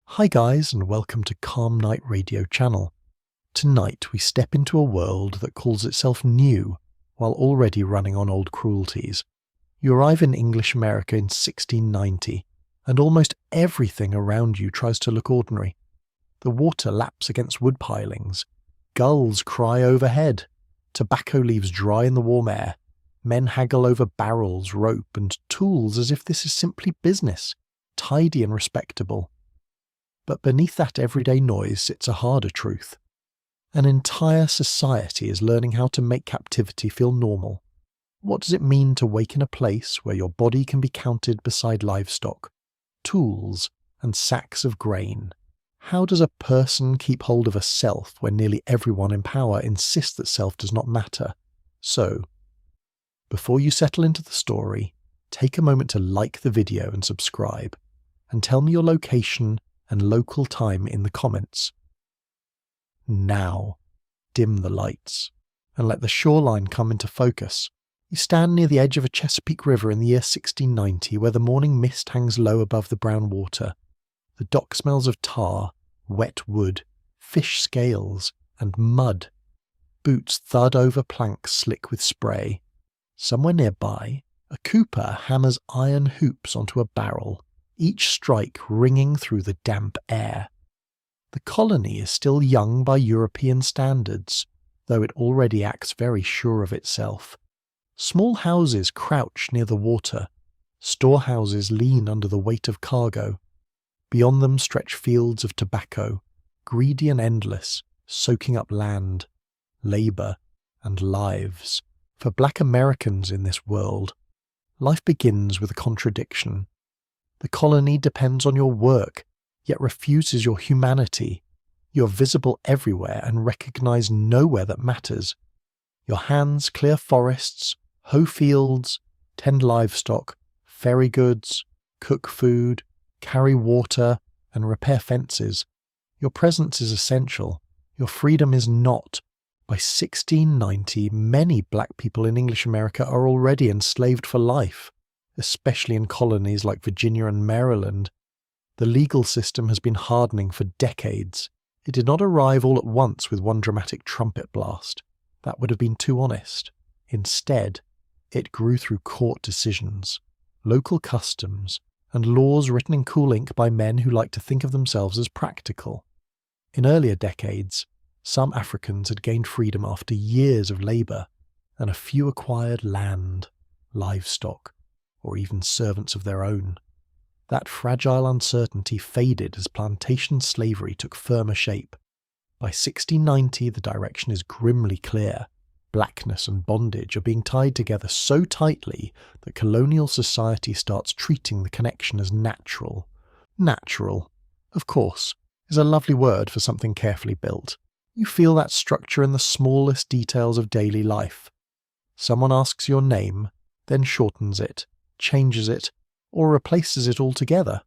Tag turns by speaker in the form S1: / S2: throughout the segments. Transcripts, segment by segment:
S1: Hi guys, and welcome to Calm Night Radio channel. Tonight we step into a world that calls itself new while already running on old cruelties. You arrive in English America in 1690, and almost everything around you tries to look ordinary. The water laps against wood pilings, gulls cry overhead, tobacco leaves dry in the warm air, men haggle over barrels, rope and tools as if this is simply business, tidy and respectable. But beneath that everyday noise sits a harder truth. An entire society is learning how to make captivity feel normal. What does it mean to wake in a place where your body can be counted beside livestock, tools, and sacks of grain? How does a person keep hold of a self when nearly everyone in power insists that self does not matter? So, before you settle into the story, take a moment to like the video and subscribe, and tell me your location and local time in the comments. Now, dim the lights, and let the shoreline come into focus. You stand near the edge of a Chesapeake River in the year 1690, where the morning mist hangs low above the brown water. The dock smells of tar, wet wood, fish scales, and mud. Boots thud over planks slick with spray. Somewhere nearby, a cooper hammers iron hoops onto a barrel, each strike ringing through the damp air. The colony is still young by European standards, though it already acts very sure of itself. Small houses crouch near the water. Storehouses lean under the weight of cargo. Beyond them stretch fields of tobacco, greedy and endless, soaking up land, labour, and lives. For black Americans in this world, life begins with a contradiction. The colony depends on your work, yet refuses your humanity. You're visible everywhere and recognise nowhere that matters. Your hands clear forests, hoe fields, tend livestock, ferry goods, cook food, carry water, and repair fences. Your presence is essential. Your freedom is not. By 1690, many black people in English America are already enslaved for life, especially in colonies like Virginia and Maryland. The legal system has been hardening for decades. It did not arrive all at once with one dramatic trumpet blast. That would have been too honest. Instead, it grew through court decisions, local customs, and laws written in cool ink by men who like to think of themselves as practical. In earlier decades, some Africans had gained freedom after years of labour, and a few acquired land, livestock, or even servants of their own. That fragile uncertainty faded as plantation slavery took firmer shape. By 1690, the direction is grimly clear. Blackness and bondage are being tied together so tightly that colonial society starts treating the connection as natural. Natural, of course, is a lovely word for something carefully built. You feel that structure in the smallest details of daily life. Someone asks your name, then shortens it, changes it, or replaces it altogether.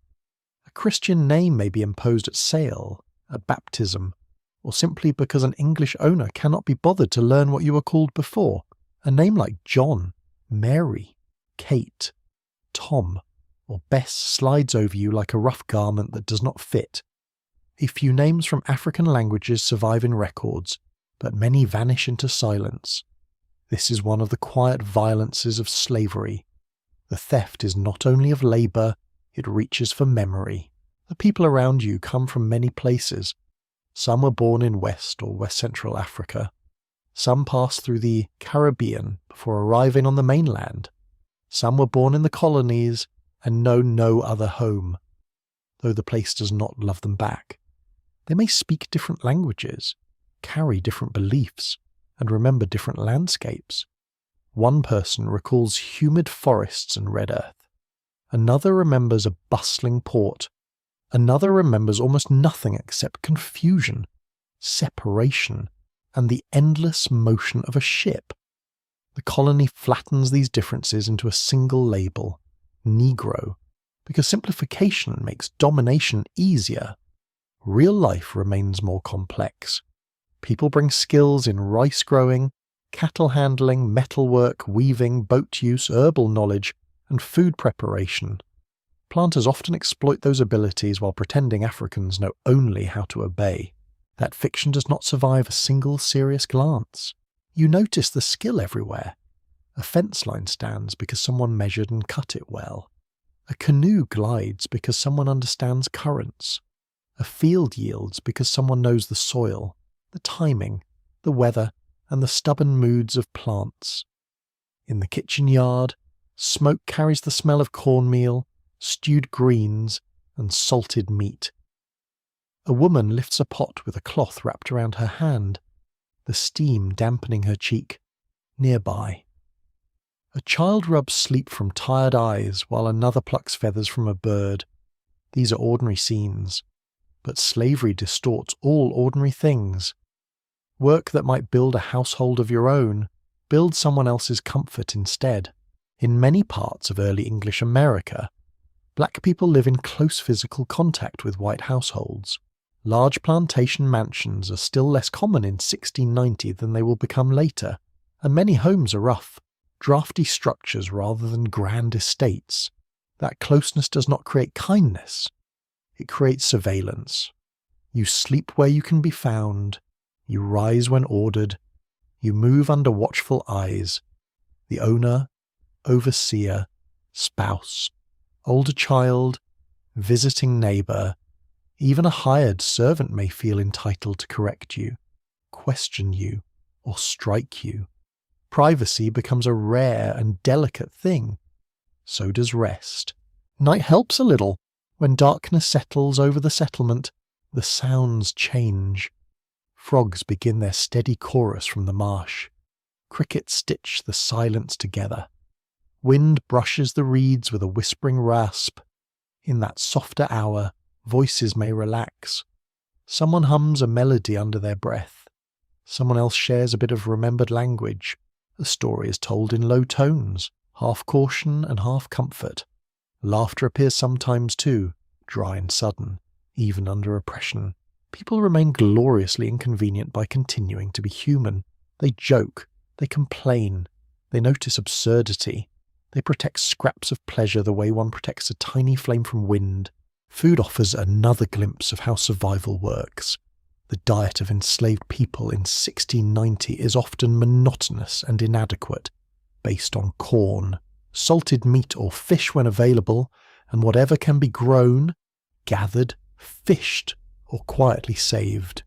S1: A Christian name may be imposed at sale, at baptism, or simply because an English owner cannot be bothered to learn what you were called before. A name like John, Mary, Kate, Tom, or Bess slides over you like a rough garment that does not fit. A few names from African languages survive in records, but many vanish into silence. This is one of the quiet violences of slavery. The theft is not only of labour, it reaches for memory. The people around you come from many places. Some were born in West or West Central Africa. Some passed through the Caribbean before arriving on the mainland. Some were born in the colonies and know no other home, though the place does not love them back. They may speak different languages, carry different beliefs, and remember different landscapes. One person recalls humid forests and red earth. Another remembers a bustling port. Another remembers almost nothing except confusion, separation, and the endless motion of a ship. The colony flattens these differences into a single label, Negro, because simplification makes domination easier. Real life remains more complex. People bring skills in rice growing, cattle handling, metalwork, weaving, boat use, herbal knowledge, and food preparation. Planters often exploit those abilities while pretending Africans know only how to obey. That fiction does not survive a single serious glance. You notice the skill everywhere. A fence line stands because someone measured and cut it well. A canoe glides because someone understands currents. A field yields because someone knows the soil, the timing, the weather, and the stubborn moods of plants. In the kitchen yard, smoke carries the smell of cornmeal, stewed greens, and salted meat. A woman lifts a pot with a cloth wrapped around her hand, the steam dampening her cheek. Nearby, a child rubs sleep from tired eyes while another plucks feathers from a bird. These are ordinary scenes, but slavery distorts all ordinary things. Work that might build a household of your own builds someone else's comfort instead. In many parts of early English America, black people live in close physical contact with white households. Large plantation mansions are still less common in 1690 than they will become later, and many homes are rough, drafty structures rather than grand estates. That closeness does not create kindness. It creates surveillance. You sleep where you can be found. You rise when ordered. You move under watchful eyes. The owner, overseer, spouse, older child, visiting neighbour, even a hired servant may feel entitled to correct you, question you, or strike you. Privacy becomes a rare and delicate thing. So does rest. Night helps a little. When darkness settles over the settlement, the sounds change. Frogs begin their steady chorus from the marsh. Crickets stitch the silence together. Wind brushes the reeds with a whispering rasp. In that softer hour, voices may relax. Someone hums a melody under their breath. Someone else shares a bit of remembered language. A story is told in low tones, half caution and half comfort. Laughter appears sometimes too, dry and sudden, even under oppression. People remain gloriously inconvenient by continuing to be human. They joke, they complain, they notice absurdity. They protect scraps of pleasure the way one protects a tiny flame from wind. Food offers another glimpse of how survival works. The diet of enslaved people in 1690 is often monotonous and inadequate, based on corn, salted meat or fish when available, and whatever can be grown, gathered, fished, or quietly saved.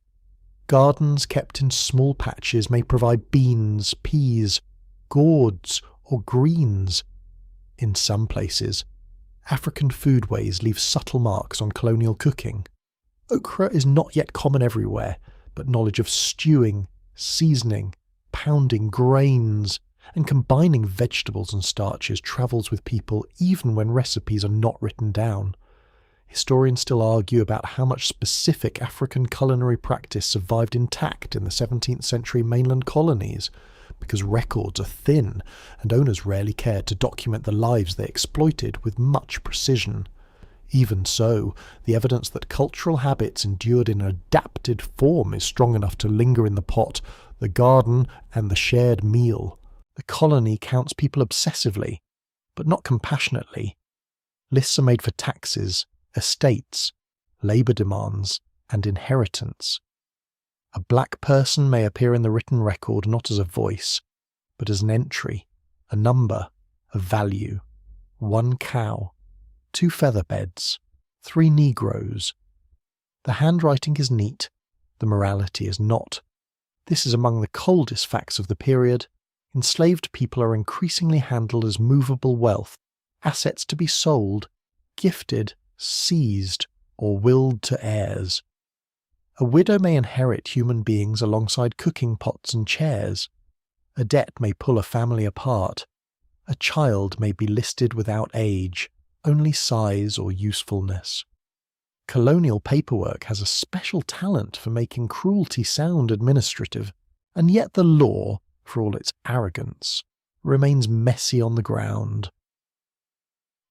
S1: Gardens kept in small patches may provide beans, peas, gourds, or greens. In some places, African foodways leave subtle marks on colonial cooking. Okra is not yet common everywhere, but knowledge of stewing, seasoning, pounding grains, and combining vegetables and starches travels with people even when recipes are not written down. Historians still argue about how much specific African culinary practice survived intact in the 17th century mainland colonies, because records are thin and owners rarely cared to document the lives they exploited with much precision. Even so, the evidence that cultural habits endured in an adapted form is strong enough to linger in the pot, the garden, and the shared meal. The colony counts people obsessively, but not compassionately. Lists are made for taxes, estates, labour demands, and inheritance. A black person may appear in the written record not as a voice, but as an entry, a number, a value. 1 cow, 2 feather beds, 3 Negroes. The handwriting is neat, the morality is not. This is among the coldest facts of the period. Enslaved people are increasingly handled as movable wealth, assets to be sold, gifted, seized, or willed to heirs. A widow may inherit human beings alongside cooking pots and chairs. A debt may pull a family apart. A child may be listed without age, only size or usefulness. Colonial paperwork has a special talent for making cruelty sound administrative, and yet the law, for all its arrogance, remains messy on the ground.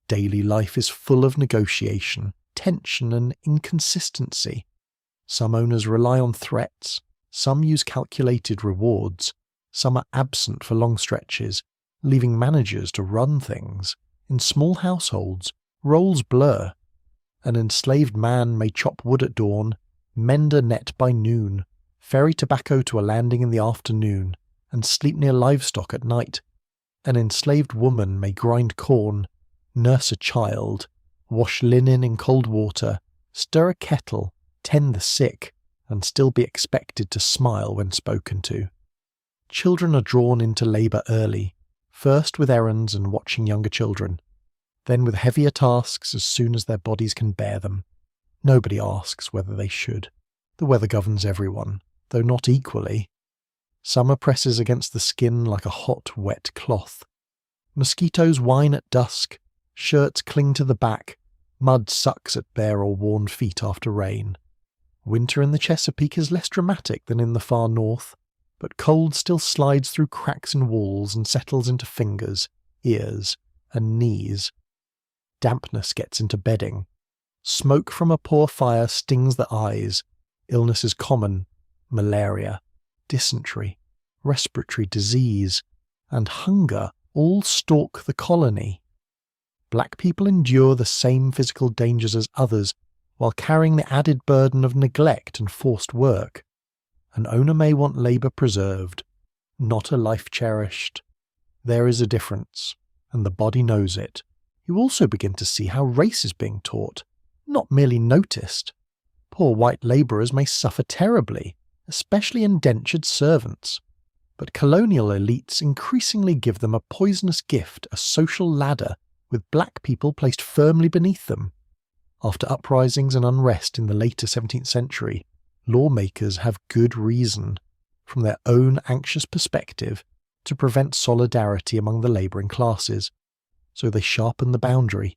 S1: Daily life is full of negotiation, tension, and inconsistency. Some owners rely on threats, some use calculated rewards, some are absent for long stretches, leaving managers to run things. In small households, Roles blur. An enslaved man may chop wood at dawn, mend a net by noon, ferry tobacco to a landing in the afternoon, and sleep near livestock at night. An enslaved woman may grind corn, nurse a child, wash linen in cold water, stir a kettle, tend the sick, and still be expected to smile when spoken to. Children are drawn into labour early, first with errands and watching younger children, then with heavier tasks as soon as their bodies can bear them. Nobody asks whether they should. The weather governs everyone, though not equally. Summer presses against the skin like a hot, wet cloth. Mosquitoes whine at dusk, shirts cling to the back, mud sucks at bare or worn feet after rain. Winter in the Chesapeake is less dramatic than in the far north, but cold still slides through cracks in walls and settles into fingers, ears, and knees. Dampness gets into bedding. Smoke from a poor fire stings the eyes. Illness is common: malaria, dysentery, respiratory disease, and hunger all stalk the colony. Black people endure the same physical dangers as others while carrying the added burden of neglect and forced work. An owner may want labour preserved, not a life cherished. There is a difference, and the body knows it. You also begin to see how race is being taught, not merely noticed. Poor white labourers may suffer terribly, especially indentured servants. But colonial elites increasingly give them a poisonous gift, a social ladder, with black people placed firmly beneath them. After uprisings and unrest in the later 17th century, lawmakers have good reason, from their own anxious perspective, to prevent solidarity among the labouring classes. So they sharpen the boundary.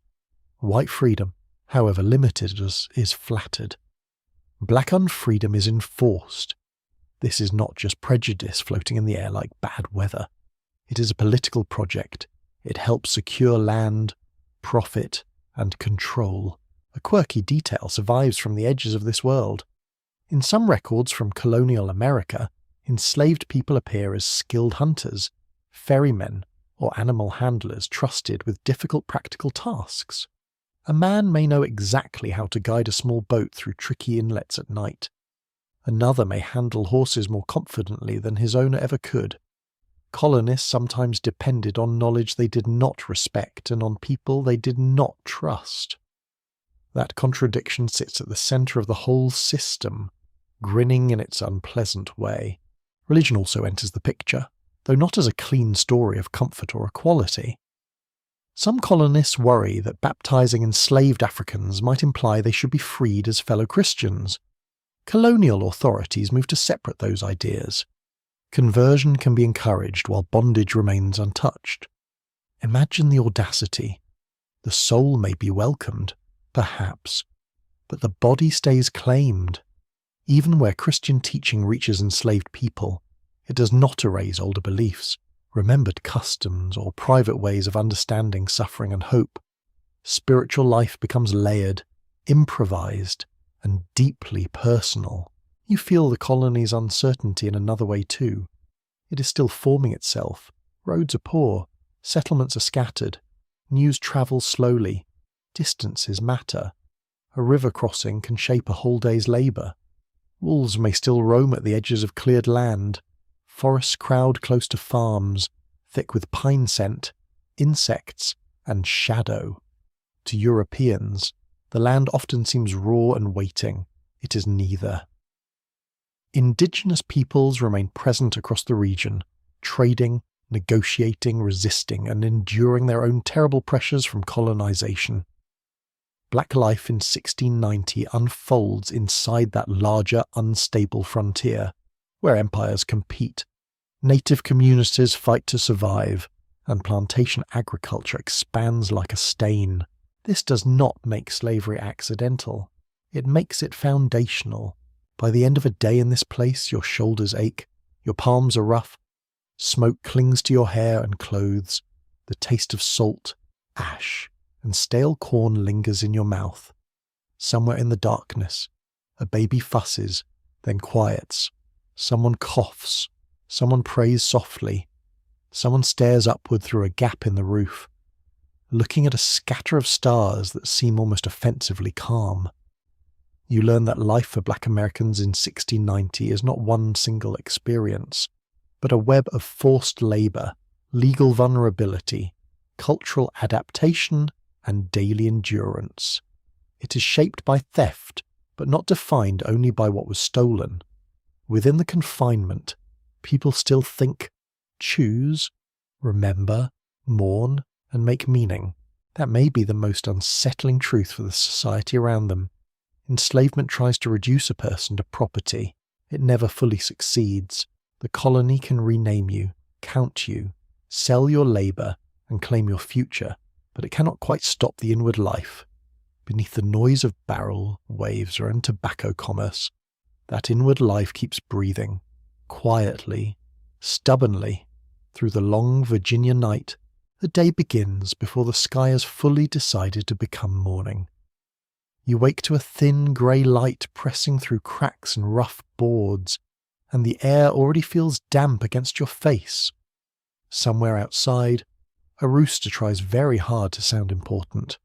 S1: White freedom, however limited, is flattered. Black unfreedom is enforced. This is not just prejudice floating in the air like bad weather. It is a political project. It helps secure land, profit, and control. A quirky detail survives from the edges of this world. In some records from colonial America, enslaved people appear as skilled hunters, ferrymen, or animal handlers trusted with difficult practical tasks. A man may know exactly how to guide a small boat through tricky inlets at night. Another may handle horses more confidently than his owner ever could. Colonists sometimes depended on knowledge they did not respect and on people they did not trust. That contradiction sits at the centre of the whole system, grinning in its unpleasant way. Religion also enters the picture, though not as a clean story of comfort or equality. Some colonists worry that baptizing enslaved Africans might imply they should be freed as fellow Christians. Colonial authorities move to separate those ideas. Conversion can be encouraged while bondage remains untouched. Imagine the audacity. The soul may be welcomed, perhaps, but the body stays claimed. Even where Christian teaching reaches enslaved people, it does not erase older beliefs, remembered customs, or private ways of understanding suffering and hope. Spiritual life becomes layered, improvised, and deeply personal. You feel the colony's uncertainty in another way too. It is still forming itself. Roads are poor, settlements are scattered, news travels slowly, distances matter. A river crossing can shape a whole day's labour. Wolves may still roam at the edges of cleared land. Forests crowd close to farms, thick with pine scent, insects, and shadow. To Europeans, the land often seems raw and waiting. It is neither. Indigenous peoples remain present across the region, trading, negotiating, resisting, and enduring their own terrible pressures from colonization. Black life in 1690 unfolds inside that larger, unstable frontier, where empires compete. Native communities fight to survive, and plantation agriculture expands like a stain. This does not make slavery accidental. It makes it foundational. By the end of a day in this place, your shoulders ache, your palms are rough, smoke clings to your hair and clothes, the taste of salt, ash, and stale corn lingers in your mouth. Somewhere in the darkness, a baby fusses, then quiets. Someone coughs. Someone prays softly. Someone stares upward through a gap in the roof. looking at a scatter of stars that seem almost offensively calm. You learn that life for Black Americans in 1690 is not one single experience, but a web of forced labour, legal vulnerability, cultural adaptation, and daily endurance. It is shaped by theft, but not defined only by what was stolen. Within the confinement, people still think, choose, remember, mourn, and make meaning. That may be the most unsettling truth for the society around them. Enslavement tries to reduce a person to property. It never fully succeeds. The colony can rename you, count you, sell your labour, and claim your future, but it cannot quite stop the inward life. Beneath the noise of barrel, waves, and tobacco commerce, that inward life keeps breathing, quietly, stubbornly, through the long Virginia night. The day begins before the sky has fully decided to become morning. You wake to a thin grey light pressing through cracks and rough boards, and the air already feels damp against your face. Somewhere outside, a rooster tries very hard to sound important.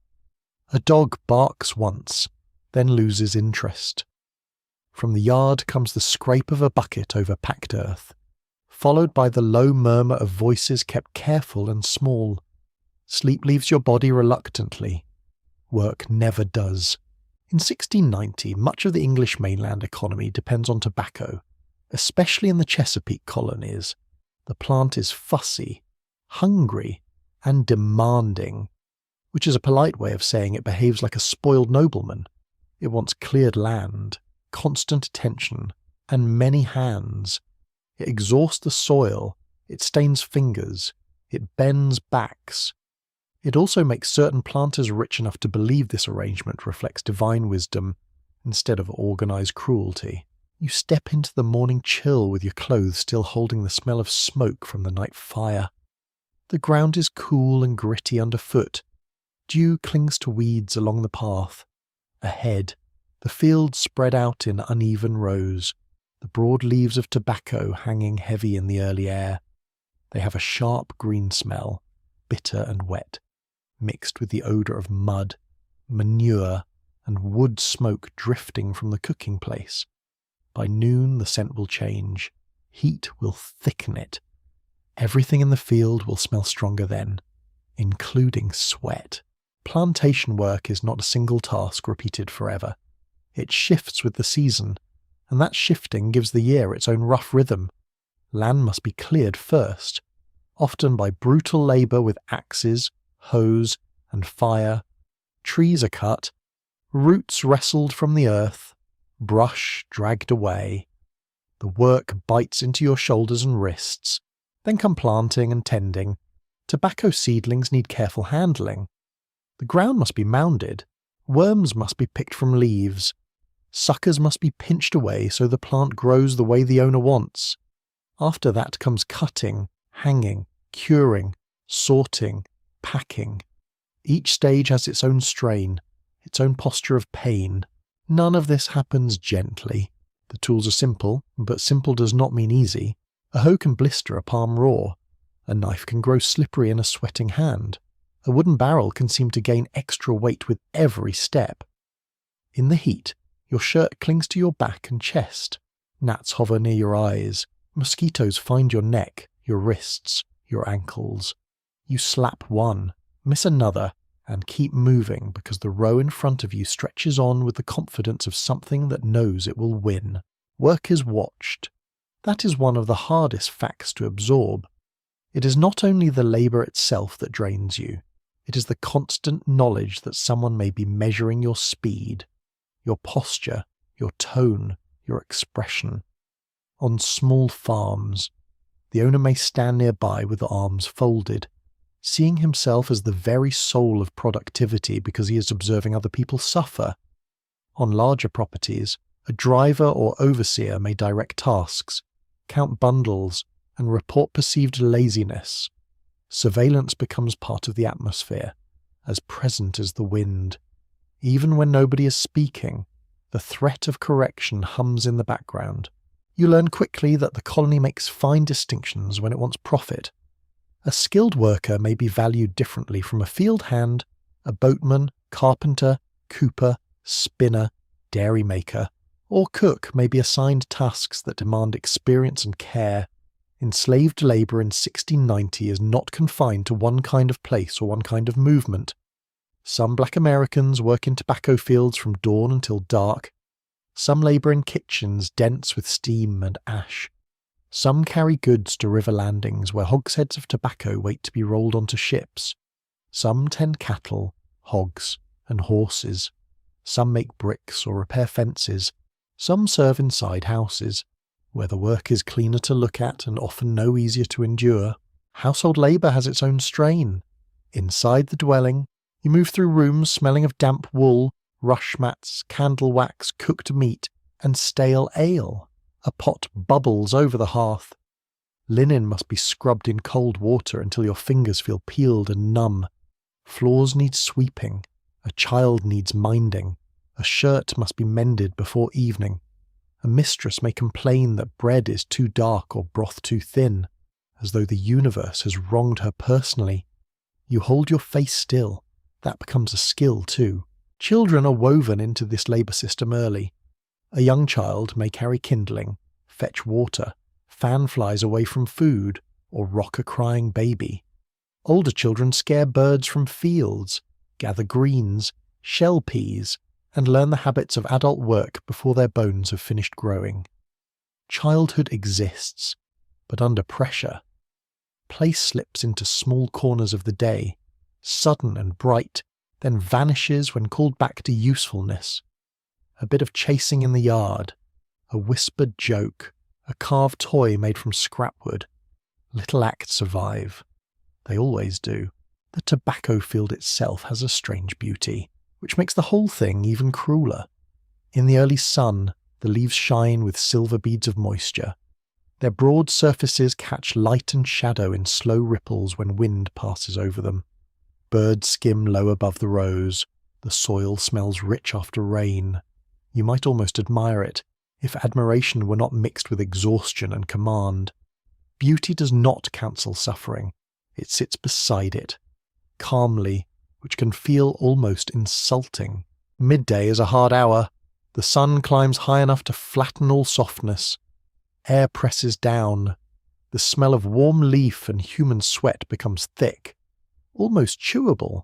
S1: A dog barks once, then loses interest. From the yard comes the scrape of a bucket over packed earth, followed by the low murmur of voices kept careful and small. Sleep leaves your body reluctantly. Work never does. In 1690, much of the English mainland economy depends on tobacco, especially in the Chesapeake colonies. The plant is fussy, hungry, and demanding, which is a polite way of saying it behaves like a spoiled nobleman. It wants cleared land, constant attention, and many hands. It exhausts the soil, it stains fingers, it bends backs. It also makes certain planters rich enough to believe this arrangement reflects divine wisdom instead of organised cruelty. You step into the morning chill with your clothes still holding the smell of smoke from the night fire. The ground is cool and gritty underfoot. Dew clings to weeds along the path. Ahead, the fields spread out in uneven rows, the broad leaves of tobacco hanging heavy in the early air. They have a sharp green smell, bitter and wet, mixed with the odour of mud, manure, and wood smoke drifting from the cooking place. By noon the scent will change. Heat will thicken it. Everything in the field will smell stronger then, including sweat. Plantation work is not a single task repeated forever. It shifts with the season, and that shifting gives the year its own rough rhythm. Land must be cleared first, often by brutal labour with axes, hoes, and fire. Trees are cut, roots wrestled from the earth, brush dragged away. The work bites into your shoulders and wrists. Then come planting and tending. Tobacco seedlings need careful handling. The ground must be mounded. Worms must be picked from leaves. Suckers must be pinched away so the plant grows the way the owner wants. After that comes cutting, hanging, curing, sorting, packing. Each stage has its own strain, its own posture of pain. None of this happens gently. The tools are simple, but simple does not mean easy. A hoe can blister a palm raw. A knife can grow slippery in a sweating hand. A wooden barrel can seem to gain extra weight with every step. In the heat, your shirt clings to your back and chest. Gnats hover near your eyes. Mosquitoes find your neck, your wrists, your ankles. You slap one, miss another, and keep moving because the row in front of you stretches on with the confidence of something that knows it will win. Work is watched. That is one of the hardest facts to absorb. It is not only the labour itself that drains you, it is the constant knowledge that someone may be measuring your speed, your posture, your tone, your expression. On small farms, the owner may stand nearby with arms folded, seeing himself as the very soul of productivity because he is observing other people suffer. On larger properties, a driver or overseer may direct tasks, count bundles, and report perceived laziness. Surveillance becomes part of the atmosphere, as present as the wind. Even when nobody is speaking, the threat of correction hums in the background. You learn quickly that the colony makes fine distinctions when it wants profit. A skilled worker may be valued differently from a field hand, a boatman, carpenter, cooper, spinner, dairy maker, or cook may be assigned tasks that demand experience and care. Enslaved labour in 1690 is not confined to one kind of place or one kind of movement. Some black Americans work in tobacco fields from dawn until dark. Some labour in kitchens dense with steam and ash. Some carry goods to river landings where hogsheads of tobacco wait to be rolled onto ships. Some tend cattle, hogs, and horses. Some make bricks or repair fences. Some serve inside houses, where the work is cleaner to look at and often no easier to endure. Household labour has its own strain. Inside the dwelling, you move through rooms smelling of damp wool, rush mats, candle wax, cooked meat, and stale ale. A pot bubbles over the hearth. Linen must be scrubbed in cold water until your fingers feel peeled and numb. Floors need sweeping. A child needs minding. A shirt must be mended before evening. A mistress may complain that bread is too dark or broth too thin, as though the universe has wronged her personally. You hold your face still. That becomes a skill too. Children are woven into this labour system early. A young child may carry kindling, fetch water, fan flies away from food, or rock a crying baby. Older children scare birds from fields, gather greens, shell peas, and learn the habits of adult work before their bones have finished growing. Childhood exists, but under pressure. Play slips into small corners of the day, sudden and bright, then vanishes when called back to usefulness. A bit of chasing in the yard, a whispered joke, a carved toy made from scrapwood. Little acts survive. They always do. The tobacco field itself has a strange beauty, which makes the whole thing even crueler. In the early sun, the leaves shine with silver beads of moisture. Their broad surfaces catch light and shadow in slow ripples when wind passes over them. Birds skim low above the rows. The soil smells rich after rain. You might almost admire it, if admiration were not mixed with exhaustion and command. Beauty does not cancel suffering. It sits beside it, calmly, which can feel almost insulting. Midday is a hard hour. The sun climbs high enough to flatten all softness. Air presses down. The smell of warm leaf and human sweat becomes thick, almost chewable.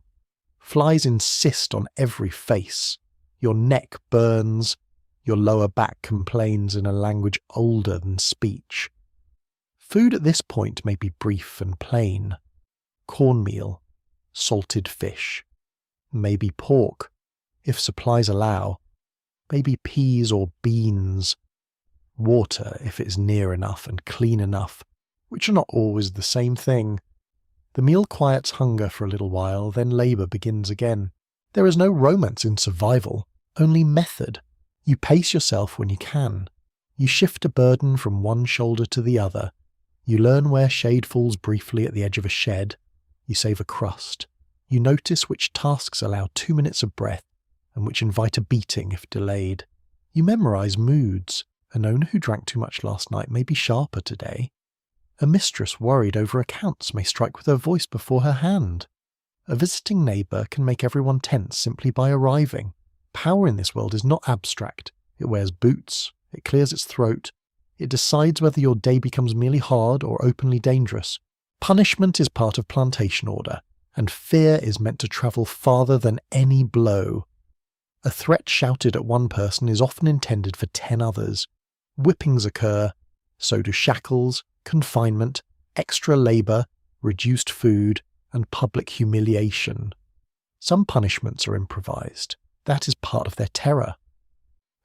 S1: Flies insist on every face. Your neck burns. Your lower back complains in a language older than speech. Food at this point may be brief and plain. Cornmeal, salted fish, maybe pork, if supplies allow, maybe peas or beans, water if it is near enough and clean enough, which are not always the same thing. The meal quiets hunger for a little while, then labour begins again. There is no romance in survival, only method. You pace yourself when you can. You shift a burden from one shoulder to the other. You learn where shade falls briefly at the edge of a shed. You save a crust. You notice which tasks allow 2 minutes of breath and which invite a beating if delayed. You memorise moods. An owner who drank too much last night may be sharper today. A mistress worried over accounts may strike with her voice before her hand. A visiting neighbour can make everyone tense simply by arriving. Power in this world is not abstract. It wears boots. It clears its throat. It decides whether your day becomes merely hard or openly dangerous. Punishment is part of plantation order, and fear is meant to travel farther than any blow. A threat shouted at one person is often intended for 10 others. Whippings occur, so do shackles, confinement, extra labour, reduced food, and public humiliation. Some punishments are improvised. That is part of their terror.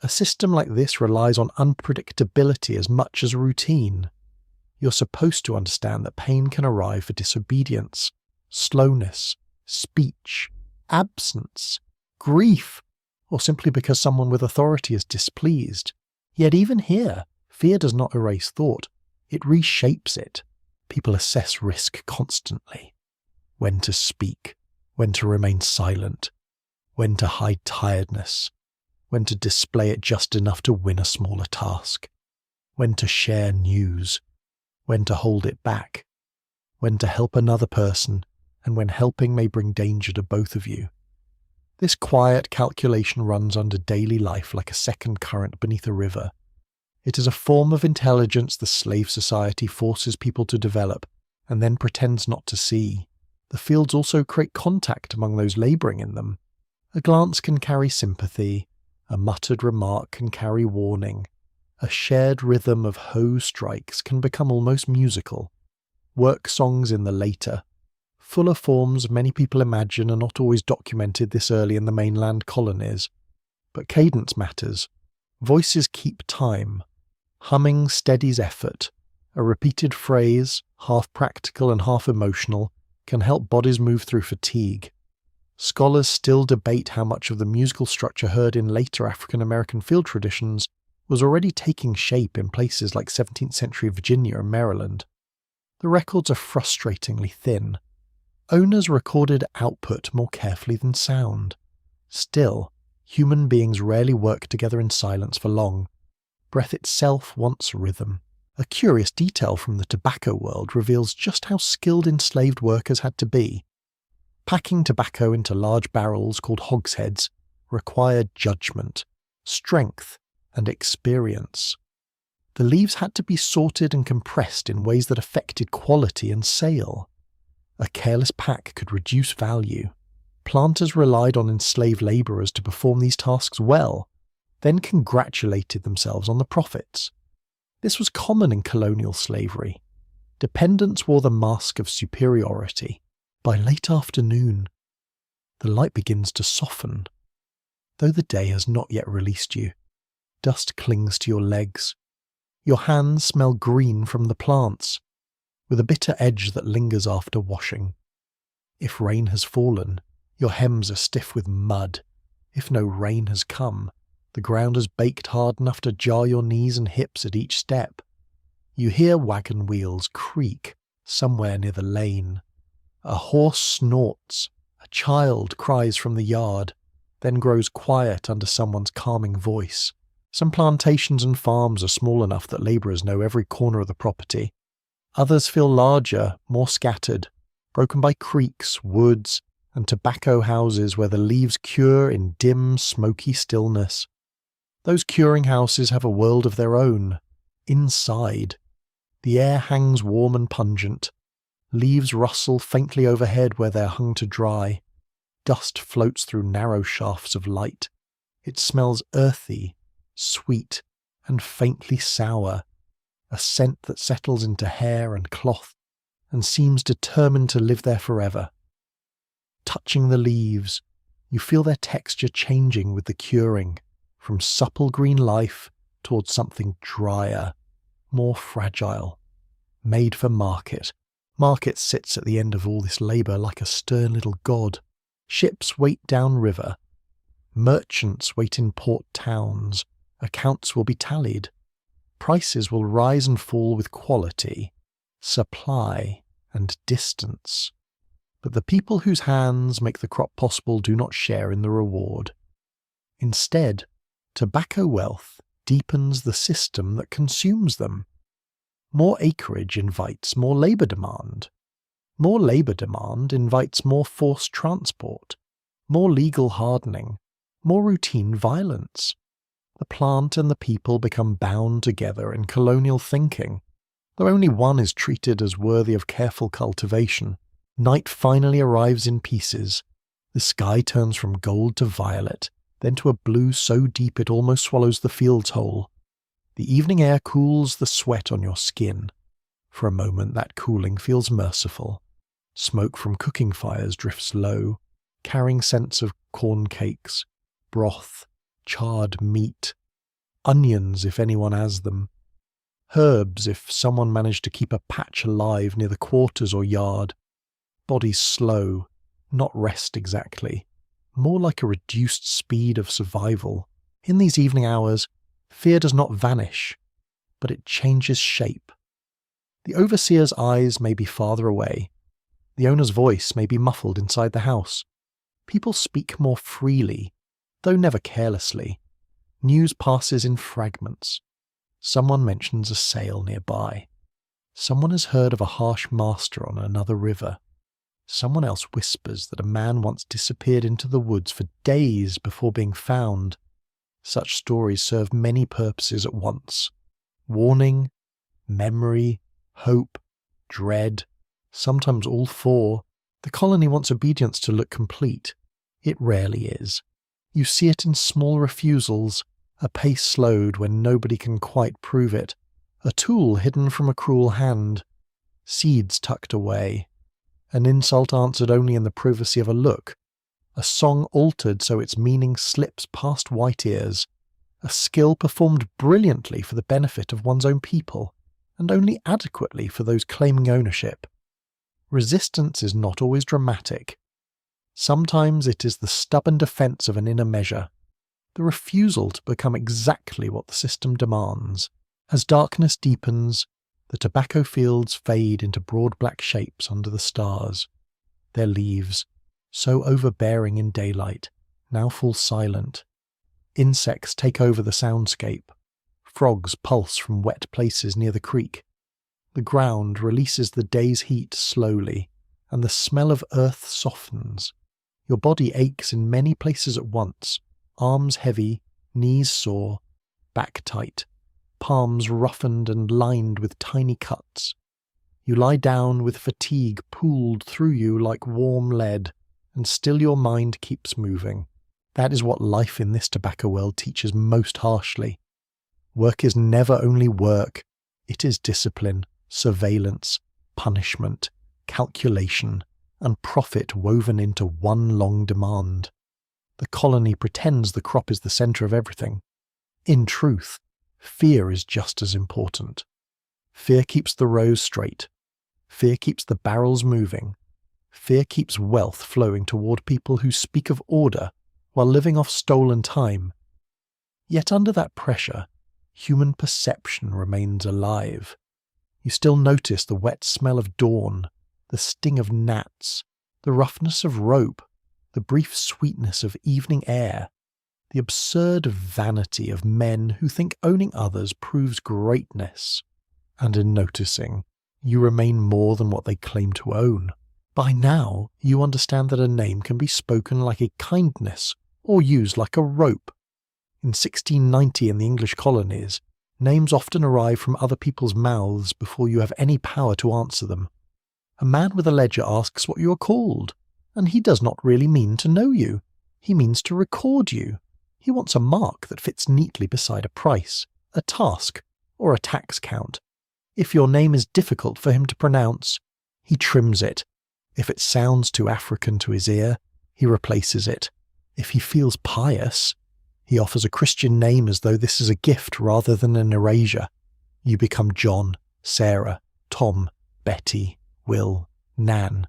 S1: A system like this relies on unpredictability as much as routine. You're supposed to understand that pain can arrive for disobedience, slowness, speech, absence, grief, or simply because someone with authority is displeased. Yet even here, fear does not erase thought. It reshapes it. People assess risk constantly. When to speak, when to remain silent, when to hide tiredness, when to display it just enough to win a smaller task, when to share news, when to hold it back, when to help another person, and when helping may bring danger to both of you. This quiet calculation runs under daily life like a second current beneath a river. It is a form of intelligence the slave society forces people to develop and then pretends not to see. The fields also create contact among those labouring in them. A glance can carry sympathy, a muttered remark can carry warning. A shared rhythm of hoe strikes can become almost musical. Work songs in the later, fuller forms many people imagine are not always documented this early in the mainland colonies. But cadence matters. Voices keep time. Humming steadies effort. A repeated phrase, half practical and half emotional, can help bodies move through fatigue. Scholars still debate how much of the musical structure heard in later African American field traditions was already taking shape in places like 17th century Virginia and Maryland. The records are frustratingly thin. Owners recorded output more carefully than sound. Still, human beings rarely work together in silence for long. Breath itself wants rhythm. A curious detail from the tobacco world reveals just how skilled enslaved workers had to be. Packing tobacco into large barrels called hogsheads required judgment, strength, and experience. The leaves had to be sorted and compressed in ways that affected quality and sale. A careless pack could reduce value. Planters relied on enslaved labourers to perform these tasks well, then congratulated themselves on the profits. This was common in colonial slavery. Dependents wore the mask of superiority. By late afternoon, the light begins to soften. Though the day has not yet released you, dust clings to your legs. Your hands smell green from the plants, with a bitter edge that lingers after washing. If rain has fallen, your hems are stiff with mud. If no rain has come, the ground has baked hard enough to jar your knees and hips at each step. You hear wagon wheels creak somewhere near the lane. A horse snorts, a child cries from the yard, then grows quiet under someone's calming voice. Some plantations and farms are small enough that labourers know every corner of the property. Others feel larger, more scattered, broken by creeks, woods, and tobacco houses where the leaves cure in dim, smoky stillness. Those curing houses have a world of their own. Inside, the air hangs warm and pungent. Leaves rustle faintly overhead where they're hung to dry. Dust floats through narrow shafts of light. It smells earthy, sweet, and faintly sour, a scent that settles into hair and cloth and seems determined to live there forever. Touching the leaves, you feel their texture changing with the curing, from supple green life towards something drier, more fragile, made for market. Market sits at the end of all this labour like a stern little god. Ships wait downriver. Merchants wait in port towns. Accounts will be tallied. Prices will rise and fall with quality, supply, and distance. But the people whose hands make the crop possible do not share in the reward. Instead, tobacco wealth deepens the system that consumes them. More acreage invites more labour demand. More labour demand invites more forced transport, more legal hardening, more routine violence. The plant and the people become bound together in colonial thinking. Though only one is treated as worthy of careful cultivation, night finally arrives in pieces. The sky turns from gold to violet, then to a blue so deep it almost swallows the fields whole. The evening air cools the sweat on your skin. For a moment that cooling feels merciful. Smoke from cooking fires drifts low, carrying scents of corn cakes, broth, charred meat, onions if anyone has them, herbs if someone managed to keep a patch alive near the quarters or yard. Bodies slow, not rest exactly, more like a reduced speed of survival. In these evening hours, fear does not vanish, but it changes shape. The overseer's eyes may be farther away. The owner's voice may be muffled inside the house. People speak more freely, though never carelessly. News passes in fragments. Someone mentions a sale nearby. Someone has heard of a harsh master on another river. Someone else whispers that a man once disappeared into the woods for days before being found. Such stories serve many purposes at once: warning, memory, hope, dread, sometimes all four. The colony wants obedience to look complete. It rarely is. You see it in small refusals, a pace slowed when nobody can quite prove it, a tool hidden from a cruel hand, seeds tucked away, an insult answered only in the privacy of a look, a song altered so its meaning slips past white ears, a skill performed brilliantly for the benefit of one's own people, and only adequately for those claiming ownership. Resistance is not always dramatic. Sometimes it is the stubborn defence of an inner measure, the refusal to become exactly what the system demands. As darkness deepens, the tobacco fields fade into broad black shapes under the stars. Their leaves, so overbearing in daylight, now fall silent. Insects take over the soundscape. Frogs pulse from wet places near the creek. The ground releases the day's heat slowly, and the smell of earth softens. Your body aches in many places at once, arms heavy, knees sore, back tight, palms roughened and lined with tiny cuts. You lie down with fatigue pooled through you like warm lead, and still your mind keeps moving. That is what life in this tobacco world teaches most harshly. Work is never only work, it is discipline, surveillance, punishment, calculation, and profit woven into one long demand. The colony pretends the crop is the centre of everything. In truth, fear is just as important. Fear keeps the rows straight. Fear keeps the barrels moving. Fear keeps wealth flowing toward people who speak of order while living off stolen time. Yet under that pressure, human perception remains alive. You still notice the wet smell of dawn, the sting of gnats, the roughness of rope, the brief sweetness of evening air, the absurd vanity of men who think owning others proves greatness. And in noticing, you remain more than what they claim to own. By now, you understand that a name can be spoken like a kindness or used like a rope. In 1690 in the English colonies, names often arrive from other people's mouths before you have any power to answer them. A man with a ledger asks what you are called, and he does not really mean to know you. He means to record you. He wants a mark that fits neatly beside a price, a task, or a tax count. If your name is difficult for him to pronounce, he trims it. If it sounds too African to his ear, he replaces it. If he feels pious, he offers a Christian name as though this is a gift rather than an erasure. You become John, Sarah, Tom, Betty, Will, Nan.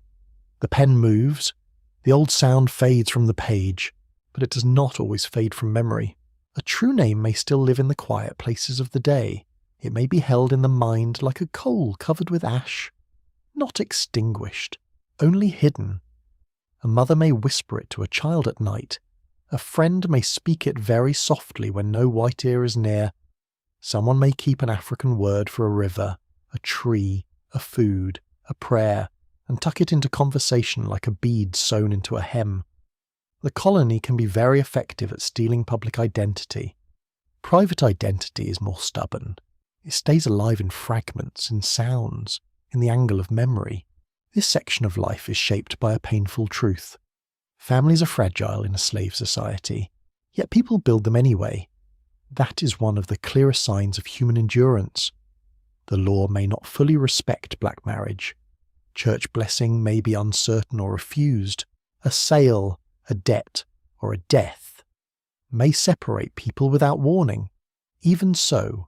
S1: The pen moves. The old sound fades from the page, but it does not always fade from memory. A true name may still live in the quiet places of the day. It may be held in the mind like a coal covered with ash. Not extinguished, only hidden. A mother may whisper it to a child at night. A friend may speak it very softly when no white ear is near. Someone may keep an African word for a river, a tree, a food, a prayer, and tuck it into conversation like a bead sewn into a hem. The colony can be very effective at stealing public identity. Private identity is more stubborn. It stays alive in fragments, in sounds, in the angle of memory. This section of life is shaped by a painful truth. Families are fragile in a slave society, yet people build them anyway. That is one of the clearest signs of human endurance. The law may not fully respect black marriage. Church blessing may be uncertain or refused. A sale, a debt, or a death may separate people without warning. Even so,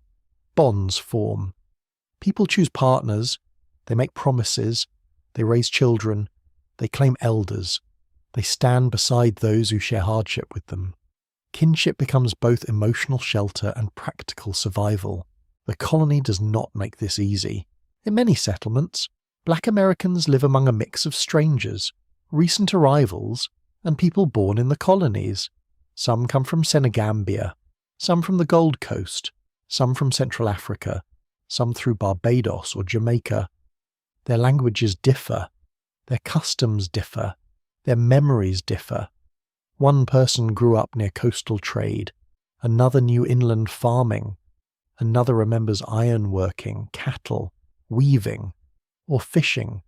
S1: bonds form. People choose partners, they make promises, they raise children, they claim elders, they stand beside those who share hardship with them. Kinship becomes both emotional shelter and practical survival. The colony does not make this easy. In many settlements, black Americans live among a mix of strangers, recent arrivals, and people born in the colonies. Some come from Senegambia, some from the Gold Coast, some from Central Africa, some through Barbados or Jamaica. Their languages differ, their customs differ, their memories differ. One person grew up near coastal trade, another knew inland farming, another remembers ironworking, cattle, weaving, or fishing.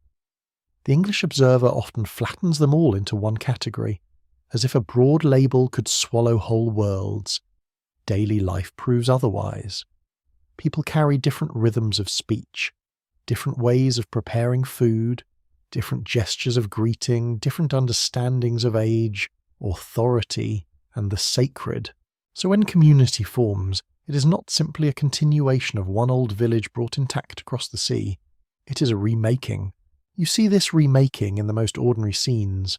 S1: The English observer often flattens them all into one category, as if a broad label could swallow whole worlds. Daily life proves otherwise. People carry different rhythms of speech, different ways of preparing food, different gestures of greeting, different understandings of age, authority, and the sacred. So when community forms, it is not simply a continuation of one old village brought intact across the sea. It is a remaking. You see this remaking in the most ordinary scenes.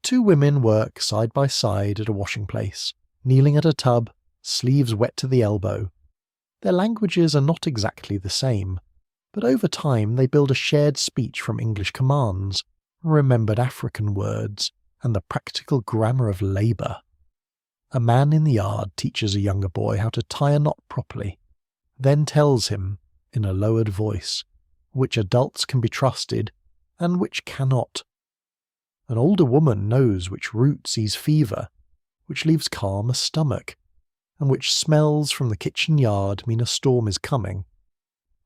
S1: Two women work side by side at a washing place, kneeling at a tub, sleeves wet to the elbow. Their languages are not exactly the same, but over time they build a shared speech from English commands, remembered African words, and the practical grammar of labour. A man in the yard teaches a younger boy how to tie a knot properly, then tells him, in a lowered voice, which adults can be trusted and which cannot. An older woman knows which root sees fever, which leaves calm a stomach, and which smells from the kitchen yard mean a storm is coming.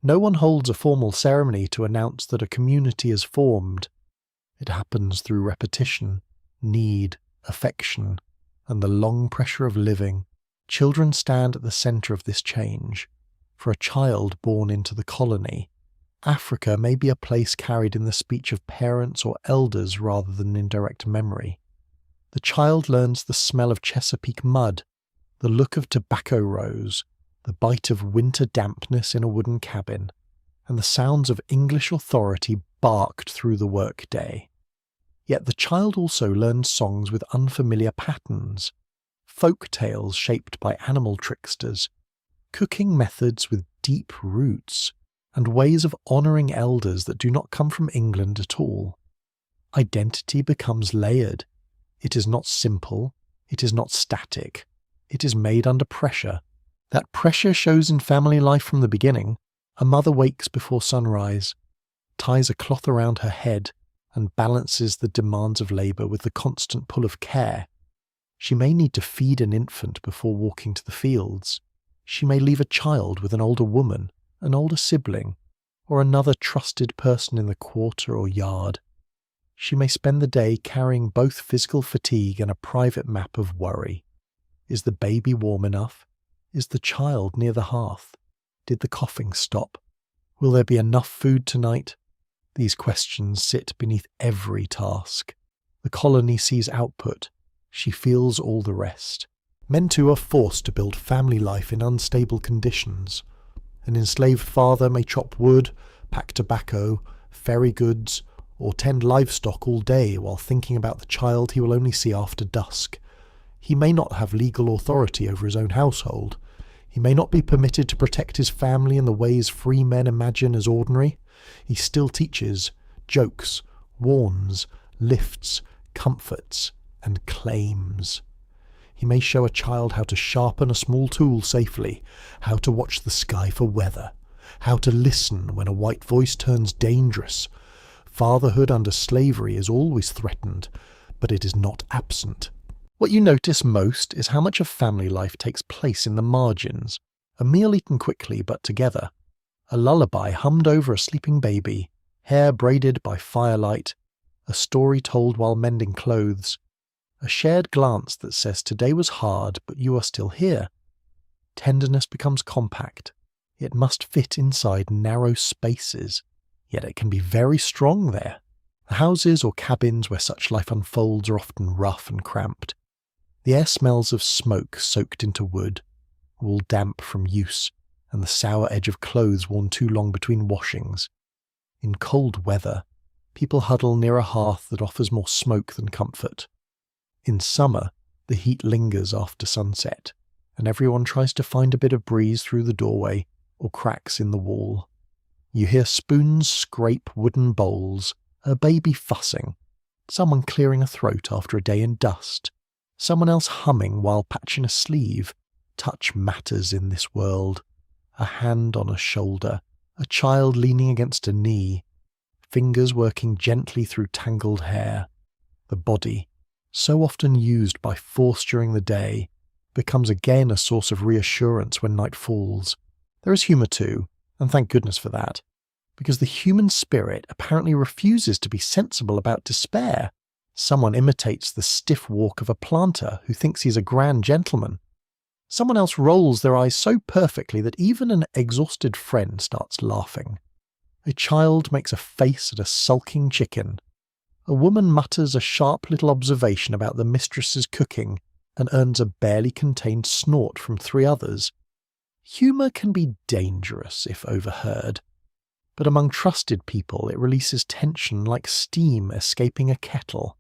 S1: No one holds a formal ceremony to announce that a community is formed. It happens through repetition, need, affection, and the long pressure of living. Children stand at the centre of this change. For a child born into the colony, Africa may be a place carried in the speech of parents or elders rather than in direct memory. The child learns the smell of Chesapeake mud, the look of tobacco rows, the bite of winter dampness in a wooden cabin, and the sounds of English authority barked through the workday. Yet the child also learns songs with unfamiliar patterns, folk tales shaped by animal tricksters, cooking methods with deep roots, and ways of honouring elders that do not come from England at all. Identity becomes layered. It is not simple, it is not static, it is made under pressure. That pressure shows in family life from the beginning. A mother wakes before sunrise, ties a cloth around her head, and balances the demands of labour with the constant pull of care. She may need to feed an infant before walking to the fields. She may leave a child with an older woman, an older sibling, or another trusted person in the quarter or yard. She may spend the day carrying both physical fatigue and a private map of worry. Is the baby warm enough? Is the child near the hearth? Did the coughing stop? Will there be enough food tonight? These questions sit beneath every task. The colony sees output. She feels all the rest. Men too are forced to build family life in unstable conditions. An enslaved father may chop wood, pack tobacco, ferry goods, or tend livestock all day while thinking about the child he will only see after dusk. He may not have legal authority over his own household. He may not be permitted to protect his family in the ways free men imagine as ordinary. He still teaches, jokes, warns, lifts, comforts, and claims. He may show a child how to sharpen a small tool safely, how to watch the sky for weather, how to listen when a white voice turns dangerous. Fatherhood under slavery is always threatened, but it is not absent. What you notice most is how much of family life takes place in the margins, a meal eaten quickly but together, a lullaby hummed over a sleeping baby, hair braided by firelight, a story told while mending clothes, a shared glance that says today was hard but you are still here. Tenderness becomes compact. It must fit inside narrow spaces, yet it can be very strong there. The houses or cabins where such life unfolds are often rough and cramped. The air smells of smoke soaked into wood, all damp from use, and the sour edge of clothes worn too long between washings. In cold weather, people huddle near a hearth that offers more smoke than comfort. In summer, the heat lingers after sunset, and everyone tries to find a bit of breeze through the doorway or cracks in the wall. You hear spoons scrape wooden bowls, a baby fussing, someone clearing a throat after a day in dust, someone else humming while patching a sleeve. Touch matters in this world. A hand on a shoulder, a child leaning against a knee, fingers working gently through tangled hair. The body, so often used by force during the day, becomes again a source of reassurance when night falls. There is humour too, and thank goodness for that, because the human spirit apparently refuses to be sensible about despair. Someone imitates the stiff walk of a planter who thinks he's a grand gentleman. Someone else rolls their eyes so perfectly that even an exhausted friend starts laughing. A child makes a face at a sulking chicken. A woman mutters a sharp little observation about the mistress's cooking and earns a barely contained snort from 3 others. Humour can be dangerous if overheard, but among trusted people it releases tension like steam escaping a kettle.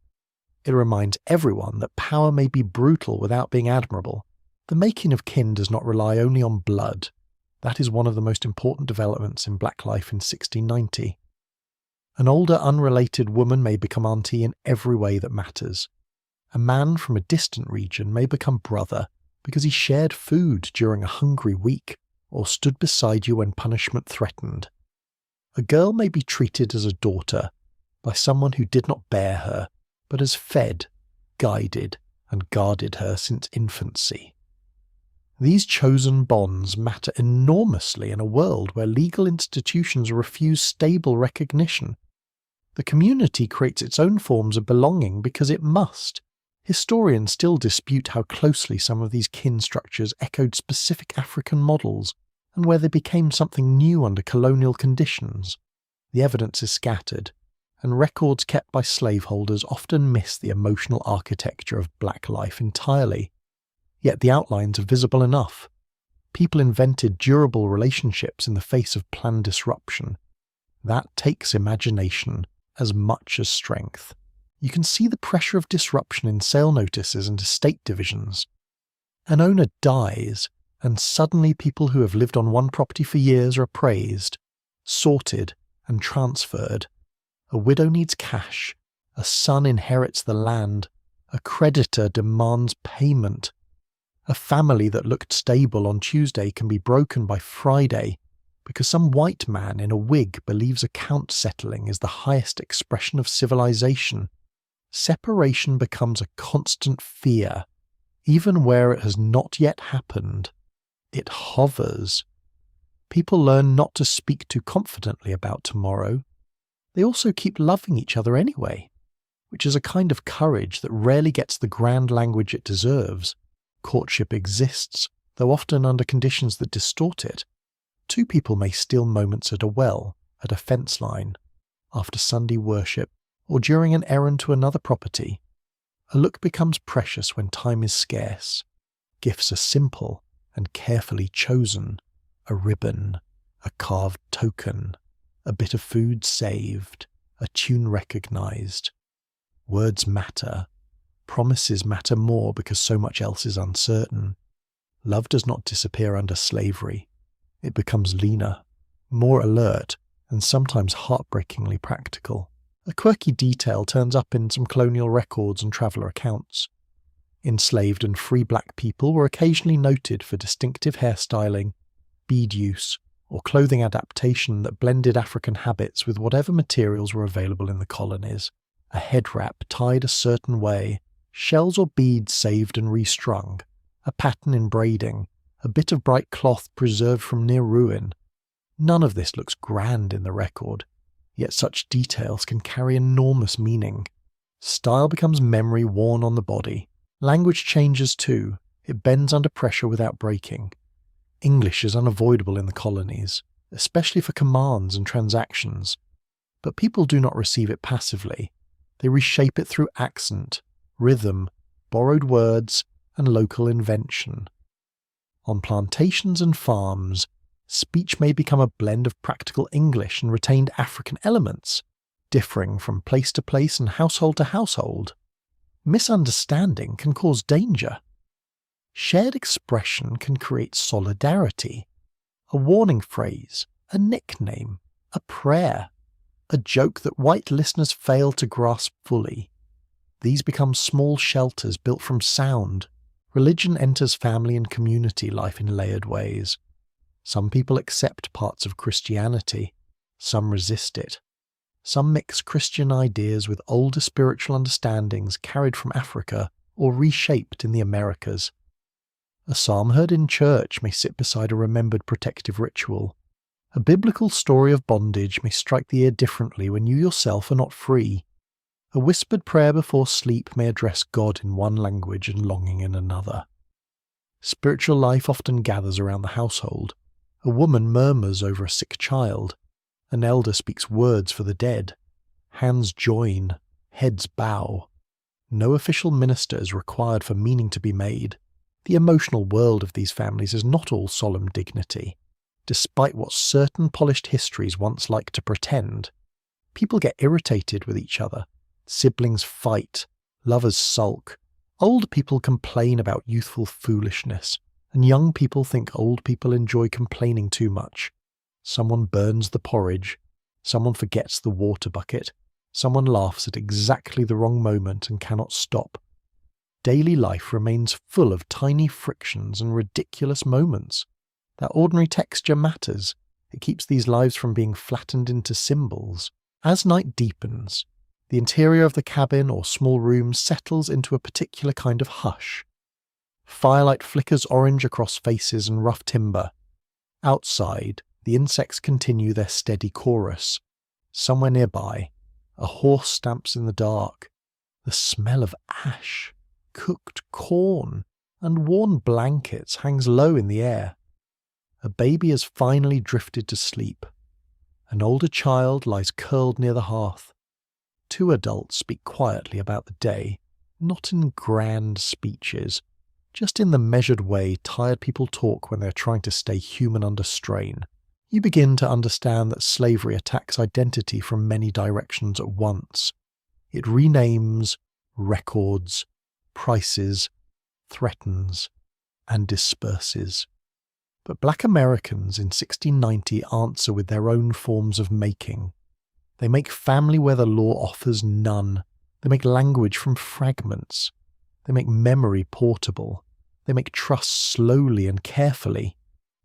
S1: It reminds everyone that power may be brutal without being admirable. The making of kin does not rely only on blood. That is one of the most important developments in black life in 1690. An older unrelated woman may become auntie in every way that matters. A man from a distant region may become brother because he shared food during a hungry week or stood beside you when punishment threatened. A girl may be treated as a daughter by someone who did not bear her, but has fed, guided, and guarded her since infancy. These chosen bonds matter enormously in a world where legal institutions refuse stable recognition. The community creates its own forms of belonging because it must. Historians still dispute how closely some of these kin structures echoed specific African models, and where they became something new under colonial conditions. The evidence is scattered, and records kept by slaveholders often miss the emotional architecture of black life entirely. Yet the outlines are visible enough. People invented durable relationships in the face of planned disruption. That takes imagination as much as strength. You can see the pressure of disruption in sale notices and estate divisions. An owner dies, and suddenly people who have lived on one property for years are appraised, sorted, and transferred. A widow needs cash. A son inherits the land. A creditor demands payment. A family that looked stable on Tuesday can be broken by Friday because some white man in a wig believes account settling is the highest expression of civilization. Separation becomes a constant fear, even where it has not yet happened. It hovers. People learn not to speak too confidently about tomorrow. They also keep loving each other anyway, which is a kind of courage that rarely gets the grand language it deserves. Courtship exists, though often under conditions that distort it. 2 people may steal moments at a well, at a fence line, after Sunday worship, or during an errand to another property. A look becomes precious when time is scarce. Gifts are simple and carefully chosen. A ribbon, a carved token, a bit of food saved, a tune recognized. Words matter. Promises matter more because so much else is uncertain. Love does not disappear under slavery. It becomes leaner, more alert, and sometimes heartbreakingly practical. A quirky detail turns up in some colonial records and traveller accounts. Enslaved and free black people were occasionally noted for distinctive hairstyling, bead use, or clothing adaptation that blended African habits with whatever materials were available in the colonies. A head wrap tied a certain way, shells or beads saved and restrung, a pattern in braiding, a bit of bright cloth preserved from near ruin. None of this looks grand in the record, yet such details can carry enormous meaning. Style becomes memory worn on the body. Language changes too. It bends under pressure without breaking. English is unavoidable in the colonies, especially for commands and transactions. But people do not receive it passively. They reshape it through accent, rhythm, borrowed words, and local invention. On plantations and farms, speech may become a blend of practical English and retained African elements, differing from place to place and household to household. Misunderstanding can cause danger. Shared expression can create solidarity. A warning phrase, a nickname, a prayer, a joke that white listeners fail to grasp fully. These become small shelters built from sound. Religion enters family and community life in layered ways. Some people accept parts of Christianity, some resist it. Some mix Christian ideas with older spiritual understandings carried from Africa or reshaped in the Americas. A psalm heard in church may sit beside a remembered protective ritual. A biblical story of bondage may strike the ear differently when you yourself are not free. A whispered prayer before sleep may address God in one language and longing in another. Spiritual life often gathers around the household. A woman murmurs over a sick child. An elder speaks words for the dead. Hands join, heads bow. No official minister is required for meaning to be made. The emotional world of these families is not all solemn dignity. Despite what certain polished histories once liked to pretend, people get irritated with each other. Siblings fight, lovers sulk, old people complain about youthful foolishness, and young people think old people enjoy complaining too much. Someone burns the porridge, someone forgets the water bucket, someone laughs at exactly the wrong moment and cannot stop. Daily life remains full of tiny frictions and ridiculous moments. That ordinary texture matters. It keeps these lives from being flattened into symbols. As night deepens, the interior of the cabin or small room settles into a particular kind of hush. Firelight flickers orange across faces and rough timber. Outside, the insects continue their steady chorus. Somewhere nearby, a horse stamps in the dark. The smell of ash, cooked corn, and worn blankets hangs low in the air. A baby has finally drifted to sleep. An older child lies curled near the hearth. Two adults speak quietly about the day, not in grand speeches, just in the measured way tired people talk when they're trying to stay human under strain. You begin to understand that slavery attacks identity from many directions at once. It renames, records, prices, threatens, and disperses. But black Americans in 1690 answer with their own forms of making. They make family where the law offers none. They make language from fragments. They make memory portable. They make trust slowly and carefully.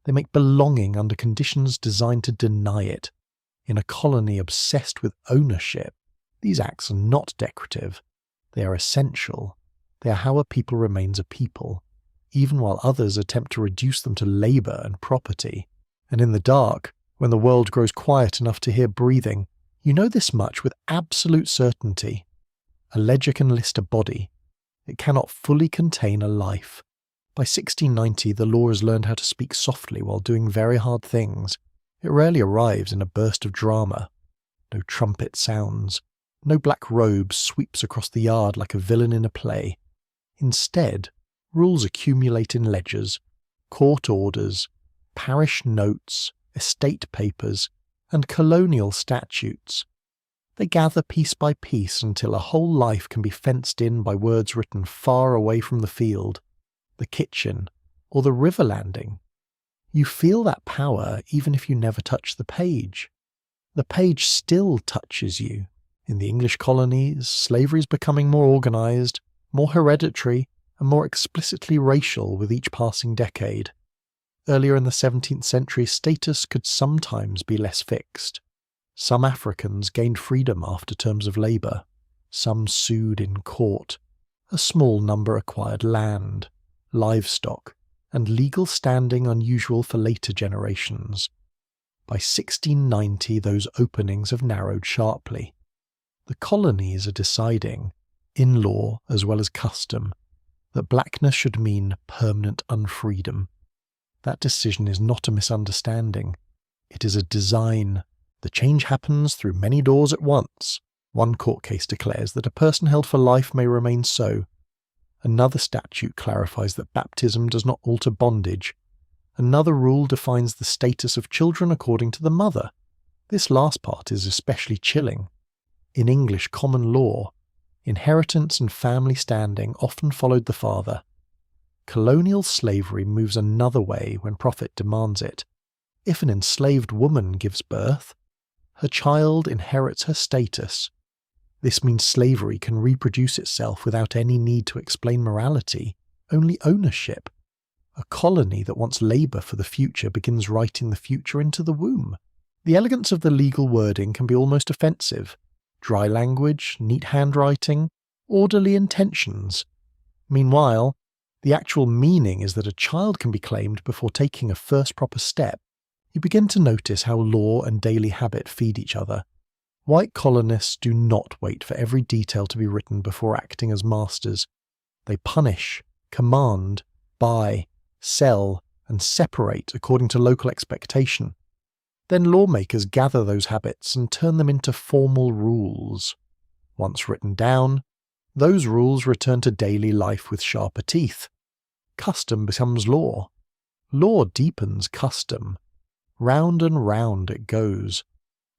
S1: They make belonging under conditions designed to deny it. In a colony obsessed with ownership, these acts are not decorative. They are essential. They are how a people remains a people, even while others attempt to reduce them to labour and property. And in the dark, when the world grows quiet enough to hear breathing, you know this much with absolute certainty. A ledger can list a body. It cannot fully contain a life. By 1690, the law has learned how to speak softly while doing very hard things. It rarely arrives in a burst of drama. No trumpet sounds. No black robe sweeps across the yard like a villain in a play. Instead, rules accumulate in ledgers, court orders, parish notes, estate papers, and colonial statutes. They gather piece by piece until a whole life can be fenced in by words written far away from the field, the kitchen, or the river landing. You feel that power even if you never touch the page. The page still touches you. In the English colonies, slavery is becoming more organised, more hereditary, and more explicitly racial with each passing decade. Earlier in the 17th century, status could sometimes be less fixed. Some Africans gained freedom after terms of labour. Some sued in court. A small number acquired land, livestock, and legal standing unusual for later generations. By 1690, those openings have narrowed sharply. The colonies are deciding, in law as well as custom, that blackness should mean permanent unfreedom. That decision is not a misunderstanding. It is a design. The change happens through many doors at once. One court case declares that a person held for life may remain so. Another statute clarifies that baptism does not alter bondage. Another rule defines the status of children according to the mother. This last part is especially chilling. In English common law, inheritance and family standing often followed the father. Colonial slavery moves another way when profit demands it. If an enslaved woman gives birth, her child inherits her status. This means slavery can reproduce itself without any need to explain morality, only ownership. A colony that wants labour for the future begins writing the future into the womb. The elegance of the legal wording can be almost offensive. Dry language, neat handwriting, orderly intentions. Meanwhile, the actual meaning is that a child can be claimed before taking a first proper step. You begin to notice how law and daily habit feed each other. White colonists do not wait for every detail to be written before acting as masters. They punish, command, buy, sell, and separate according to local expectation. Then lawmakers gather those habits and turn them into formal rules. Once written down, those rules return to daily life with sharper teeth. Custom becomes law. Law deepens custom. Round and round it goes.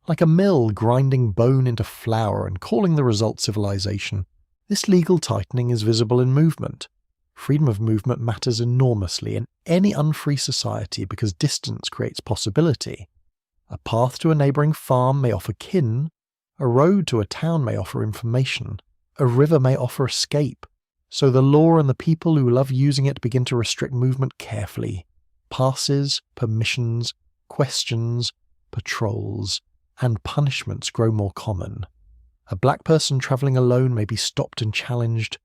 S1: Like a mill grinding bone into flour and calling the result civilization, this legal tightening is visible in movement. Freedom of movement matters enormously in any unfree society because distance creates possibility. A path to a neighbouring farm may offer kin, a road to a town may offer information, a river may offer escape, so the law and the people who love using it begin to restrict movement carefully. Passes, permissions, questions, patrols, and punishments grow more common. A black person travelling alone may be stopped and challenged.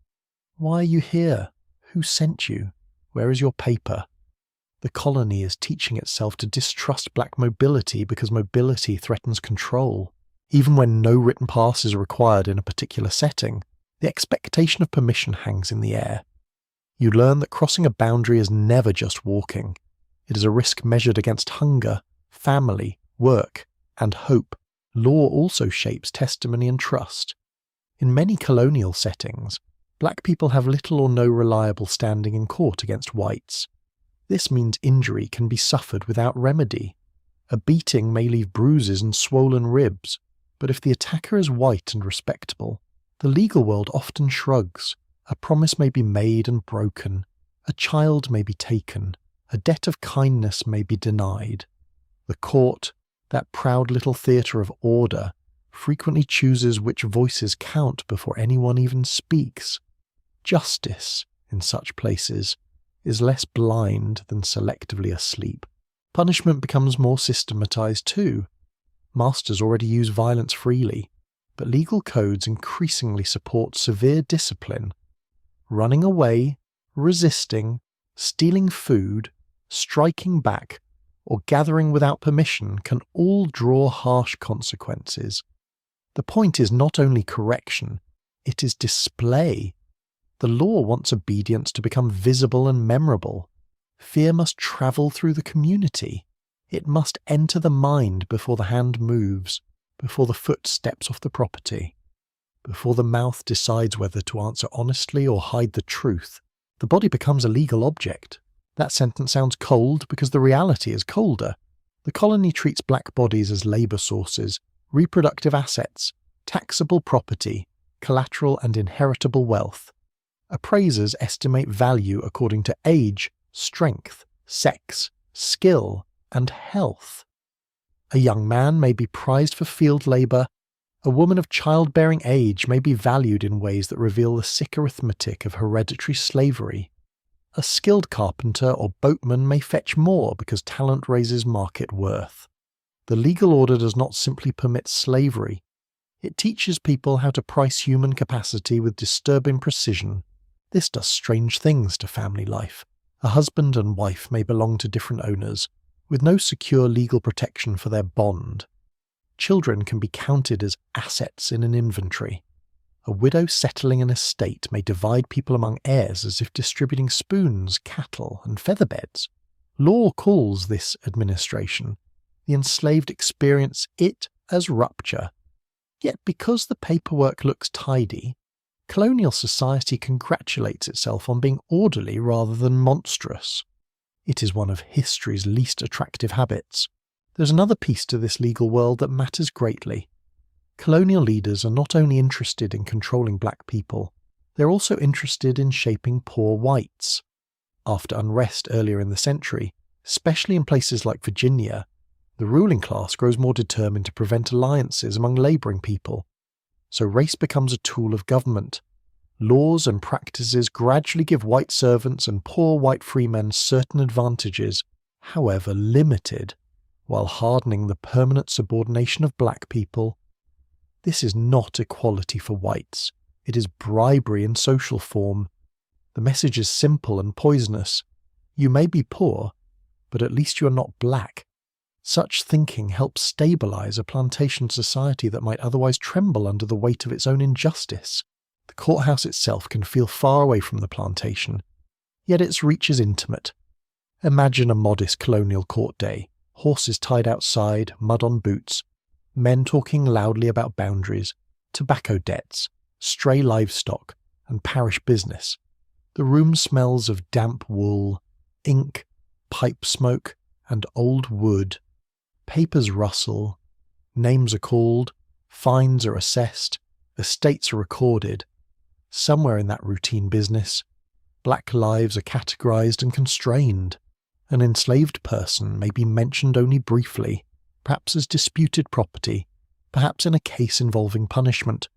S1: Why are you here? Who sent you? Where is your paper? The colony is teaching itself to distrust black mobility because mobility threatens control. Even when no written pass is required in a particular setting, the expectation of permission hangs in the air. You learn that crossing a boundary is never just walking. It is a risk measured against hunger, family, work, and hope. Law also shapes testimony and trust. In many colonial settings, black people have little or no reliable standing in court against whites. This means injury can be suffered without remedy. A beating may leave bruises and swollen ribs, but if the attacker is white and respectable, the legal world often shrugs. A promise may be made and broken. A child may be taken. A debt of kindness may be denied. The court, that proud little theatre of order, frequently chooses which voices count before anyone even speaks. Justice, in such places, is less blind than selectively asleep. Punishment becomes more systematized too. Masters already use violence freely, but legal codes increasingly support severe discipline. Running away, resisting, stealing food, striking back, or gathering without permission can all draw harsh consequences. The point is not only correction, it is display. The law wants obedience to become visible and memorable. Fear must travel through the community. It must enter the mind before the hand moves, before the foot steps off the property, before the mouth decides whether to answer honestly or hide the truth. The body becomes a legal object. That sentence sounds cold because the reality is colder. The colony treats black bodies as labour sources, reproductive assets, taxable property, collateral and inheritable wealth. Appraisers estimate value according to age, strength, sex, skill, and health. A young man may be prized for field labour. A woman of childbearing age may be valued in ways that reveal the sick arithmetic of hereditary slavery. A skilled carpenter or boatman may fetch more because talent raises market worth. The legal order does not simply permit slavery. It teaches people how to price human capacity with disturbing precision. This does strange things to family life. A husband and wife may belong to different owners, with no secure legal protection for their bond. Children can be counted as assets in an inventory. A widow settling an estate may divide people among heirs as if distributing spoons, cattle, and featherbeds. Law calls this administration. The enslaved experience it as rupture. Yet because the paperwork looks tidy, colonial society congratulates itself on being orderly rather than monstrous. It is one of history's least attractive habits. There's another piece to this legal world that matters greatly. Colonial leaders are not only interested in controlling black people, they're also interested in shaping poor whites. After unrest earlier in the century, especially in places like Virginia, the ruling class grows more determined to prevent alliances among labouring people. So race becomes a tool of government. Laws and practices gradually give white servants and poor white freemen certain advantages, however limited, while hardening the permanent subordination of black people. This is not equality for whites. It is bribery in social form. The message is simple and poisonous. You may be poor, but at least you are not black. Such thinking helps stabilize a plantation society that might otherwise tremble under the weight of its own injustice. The courthouse itself can feel far away from the plantation, yet its reach is intimate. Imagine a modest colonial court day, horses tied outside, mud on boots, men talking loudly about boundaries, tobacco debts, stray livestock, and parish business. The room smells of damp wool, ink, pipe smoke, and old wood. Papers rustle, names are called, fines are assessed, estates are recorded. Somewhere in that routine business, black lives are categorized and constrained. An enslaved person may be mentioned only briefly, perhaps as disputed property, perhaps in a case involving punishment,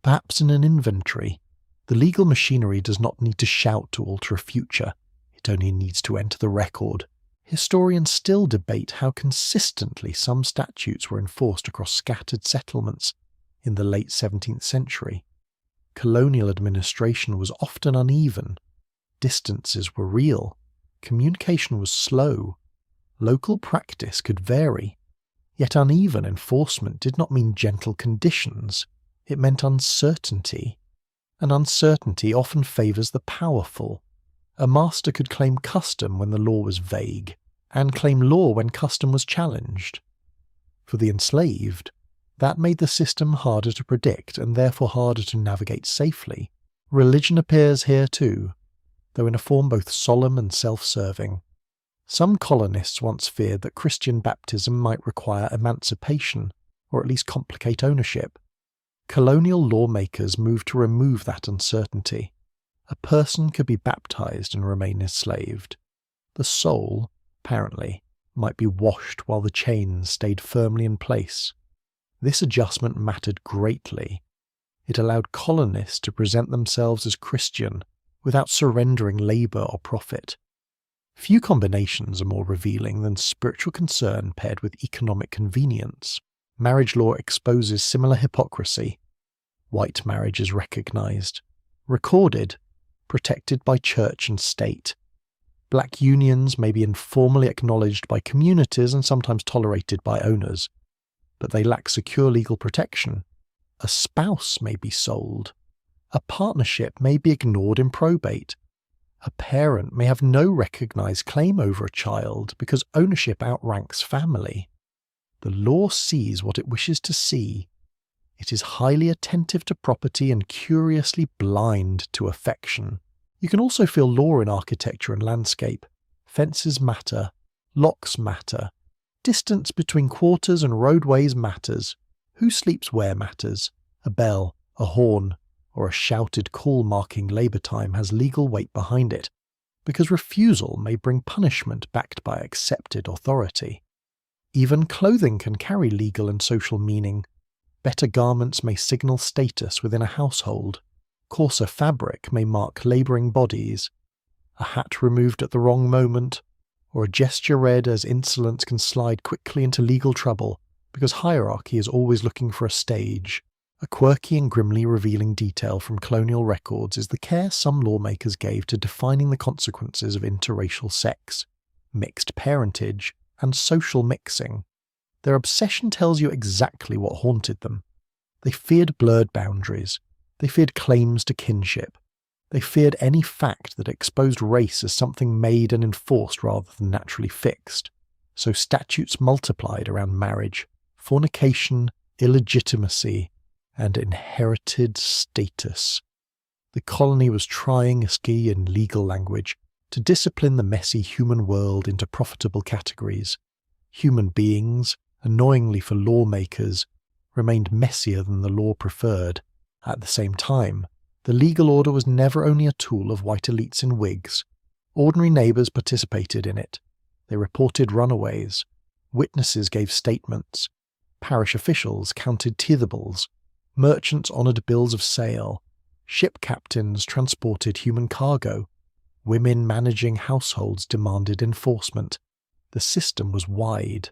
S1: perhaps in an inventory. The legal machinery does not need to shout to alter a future, it only needs to enter the record. Historians still debate how consistently some statutes were enforced across scattered settlements in the late 17th century. Colonial administration was often uneven, distances were real, communication was slow, local practice could vary, yet uneven enforcement did not mean gentle conditions, it meant uncertainty, and uncertainty often favours the powerful. A master could claim custom when the law was vague, and claim law when custom was challenged. For the enslaved, that made the system harder to predict and therefore harder to navigate safely. Religion appears here too, though in a form both solemn and self-serving. Some colonists once feared that Christian baptism might require emancipation, or at least complicate ownership. Colonial lawmakers moved to remove that uncertainty. A person could be baptized and remain enslaved. The soul, apparently, might be washed while the chains stayed firmly in place. This adjustment mattered greatly. It allowed colonists to present themselves as Christian without surrendering labour or profit. Few combinations are more revealing than spiritual concern paired with economic convenience. Marriage law exposes similar hypocrisy. White marriage is recognised, recorded, protected by church and state. Black unions may be informally acknowledged by communities and sometimes tolerated by owners, but they lack secure legal protection. A spouse may be sold. A partnership may be ignored in probate. A parent may have no recognised claim over a child because ownership outranks family. The law sees what it wishes to see. It is highly attentive to property and curiously blind to affection. You can also feel law in architecture and landscape. Fences matter. Locks matter. Distance between quarters and roadways matters. Who sleeps where matters. A bell, a horn, or a shouted call marking labour time has legal weight behind it, because refusal may bring punishment backed by accepted authority. Even clothing can carry legal and social meaning. Better garments may signal status within a household. Coarser fabric may mark labouring bodies. A hat removed at the wrong moment, or a gesture read as insolence can slide quickly into legal trouble, because hierarchy is always looking for a stage. A quirky and grimly revealing detail from colonial records is the care some lawmakers gave to defining the consequences of interracial sex, mixed parentage, and social mixing. Their obsession tells you exactly what haunted them. They feared blurred boundaries. They feared claims to kinship. They feared any fact that exposed race as something made and enforced rather than naturally fixed. So statutes multiplied around marriage, fornication, illegitimacy, and inherited status. The colony was trying, in legal language, to discipline the messy human world into profitable categories. Human beings, annoyingly for lawmakers, remained messier than the law preferred. At the same time, the legal order was never only a tool of white elites in wigs. Ordinary neighbours participated in it. They reported runaways. Witnesses gave statements. Parish officials counted tithables. Merchants honoured bills of sale. Ship captains transported human cargo. Women managing households demanded enforcement. The system was wide.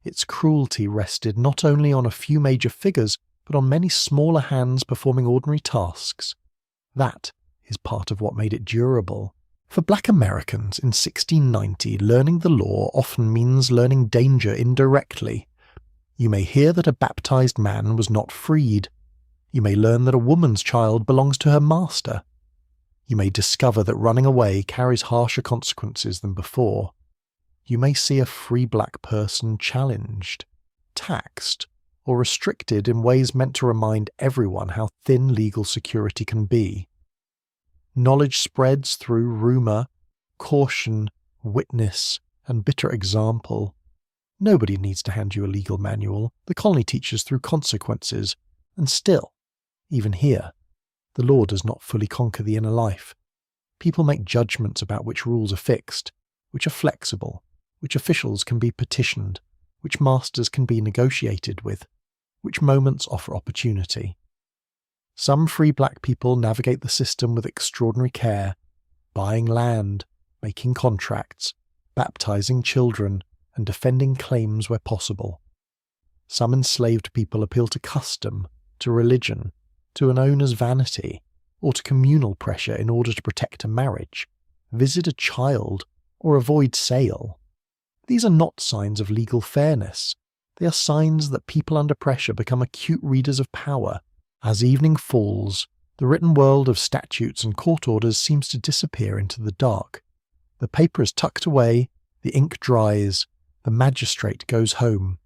S1: Its cruelty rested not only on a few major figures, but on many smaller hands performing ordinary tasks. That is part of what made it durable. For black Americans in 1690, learning the law often means learning danger indirectly. You may hear that a baptized man was not freed. You may learn that a woman's child belongs to her master. You may discover that running away carries harsher consequences than before. You may see a free black person challenged, taxed, or restricted in ways meant to remind everyone how thin legal security can be. Knowledge spreads through rumour, caution, witness, and bitter example. Nobody needs to hand you a legal manual. The colony teaches through consequences, and still, even here, the law does not fully conquer the inner life. People make judgments about which rules are fixed, which are flexible, which officials can be petitioned, which masters can be negotiated with, which moments offer opportunity. Some free black people navigate the system with extraordinary care, buying land, making contracts, baptizing children, and defending claims where possible. Some enslaved people appeal to custom, to religion, to an owner's vanity, or to communal pressure in order to protect a marriage, visit a child, or avoid sale. These are not signs of legal fairness. They are signs that people under pressure become acute readers of power. As evening falls, the written world of statutes and court orders seems to disappear into the dark. The paper is tucked away, the ink dries, the magistrate goes home,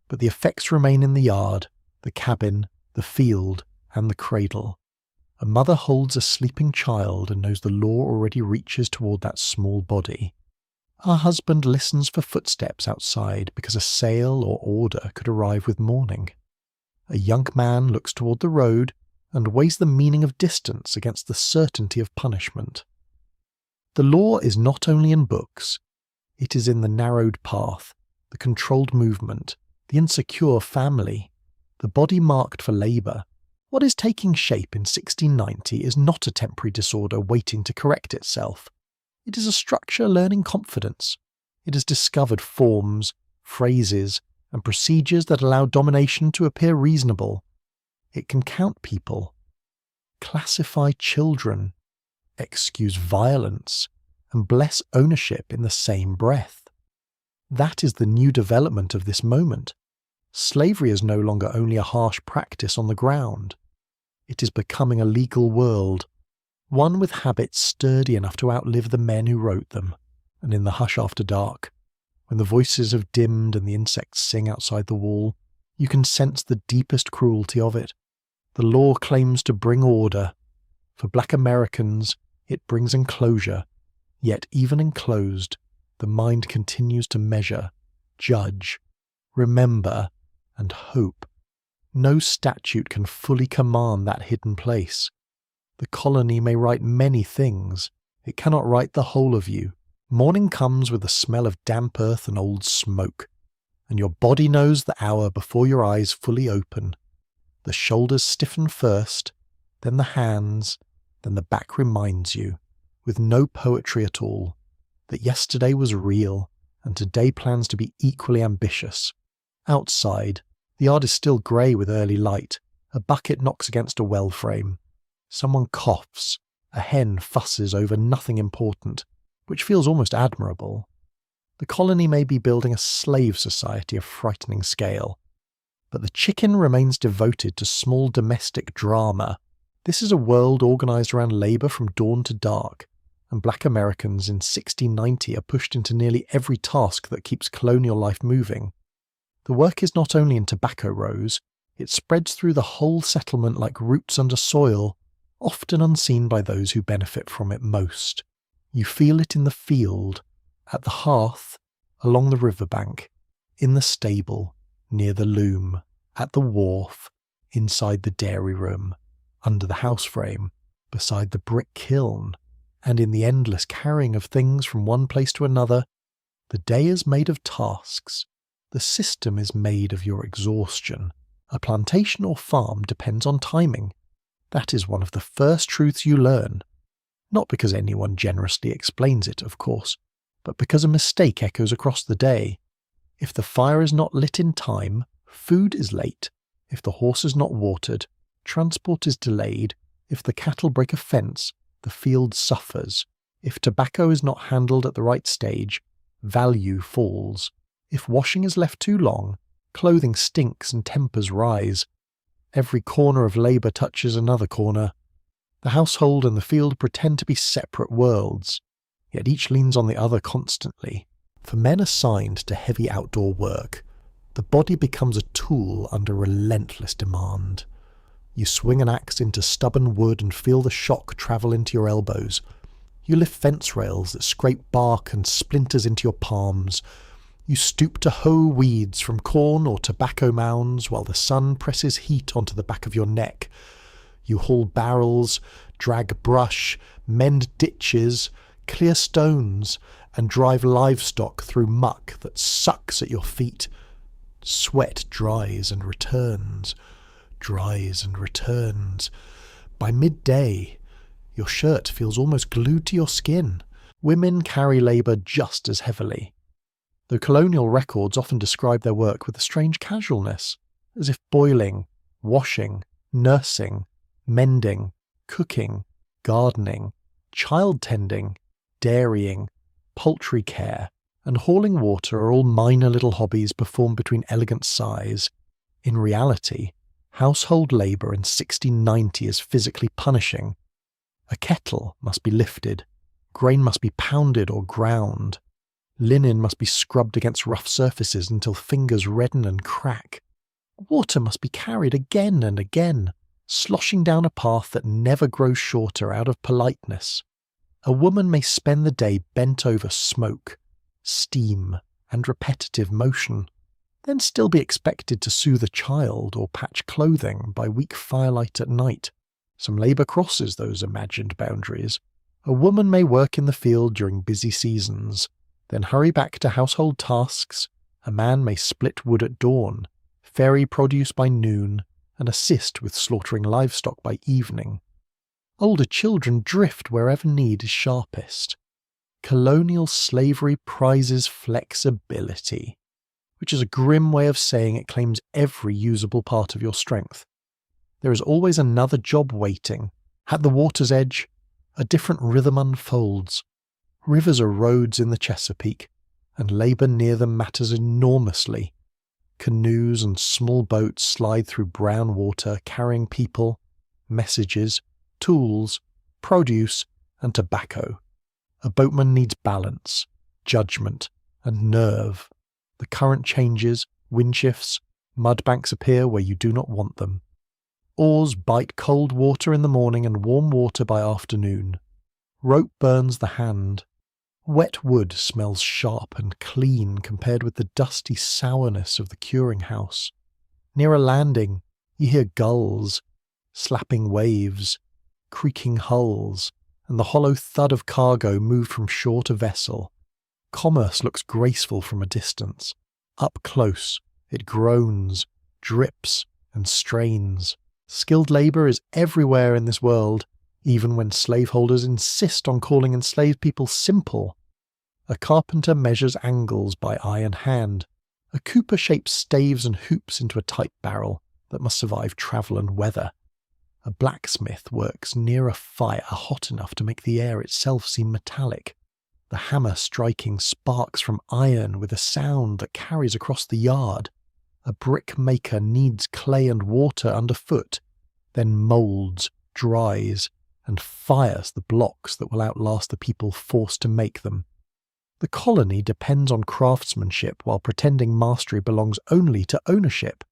S1: but the effects remain in the yard, the cabin, the field, and the cradle. A mother holds a sleeping child and knows the law already reaches toward that small body. Her husband listens for footsteps outside because a sale or order could arrive with morning. A young man looks toward the road and weighs the meaning of distance against the certainty of punishment. The law is not only in books, it is in the narrowed path, the controlled movement, the insecure family, the body marked for labour. What is taking shape in 1690 is not a temporary disorder waiting to correct itself. It is a structure learning confidence. It has discovered forms, phrases, and procedures that allow domination to appear reasonable. It can count people, classify children, excuse violence, and bless ownership in the same breath. That is the new development of this moment. Slavery is no longer only a harsh practice on the ground. It is becoming a legal world, one with habits sturdy enough to outlive the men who wrote them, and in the hush after dark, when the voices have dimmed and the insects sing outside the wall, you can sense the deepest cruelty of it. The law claims to bring order. For black Americans, it brings enclosure. Yet even enclosed, the mind continues to measure, judge, remember, and hope. No statute can fully command that hidden place. The colony may write many things. It cannot write the whole of you. Morning comes with the smell of damp earth and old smoke, and your body knows the hour before your eyes fully open. The shoulders stiffen first, then the hands, then the back reminds you, with no poetry at all, that yesterday was real and today plans to be equally ambitious. Outside, the yard is still grey with early light. A bucket knocks against a well frame. Someone coughs. A hen fusses over nothing important, which feels almost admirable. The colony may be building a slave society of frightening scale, but the chicken remains devoted to small domestic drama. This is a world organised around labour from dawn to dark, and black Americans in 1690 are pushed into nearly every task that keeps colonial life moving. The work is not only in tobacco rows, it spreads through the whole settlement like roots under soil, often unseen by those who benefit from it most. You feel it in the field, at the hearth, along the riverbank, in the stable, near the loom, at the wharf, inside the dairy room, under the house frame, beside the brick kiln, and in the endless carrying of things from one place to another. The day is made of tasks. The system is made of your exhaustion. A plantation or farm depends on timing. That is one of the first truths you learn, not because anyone generously explains it, of course, but because a mistake echoes across the day. If the fire is not lit in time, food is late. If the horse is not watered, transport is delayed. If the cattle break a fence, the field suffers. If tobacco is not handled at the right stage, value falls. If washing is left too long, clothing stinks and tempers rise. Every corner of labour touches another corner. The household and the field pretend to be separate worlds, yet each leans on the other constantly. For men assigned to heavy outdoor work, the body becomes a tool under relentless demand. You swing an axe into stubborn wood and feel the shock travel into your elbows. You lift fence rails that scrape bark and splinters into your palms. You stoop to hoe weeds from corn or tobacco mounds while the sun presses heat onto the back of your neck. You haul barrels, drag brush, mend ditches, clear stones, and drive livestock through muck that sucks at your feet. Sweat dries and returns, dries and returns. By midday, your shirt feels almost glued to your skin. Women carry labour just as heavily. The colonial records often describe their work with a strange casualness, as if boiling, washing, nursing, mending, cooking, gardening, child tending, dairying, poultry care, and hauling water are all minor little hobbies performed between elegant sighs. In reality, household labour in 1690 is physically punishing. A kettle must be lifted, grain must be pounded or ground, linen must be scrubbed against rough surfaces until fingers redden and crack. Water must be carried again and again, sloshing down a path that never grows shorter out of politeness. A woman may spend the day bent over smoke, steam, and repetitive motion, then still be expected to soothe a child or patch clothing by weak firelight at night. Some labour crosses those imagined boundaries. A woman may work in the field during busy seasons, then hurry back to household tasks. A man may split wood at dawn, ferry produce by noon, and assist with slaughtering livestock by evening. Older children drift wherever need is sharpest. Colonial slavery prizes flexibility, which is a grim way of saying it claims every usable part of your strength. There is always another job waiting. At the water's edge, a different rhythm unfolds. Rivers are roads in the Chesapeake, and labour near them matters enormously. Canoes and small boats slide through brown water carrying people, messages, tools, produce, and tobacco. A boatman needs balance, judgment, and nerve. The current changes, wind shifts, mud banks appear where you do not want them. Oars bite cold water in the morning and warm water by afternoon. Rope burns the hand. Wet wood smells sharp and clean compared with the dusty sourness of the curing house. Near a landing, you hear gulls, slapping waves, creaking hulls, and the hollow thud of cargo moved from shore to vessel. Commerce looks graceful from a distance. Up close, it groans, drips, and strains. Skilled labour is everywhere in this world, even when slaveholders insist on calling enslaved people simple. A carpenter measures angles by eye and hand. A cooper shapes staves and hoops into a tight barrel that must survive travel and weather. A blacksmith works near a fire hot enough to make the air itself seem metallic. The hammer striking sparks from iron with a sound that carries across the yard. A brick maker kneads clay and water underfoot, then moulds, dries, and fires the blocks that will outlast the people forced to make them. The colony depends on craftsmanship while pretending mastery belongs only to ownership.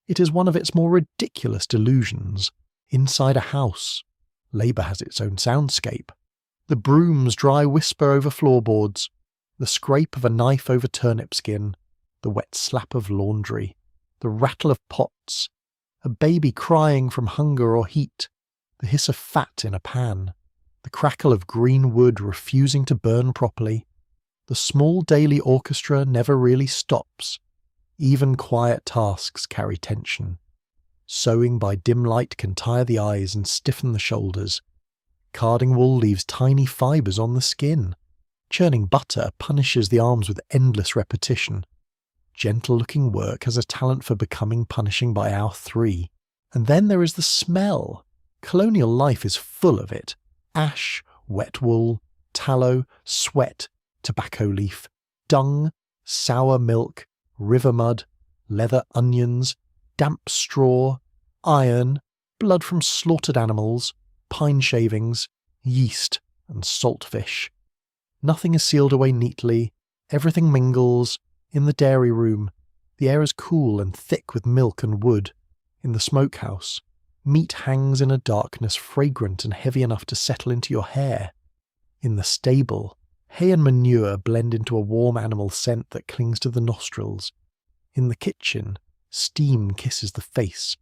S1: It is one of its more ridiculous delusions. Inside a house, labour has its own soundscape. The broom's dry whisper over floorboards, the scrape of a knife over turnip skin, the wet slap of laundry, the rattle of pots, a baby crying from hunger or heat, the hiss of fat in a pan, the crackle of green wood refusing to burn properly. The small daily orchestra never really stops. Even quiet tasks carry tension. Sewing by dim light can tire the eyes and stiffen the shoulders. Carding wool leaves tiny fibres on the skin. Churning butter punishes the arms with endless repetition. Gentle-looking work has a talent for becoming punishing by hour 3. And then there is the smell. Colonial life is full of it. Ash, wet wool, tallow, sweat, tobacco leaf, dung, sour milk, river mud, leather onions, damp straw, iron, blood from slaughtered animals, pine shavings, yeast, and saltfish. Nothing is sealed away neatly, everything mingles. In the dairy room, the air is cool and thick with milk and wood. In the smokehouse, meat hangs in a darkness fragrant and heavy enough to settle into your hair. In the stable, hay and manure blend into a warm animal scent that clings to the nostrils. In the kitchen, steam kisses the face,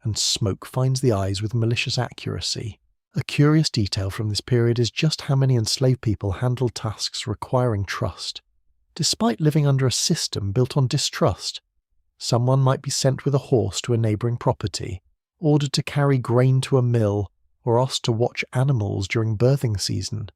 S1: and smoke finds the eyes with malicious accuracy. A curious detail from this period is just how many enslaved people handled tasks requiring trust. Despite living under a system built on distrust, someone might be sent with a horse to a neighbouring property, ordered to carry grain to a mill, or asked to watch animals during birthing season.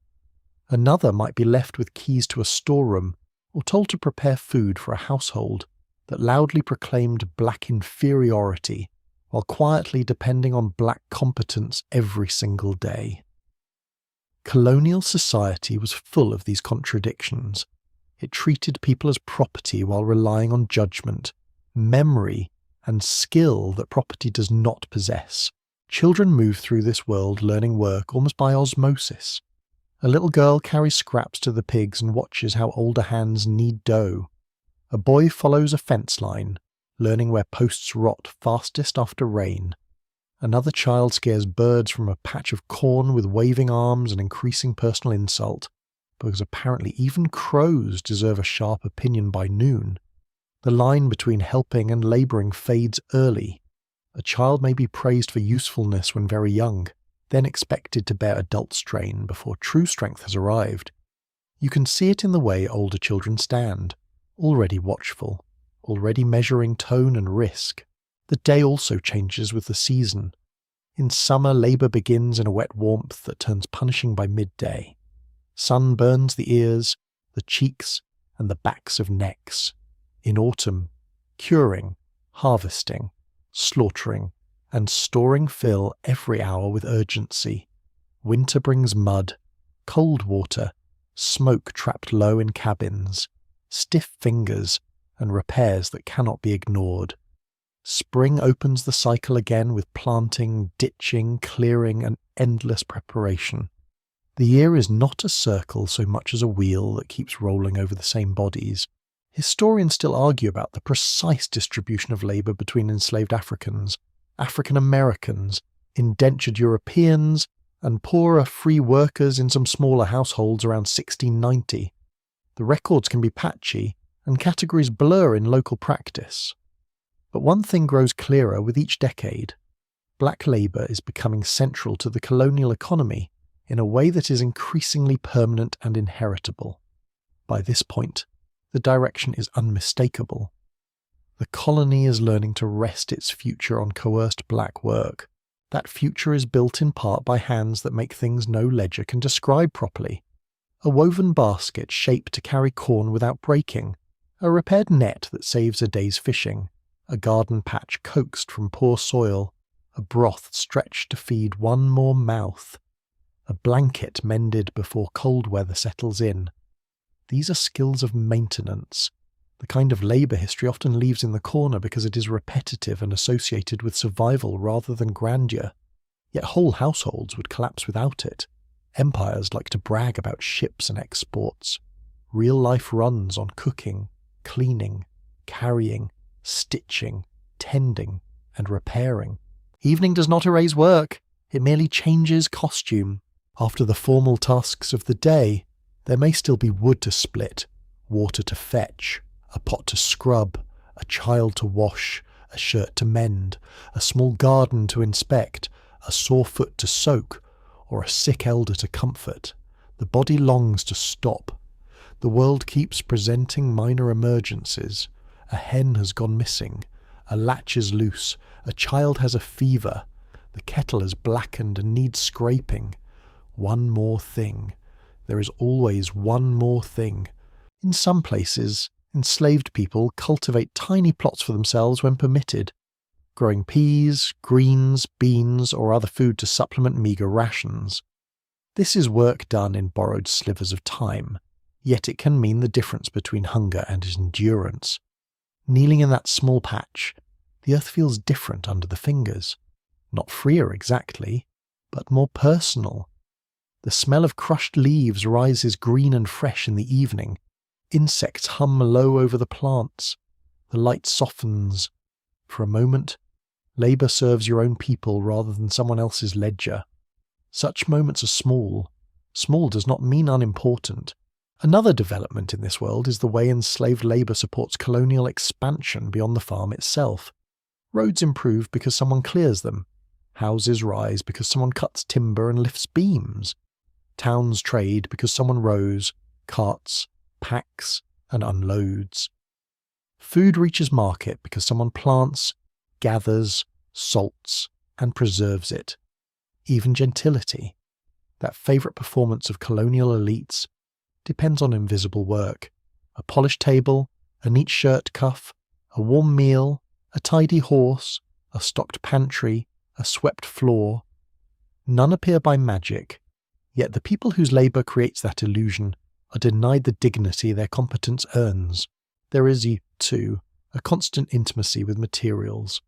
S1: Another might be left with keys to a storeroom, or told to prepare food for a household that loudly proclaimed black inferiority, while quietly depending on black competence every single day. Colonial society was full of these contradictions. It treated people as property while relying on judgment, memory, and skill that property does not possess. Children move through this world learning work almost by osmosis. A little girl carries scraps to the pigs and watches how older hands knead dough. A boy follows a fence line, learning where posts rot fastest after rain. Another child scares birds from a patch of corn with waving arms and increasing personal insult, because apparently even crows deserve a sharp opinion by noon. The line between helping and labouring fades early. A child may be praised for usefulness when very young, then expected to bear adult strain before true strength has arrived. You can see it in the way older children stand, already watchful, already measuring tone and risk. The day also changes with the season. In summer, labour begins in a wet warmth that turns punishing by midday. Sun burns the ears, the cheeks, and the backs of necks. In autumn, curing, harvesting, slaughtering, and storing fill every hour with urgency. Winter brings mud, cold water, smoke trapped low in cabins, stiff fingers, and repairs that cannot be ignored. Spring opens the cycle again with planting, ditching, clearing, and endless preparation. The year is not a circle so much as a wheel that keeps rolling over the same bodies. Historians still argue about the precise distribution of labour between enslaved Africans, African Americans, indentured Europeans, and poorer free workers in some smaller households around 1690. The records can be patchy, and categories blur in local practice. But one thing grows clearer with each decade. Black labour is becoming central to the colonial economy in a way that is increasingly permanent and inheritable. By this point, the direction is unmistakable. The colony is learning to rest its future on coerced black work. That future is built in part by hands that make things no ledger can describe properly. A woven basket shaped to carry corn without breaking, a repaired net that saves a day's fishing, a garden patch coaxed from poor soil, a broth stretched to feed one more mouth, a blanket mended before cold weather settles in. These are skills of maintenance, the kind of labour history often leaves in the corner because it is repetitive and associated with survival rather than grandeur. Yet whole households would collapse without it. Empires like to brag about ships and exports. Real life runs on cooking, cleaning, carrying, stitching, tending, and repairing. Evening does not erase work, it merely changes costume. After the formal tasks of the day, there may still be wood to split, water to fetch, a pot to scrub, a child to wash, a shirt to mend, a small garden to inspect, a sore foot to soak, or a sick elder to comfort. The body longs to stop. The world keeps presenting minor emergencies. A hen has gone missing. A latch is loose, a child has a fever, the kettle is blackened and needs scraping. One more thing. There is always one more thing. In some places, enslaved people cultivate tiny plots for themselves when permitted, growing peas, greens, beans, or other food to supplement meagre rations. This is work done in borrowed slivers of time, yet it can mean the difference between hunger and endurance. Kneeling in that small patch, the earth feels different under the fingers. Not freer exactly, but more personal. The smell of crushed leaves rises green and fresh in the evening. Insects hum low over the plants. The light softens. For a moment, labour serves your own people rather than someone else's ledger. Such moments are small. Small does not mean unimportant. Another development in this world is the way enslaved labour supports colonial expansion beyond the farm itself. Roads improve because someone clears them. Houses rise because someone cuts timber and lifts beams. Towns trade because someone rows, carts, packs, and unloads. Food reaches market because someone plants, gathers, salts, and preserves it. Even gentility, that favourite performance of colonial elites, depends on invisible work. A polished table, a neat shirt cuff, a warm meal, a tidy horse, a stocked pantry, a swept floor. None appear by magic, yet the people whose labour creates that illusion are denied the dignity their competence earns. There is, too, a constant intimacy with materials.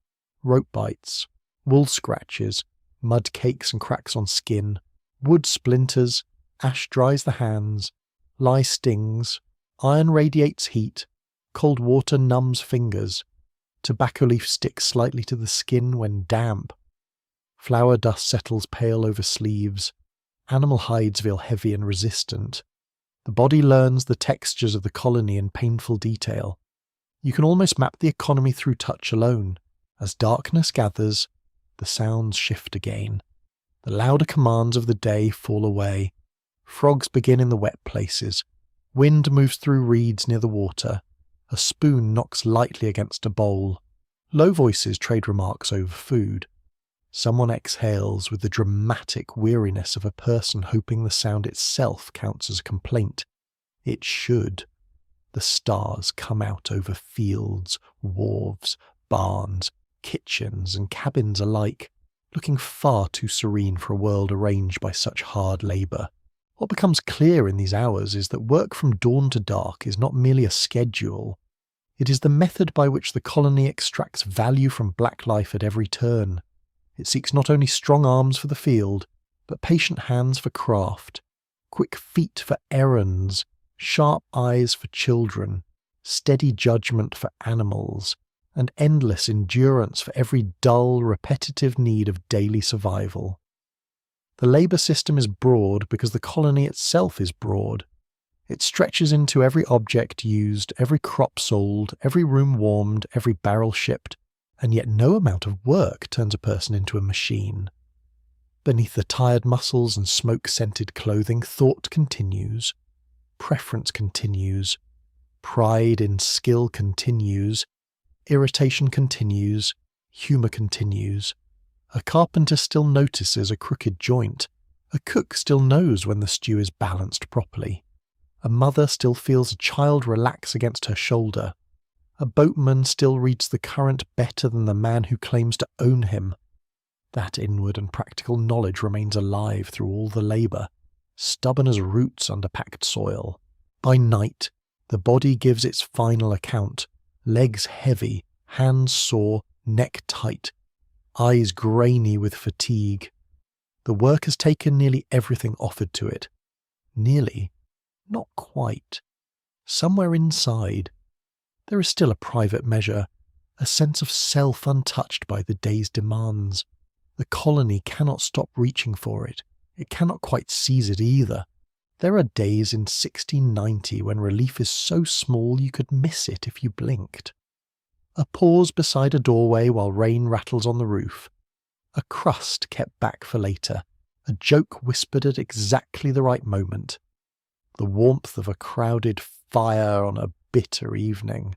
S1: Rope bites, wool scratches, mud cakes and cracks on skin, wood splinters, ash dries the hands, lye stings, iron radiates heat, cold water numbs fingers, tobacco leaf sticks slightly to the skin when damp, flour dust settles pale over sleeves, animal hides feel heavy and resistant. The body learns the textures of the colony in painful detail. You can almost map the economy through touch alone. As darkness gathers, the sounds shift again. The louder commands of the day fall away. Frogs begin in the wet places. Wind moves through reeds near the water. A spoon knocks lightly against a bowl. Low voices trade remarks over food. Someone exhales with the dramatic weariness of a person hoping the sound itself counts as a complaint. It should. The stars come out over fields, wharves, barns, kitchens and cabins alike, looking far too serene for a world arranged by such hard labour. What becomes clear in these hours is that work from dawn to dark is not merely a schedule. It is the method by which the colony extracts value from black life at every turn. It seeks not only strong arms for the field, but patient hands for craft, quick feet for errands, sharp eyes for children, steady judgment for animals, and endless endurance for every dull, repetitive need of daily survival. The labour system is broad because the colony itself is broad. It stretches into every object used, every crop sold, every room warmed, every barrel shipped, and yet no amount of work turns a person into a machine. Beneath the tired muscles and smoke-scented clothing, thought continues, preference continues, pride in skill continues, irritation continues, humour continues. A carpenter still notices a crooked joint. A cook still knows when the stew is balanced properly. A mother still feels a child relax against her shoulder. A boatman still reads the current better than the man who claims to own him. That inward and practical knowledge remains alive through all the labour, stubborn as roots under packed soil. By night, the body gives its final account, legs heavy, hands sore, neck tight, eyes grainy with fatigue. The work has taken nearly everything offered to it. Nearly, not quite. Somewhere inside, there is still a private measure, a sense of self untouched by the day's demands. The colony cannot stop reaching for it. It cannot quite seize it either. There are days in 1690 when relief is so small you could miss it if you blinked. A pause beside a doorway while rain rattles on the roof. A crust kept back for later. A joke whispered at exactly the right moment. The warmth of a crowded fire on a bitter evening.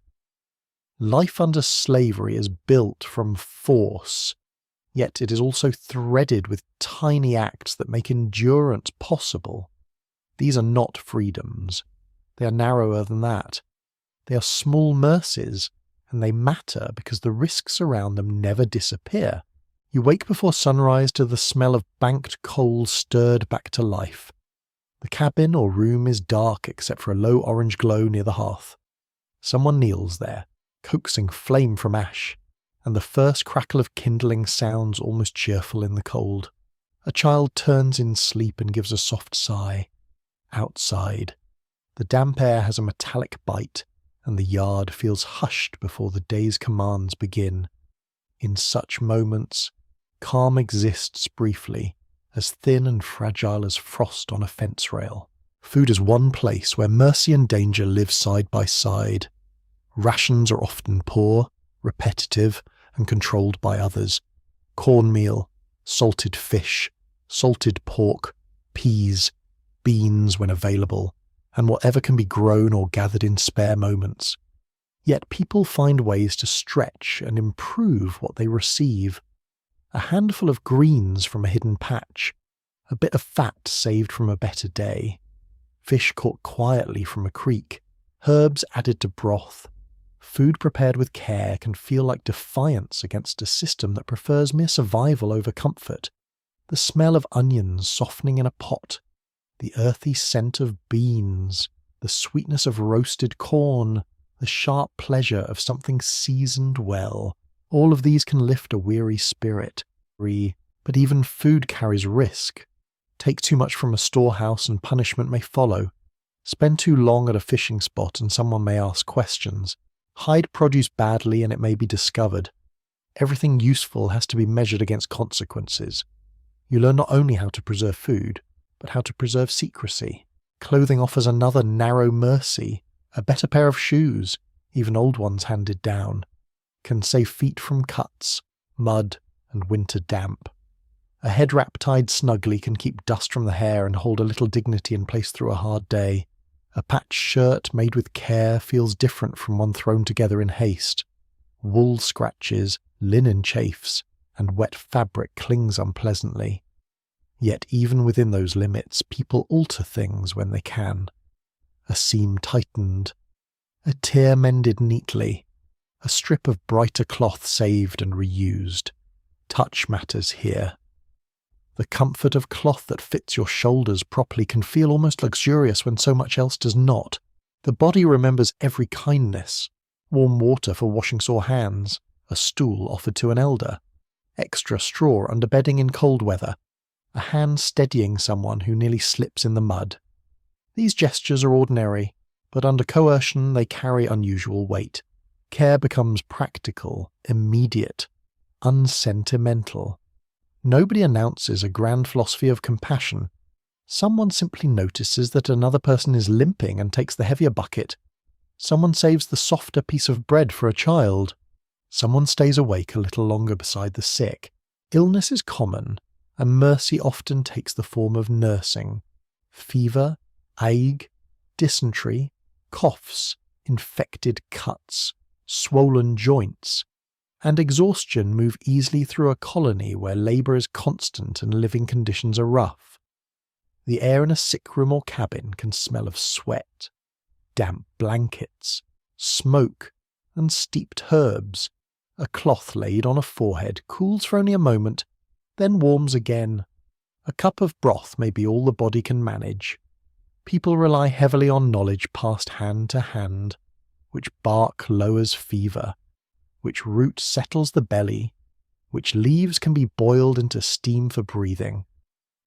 S1: Life under slavery is built from force, yet it is also threaded with tiny acts that make endurance possible. These are not freedoms. They are narrower than that. They are small mercies, and they matter because the risks around them never disappear. You wake before sunrise to the smell of banked coal stirred back to life. The cabin or room is dark except for a low orange glow near the hearth. Someone kneels there, coaxing flame from ash, and the first crackle of kindling sounds almost cheerful in the cold. A child turns in sleep and gives a soft sigh. Outside, the damp air has a metallic bite, and the yard feels hushed before the day's commands begin. In such moments, calm exists briefly, as thin and fragile as frost on a fence rail. Food is one place where mercy and danger live side by side. Rations are often poor, repetitive, and controlled by others. Cornmeal, salted fish, salted pork, peas, beans when available, and whatever can be grown or gathered in spare moments. Yet people find ways to stretch and improve what they receive. A handful of greens from a hidden patch, a bit of fat saved from a better day, fish caught quietly from a creek, herbs added to broth. Food prepared with care can feel like defiance against a system that prefers mere survival over comfort. The smell of onions softening in a pot, the earthy scent of beans, the sweetness of roasted corn, the sharp pleasure of something seasoned well. All of these can lift a weary spirit. But even food carries risk. Take too much from a storehouse and punishment may follow. Spend too long at a fishing spot and someone may ask questions. Hide produce badly and it may be discovered. Everything useful has to be measured against consequences. You learn not only how to preserve food, but how to preserve secrecy. Clothing offers another narrow mercy. A better pair of shoes, even old ones handed down, can save feet from cuts, mud, and winter damp. A head wrap tied snugly can keep dust from the hair and hold a little dignity in place through a hard day. A patched shirt made with care feels different from one thrown together in haste. Wool scratches, linen chafes, and wet fabric clings unpleasantly. Yet even within those limits, people alter things when they can. A seam tightened, a tear mended neatly, a strip of brighter cloth saved and reused. Touch matters here. The comfort of cloth that fits your shoulders properly can feel almost luxurious when so much else does not. The body remembers every kindness. Warm water for washing sore hands, a stool offered to an elder, extra straw under bedding in cold weather, a hand steadying someone who nearly slips in the mud. These gestures are ordinary, but under coercion they carry unusual weight. Care becomes practical, immediate, unsentimental. Nobody announces a grand philosophy of compassion. Someone simply notices that another person is limping and takes the heavier bucket. Someone saves the softer piece of bread for a child. Someone stays awake a little longer beside the sick. Illness is common, and mercy often takes the form of nursing. Fever, ague, dysentery, coughs, infected cuts, swollen joints, and exhaustion move easily through a colony where labour is constant and living conditions are rough. The air in a sick room or cabin can smell of sweat, damp blankets, smoke, and steeped herbs. A cloth laid on a forehead cools for only a moment, then warms again. A cup of broth may be all the body can manage. People rely heavily on knowledge passed hand to hand, which bark lowers fever, which root settles the belly, which leaves can be boiled into steam for breathing,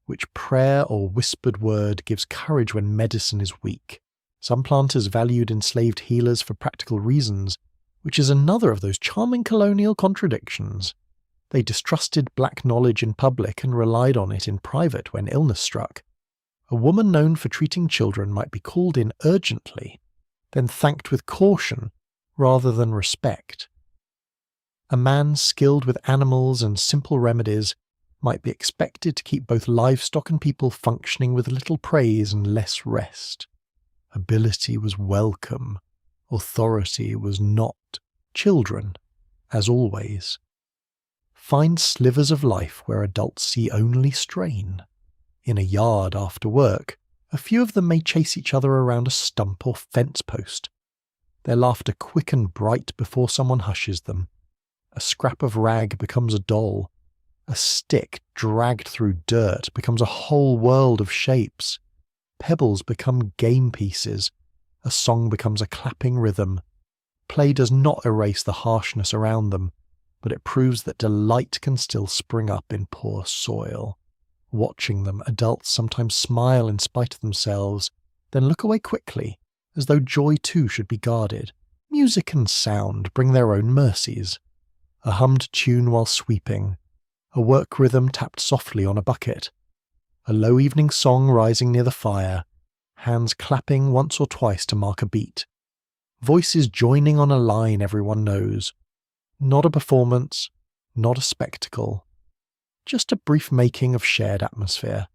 S1: which prayer or whispered word gives courage when medicine is weak. Some planters valued enslaved healers for practical reasons, which is another of those charming colonial contradictions. They distrusted black knowledge in public and relied on it in private when illness struck. A woman known for treating children might be called in urgently, then thanked with caution rather than respect. A man skilled with animals and simple remedies might be expected to keep both livestock and people functioning with little praise and less rest. Ability was welcome, authority was not. Children, as always. Find slivers of life where adults see only strain. In a yard after work, a few of them may chase each other around a stump or fence post. Their laughter quick and bright before someone hushes them. A scrap of rag becomes a doll. A stick dragged through dirt becomes a whole world of shapes. Pebbles become game pieces. A song becomes a clapping rhythm. Play does not erase the harshness around them, but it proves that delight can still spring up in poor soil. Watching them, adults sometimes smile in spite of themselves, then look away quickly, as though joy too should be guarded. Music and sound bring their own mercies. A hummed tune while sweeping, a work rhythm tapped softly on a bucket, a low evening song rising near the fire, hands clapping once or twice to mark a beat, voices joining on a line everyone knows. Not a performance, not a spectacle, just a brief making of shared atmosphere.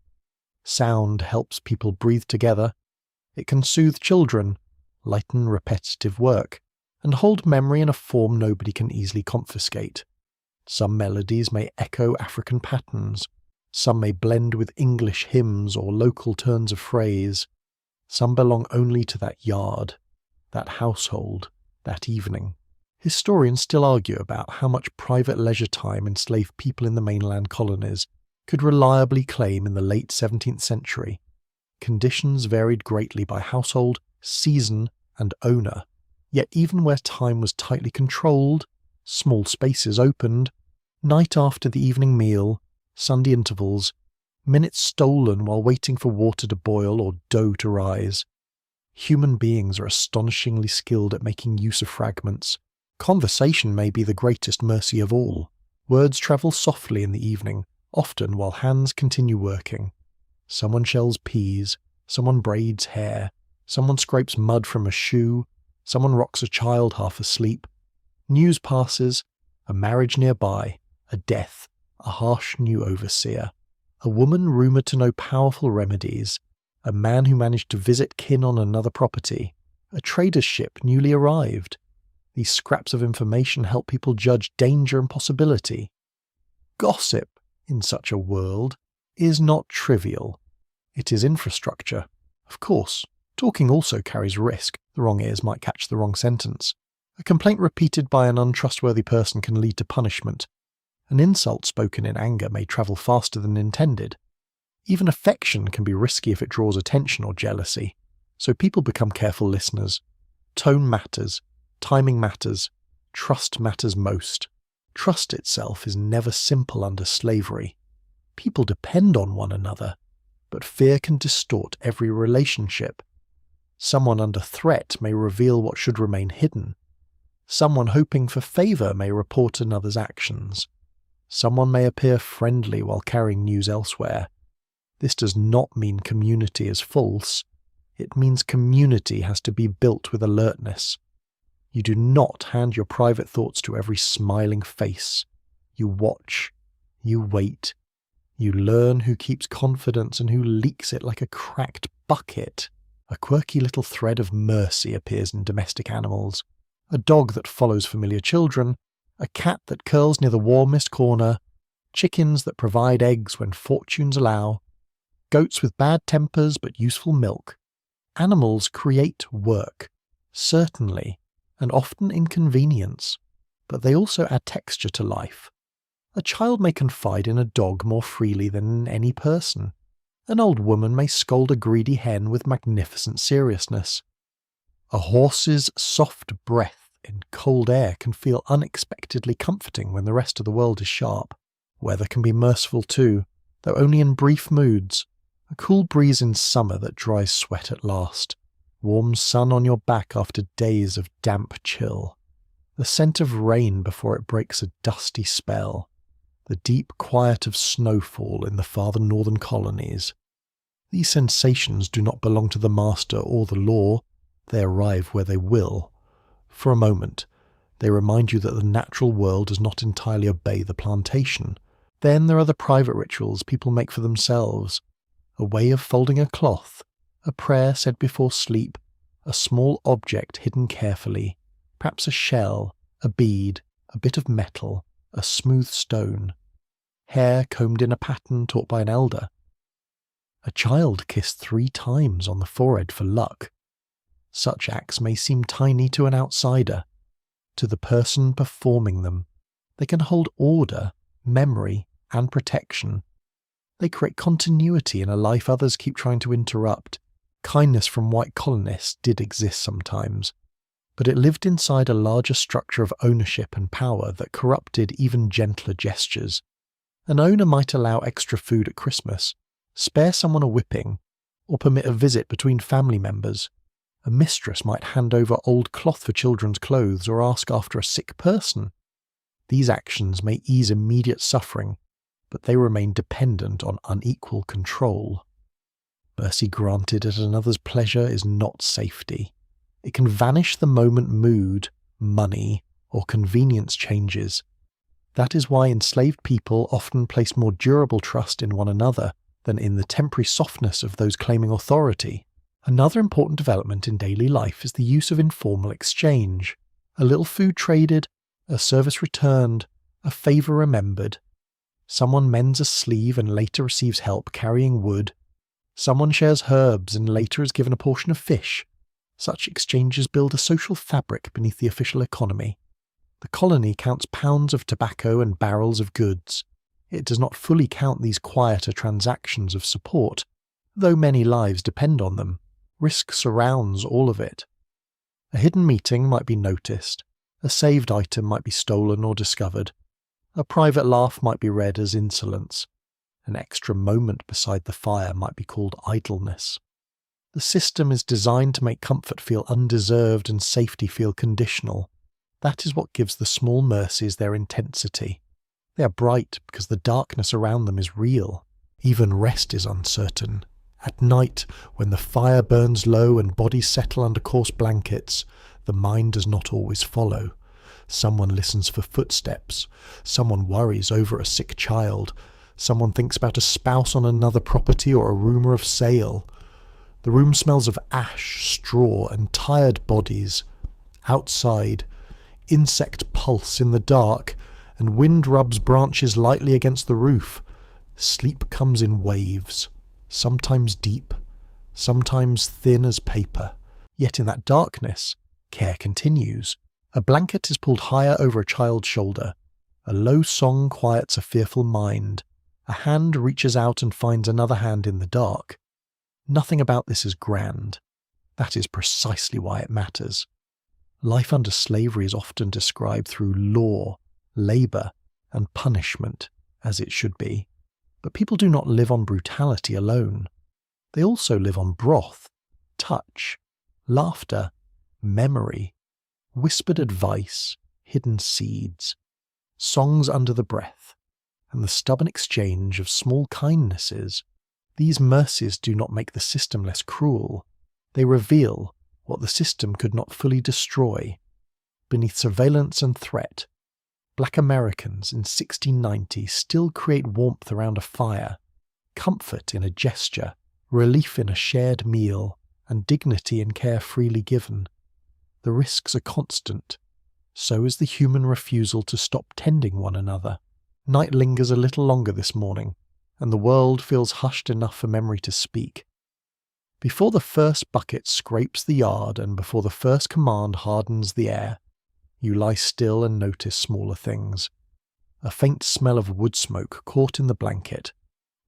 S1: Sound helps people breathe together. It can soothe children, lighten repetitive work, and hold memory in a form nobody can easily confiscate. Some melodies may echo African patterns. Some may blend with English hymns or local turns of phrase. Some belong only to that yard, that household, that evening. Historians still argue about how much private leisure time enslaved people in the mainland colonies could reliably claim in the late 17th century. Conditions varied greatly by household, season, and owner, yet even where time was tightly controlled, small spaces opened, night after the evening meal, Sunday intervals, minutes stolen while waiting for water to boil or dough to rise. Human beings are astonishingly skilled at making use of fragments. Conversation may be the greatest mercy of all. Words travel softly in the evening, often while hands continue working. Someone shells peas, someone braids hair, someone scrapes mud from a shoe, someone rocks a child half asleep. News passes, a marriage nearby, a death, a harsh new overseer, a woman rumoured to know powerful remedies, a man who managed to visit kin on another property, a trader's ship newly arrived. These scraps of information help people judge danger and possibility. Gossip, in such a world, is not trivial. It is infrastructure. Of course, talking also carries risk. The wrong ears might catch the wrong sentence. A complaint repeated by an untrustworthy person can lead to punishment. An insult spoken in anger may travel faster than intended. Even affection can be risky if it draws attention or jealousy, so people become careful listeners. Tone matters. Timing matters. Trust matters most. Trust itself is never simple under slavery. People depend on one another, but fear can distort every relationship. Someone under threat may reveal what should remain hidden. Someone hoping for favour may report another's actions. Someone may appear friendly while carrying news elsewhere. This does not mean community is false. It means community has to be built with alertness. You do not hand your private thoughts to every smiling face. You watch. You wait. You learn who keeps confidence and who leaks it like a cracked bucket. A quirky little thread of mercy appears in domestic animals. A dog that follows familiar children. A cat that curls near the warmest corner. Chickens that provide eggs when fortunes allow. Goats with bad tempers but useful milk. Animals create work, certainly, and often inconvenience, but they also add texture to life. A child may confide in a dog more freely than in any person. An old woman may scold a greedy hen with magnificent seriousness. A horse's soft breath in cold air can feel unexpectedly comforting when the rest of the world is sharp. Weather can be merciful too, though only in brief moods. A cool breeze in summer that dries sweat at last. Warm sun on your back after days of damp chill. The scent of rain before it breaks a dusty spell. The deep quiet of snowfall in the farther northern colonies. These sensations do not belong to the master or the law. They arrive where they will. For a moment, they remind you that the natural world does not entirely obey the plantation. Then there are the private rituals people make for themselves. A way of folding a cloth, a prayer said before sleep, a small object hidden carefully, perhaps a shell, A bead, a bit of metal, a smooth stone. Hair combed in a pattern taught by an elder. A child kissed 3 times on the forehead for luck. Such acts may seem tiny to an outsider. To the person performing them, they can hold order, memory, and protection. They create continuity in a life others keep trying to interrupt. Kindness from white colonists did exist sometimes, but it lived inside a larger structure of ownership and power that corrupted even gentler gestures. An owner might allow extra food at Christmas, spare someone a whipping, or permit a visit between family members. A mistress might hand over old cloth for children's clothes or ask after a sick person. These actions may ease immediate suffering, but they remain dependent on unequal control. Mercy granted at another's pleasure is not safety. It can vanish the moment mood, money, or convenience changes. That is why enslaved people often place more durable trust in one another than in the temporary softness of those claiming authority. Another important development in daily life is the use of informal exchange. A little food traded, a service returned, a favour remembered. Someone mends a sleeve and later receives help carrying wood. Someone shares herbs and later is given a portion of fish. Such exchanges build a social fabric beneath the official economy. The colony counts pounds of tobacco and barrels of goods. It does not fully count these quieter transactions of support, though many lives depend on them. Risk surrounds all of it. A hidden meeting might be noticed. A saved item might be stolen or discovered. A private laugh might be read as insolence. An extra moment beside the fire might be called idleness. The system is designed to make comfort feel undeserved and safety feel conditional. That is what gives the small mercies their intensity. They are bright because the darkness around them is real. Even rest is uncertain. At night, when the fire burns low and bodies settle under coarse blankets, the mind does not always follow. Someone listens for footsteps. Someone worries over a sick child. Someone thinks about a spouse on another property or a rumour of sale. The room smells of ash, straw, and tired bodies. Outside, insect pulse in the dark, and wind rubs branches lightly against the roof. Sleep comes in waves, sometimes deep, sometimes thin as paper. Yet in that darkness, care continues. A blanket is pulled higher over a child's shoulder. A low song quiets a fearful mind. A hand reaches out and finds another hand in the dark. Nothing about this is grand. That is precisely why it matters. Life under slavery is often described through law, labour, and punishment, as it should be. But people do not live on brutality alone. They also live on broth, touch, laughter, memory, whispered advice, hidden seeds, songs under the breath, and the stubborn exchange of small kindnesses. These mercies do not make the system less cruel. They reveal what the system could not fully destroy. Beneath surveillance and threat, Black Americans in 1690 still create warmth around a fire, comfort in a gesture, relief in a shared meal, and dignity in care freely given. The risks are constant. So is the human refusal to stop tending one another. Night lingers a little longer this morning, and the world feels hushed enough for memory to speak. Before the first bucket scrapes the yard and before the first command hardens the air, you lie still and notice smaller things. A faint smell of wood smoke caught in the blanket,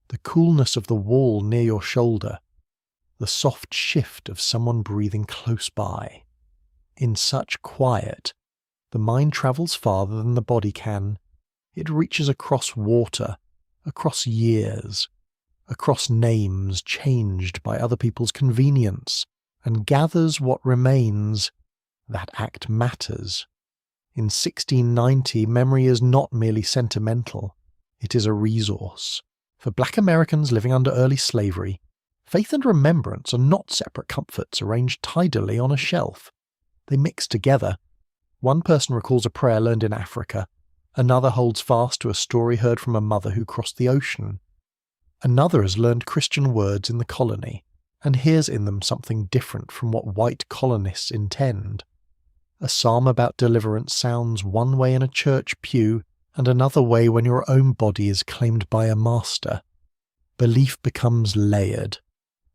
S1: the coolness of the wall near your shoulder, the soft shift of someone breathing close by. In such quiet, the mind travels farther than the body can. It reaches across water, across years, across names changed by other people's convenience, and gathers what remains. That act matters. In 1690, memory is not merely sentimental. It is a resource. For Black Americans living under early slavery, faith and remembrance are not separate comforts arranged tidily on a shelf. They mix together. One person recalls a prayer learned in Africa. Another holds fast to a story heard from a mother who crossed the ocean. Another has learned Christian words in the colony and hears in them something different from what white colonists intend. A psalm about deliverance sounds one way in a church pew and another way when your own body is claimed by a master. Belief becomes layered,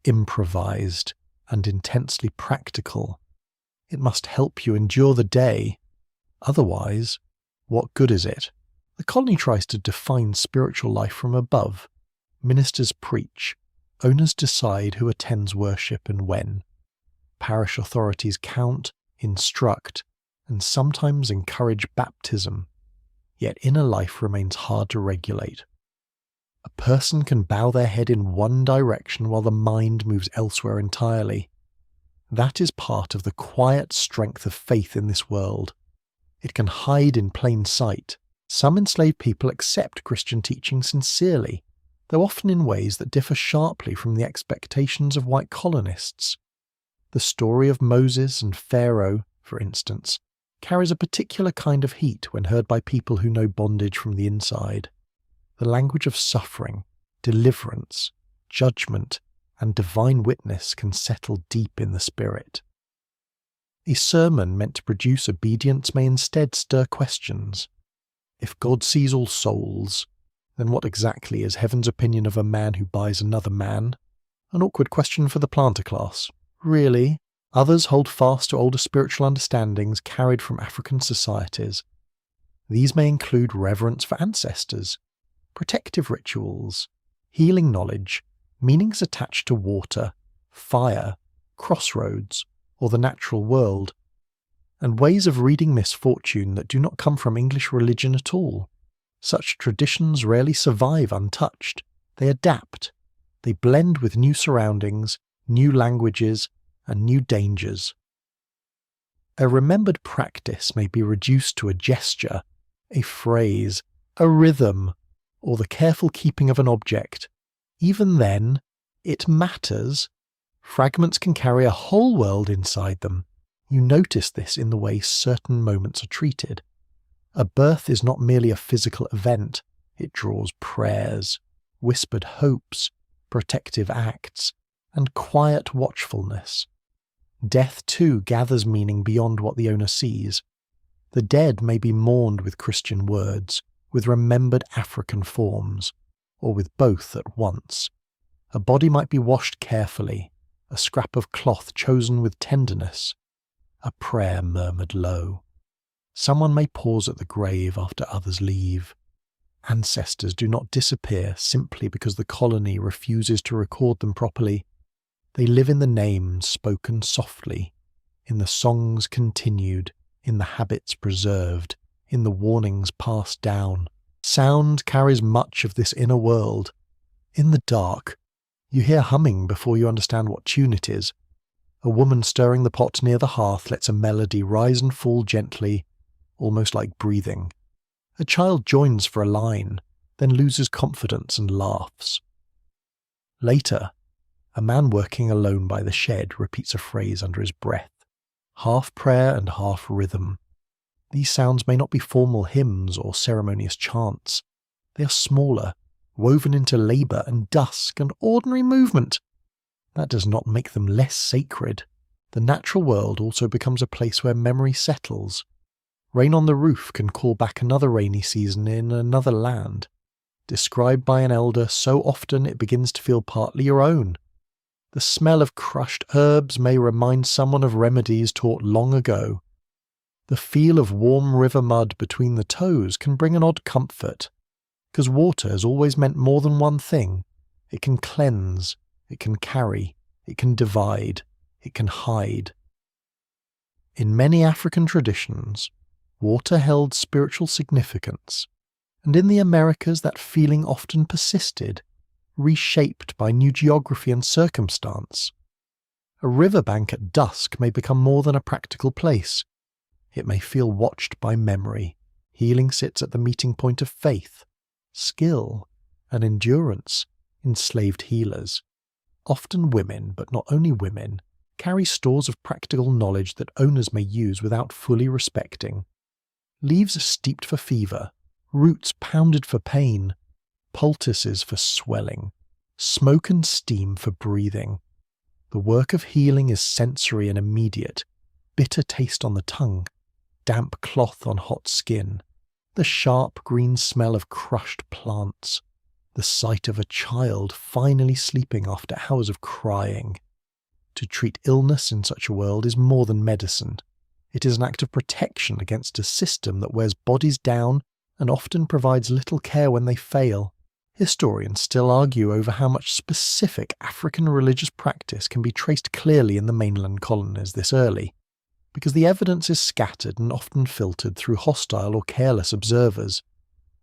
S1: improvised, and intensely practical. It must help you endure the day. Otherwise, what good is it? The colony tries to define spiritual life from above. Ministers preach. Owners decide who attends worship and when. Parish authorities count, instruct, and sometimes encourage baptism. Yet inner life remains hard to regulate. A person can bow their head in one direction while the mind moves elsewhere entirely. That is part of the quiet strength of faith in this world. It can hide in plain sight. Some enslaved people accept Christian teaching sincerely, though often in ways that differ sharply from the expectations of white colonists. The story of Moses and Pharaoh, for instance, carries a particular kind of heat when heard by people who know bondage from the inside. The language of suffering, deliverance, judgment, and divine witness can settle deep in the spirit. A sermon meant to produce obedience may instead stir questions. If God sees all souls, then what exactly is heaven's opinion of a man who buys another man? An awkward question for the planter class. Really? Others hold fast to older spiritual understandings carried from African societies. These may include reverence for ancestors, protective rituals, healing knowledge, meanings attached to water, fire, crossroads, or the natural world, and ways of reading misfortune that do not come from English religion at all. Such traditions rarely survive untouched. They adapt. They blend with new surroundings, new languages, and new dangers. A remembered practice may be reduced to a gesture, a phrase, a rhythm, or the careful keeping of an object. Even then, it matters. Fragments can carry a whole world inside them. You notice this in the way certain moments are treated. A birth is not merely a physical event. It draws prayers, whispered hopes, protective acts, and quiet watchfulness. Death, too, gathers meaning beyond what the owner sees. The dead may be mourned with Christian words, with remembered African forms, or with both at once. A body might be washed carefully, a scrap of cloth chosen with tenderness, a prayer murmured low. Someone may pause at the grave after others leave. Ancestors do not disappear simply because the colony refuses to record them properly. They live in the names spoken softly, in the songs continued, in the habits preserved, in the warnings passed down. Sound carries much of this inner world. In the dark, you hear humming before you understand what tune it is. A woman stirring the pot near the hearth lets a melody rise and fall gently, almost like breathing. A child joins for a line, then loses confidence and laughs. Later, a man working alone by the shed repeats a phrase under his breath, half prayer and half rhythm. These sounds may not be formal hymns or ceremonious chants. They are smaller, woven into labour and dusk and ordinary movement. That does not make them less sacred. The natural world also becomes a place where memory settles. Rain on the roof can call back another rainy season in another land, described by an elder so often it begins to feel partly your own. The smell of crushed herbs may remind someone of remedies taught long ago. The feel of warm river mud between the toes can bring an odd comfort, because water has always meant more than one thing. It can cleanse, it can carry, it can divide, it can hide. In many African traditions, water held spiritual significance, and in the Americas that feeling often persisted, reshaped by new geography and circumstance. A riverbank at dusk may become more than a practical place. It may feel watched by memory. Healing sits at the meeting point of faith, skill, and endurance. Enslaved healers, often women, but not only women, carry stores of practical knowledge that owners may use without fully respecting. Leaves are steeped for fever, roots pounded for pain, poultices for swelling, smoke and steam for breathing. The work of healing is sensory and immediate, bitter taste on the tongue, damp cloth on hot skin, the sharp green smell of crushed plants, the sight of a child finally sleeping after hours of crying. To treat illness in such a world is more than medicine. It is an act of protection against a system that wears bodies down and often provides little care when they fail. Historians still argue over how much specific African religious practice can be traced clearly in the mainland colonies this early, because the evidence is scattered and often filtered through hostile or careless observers.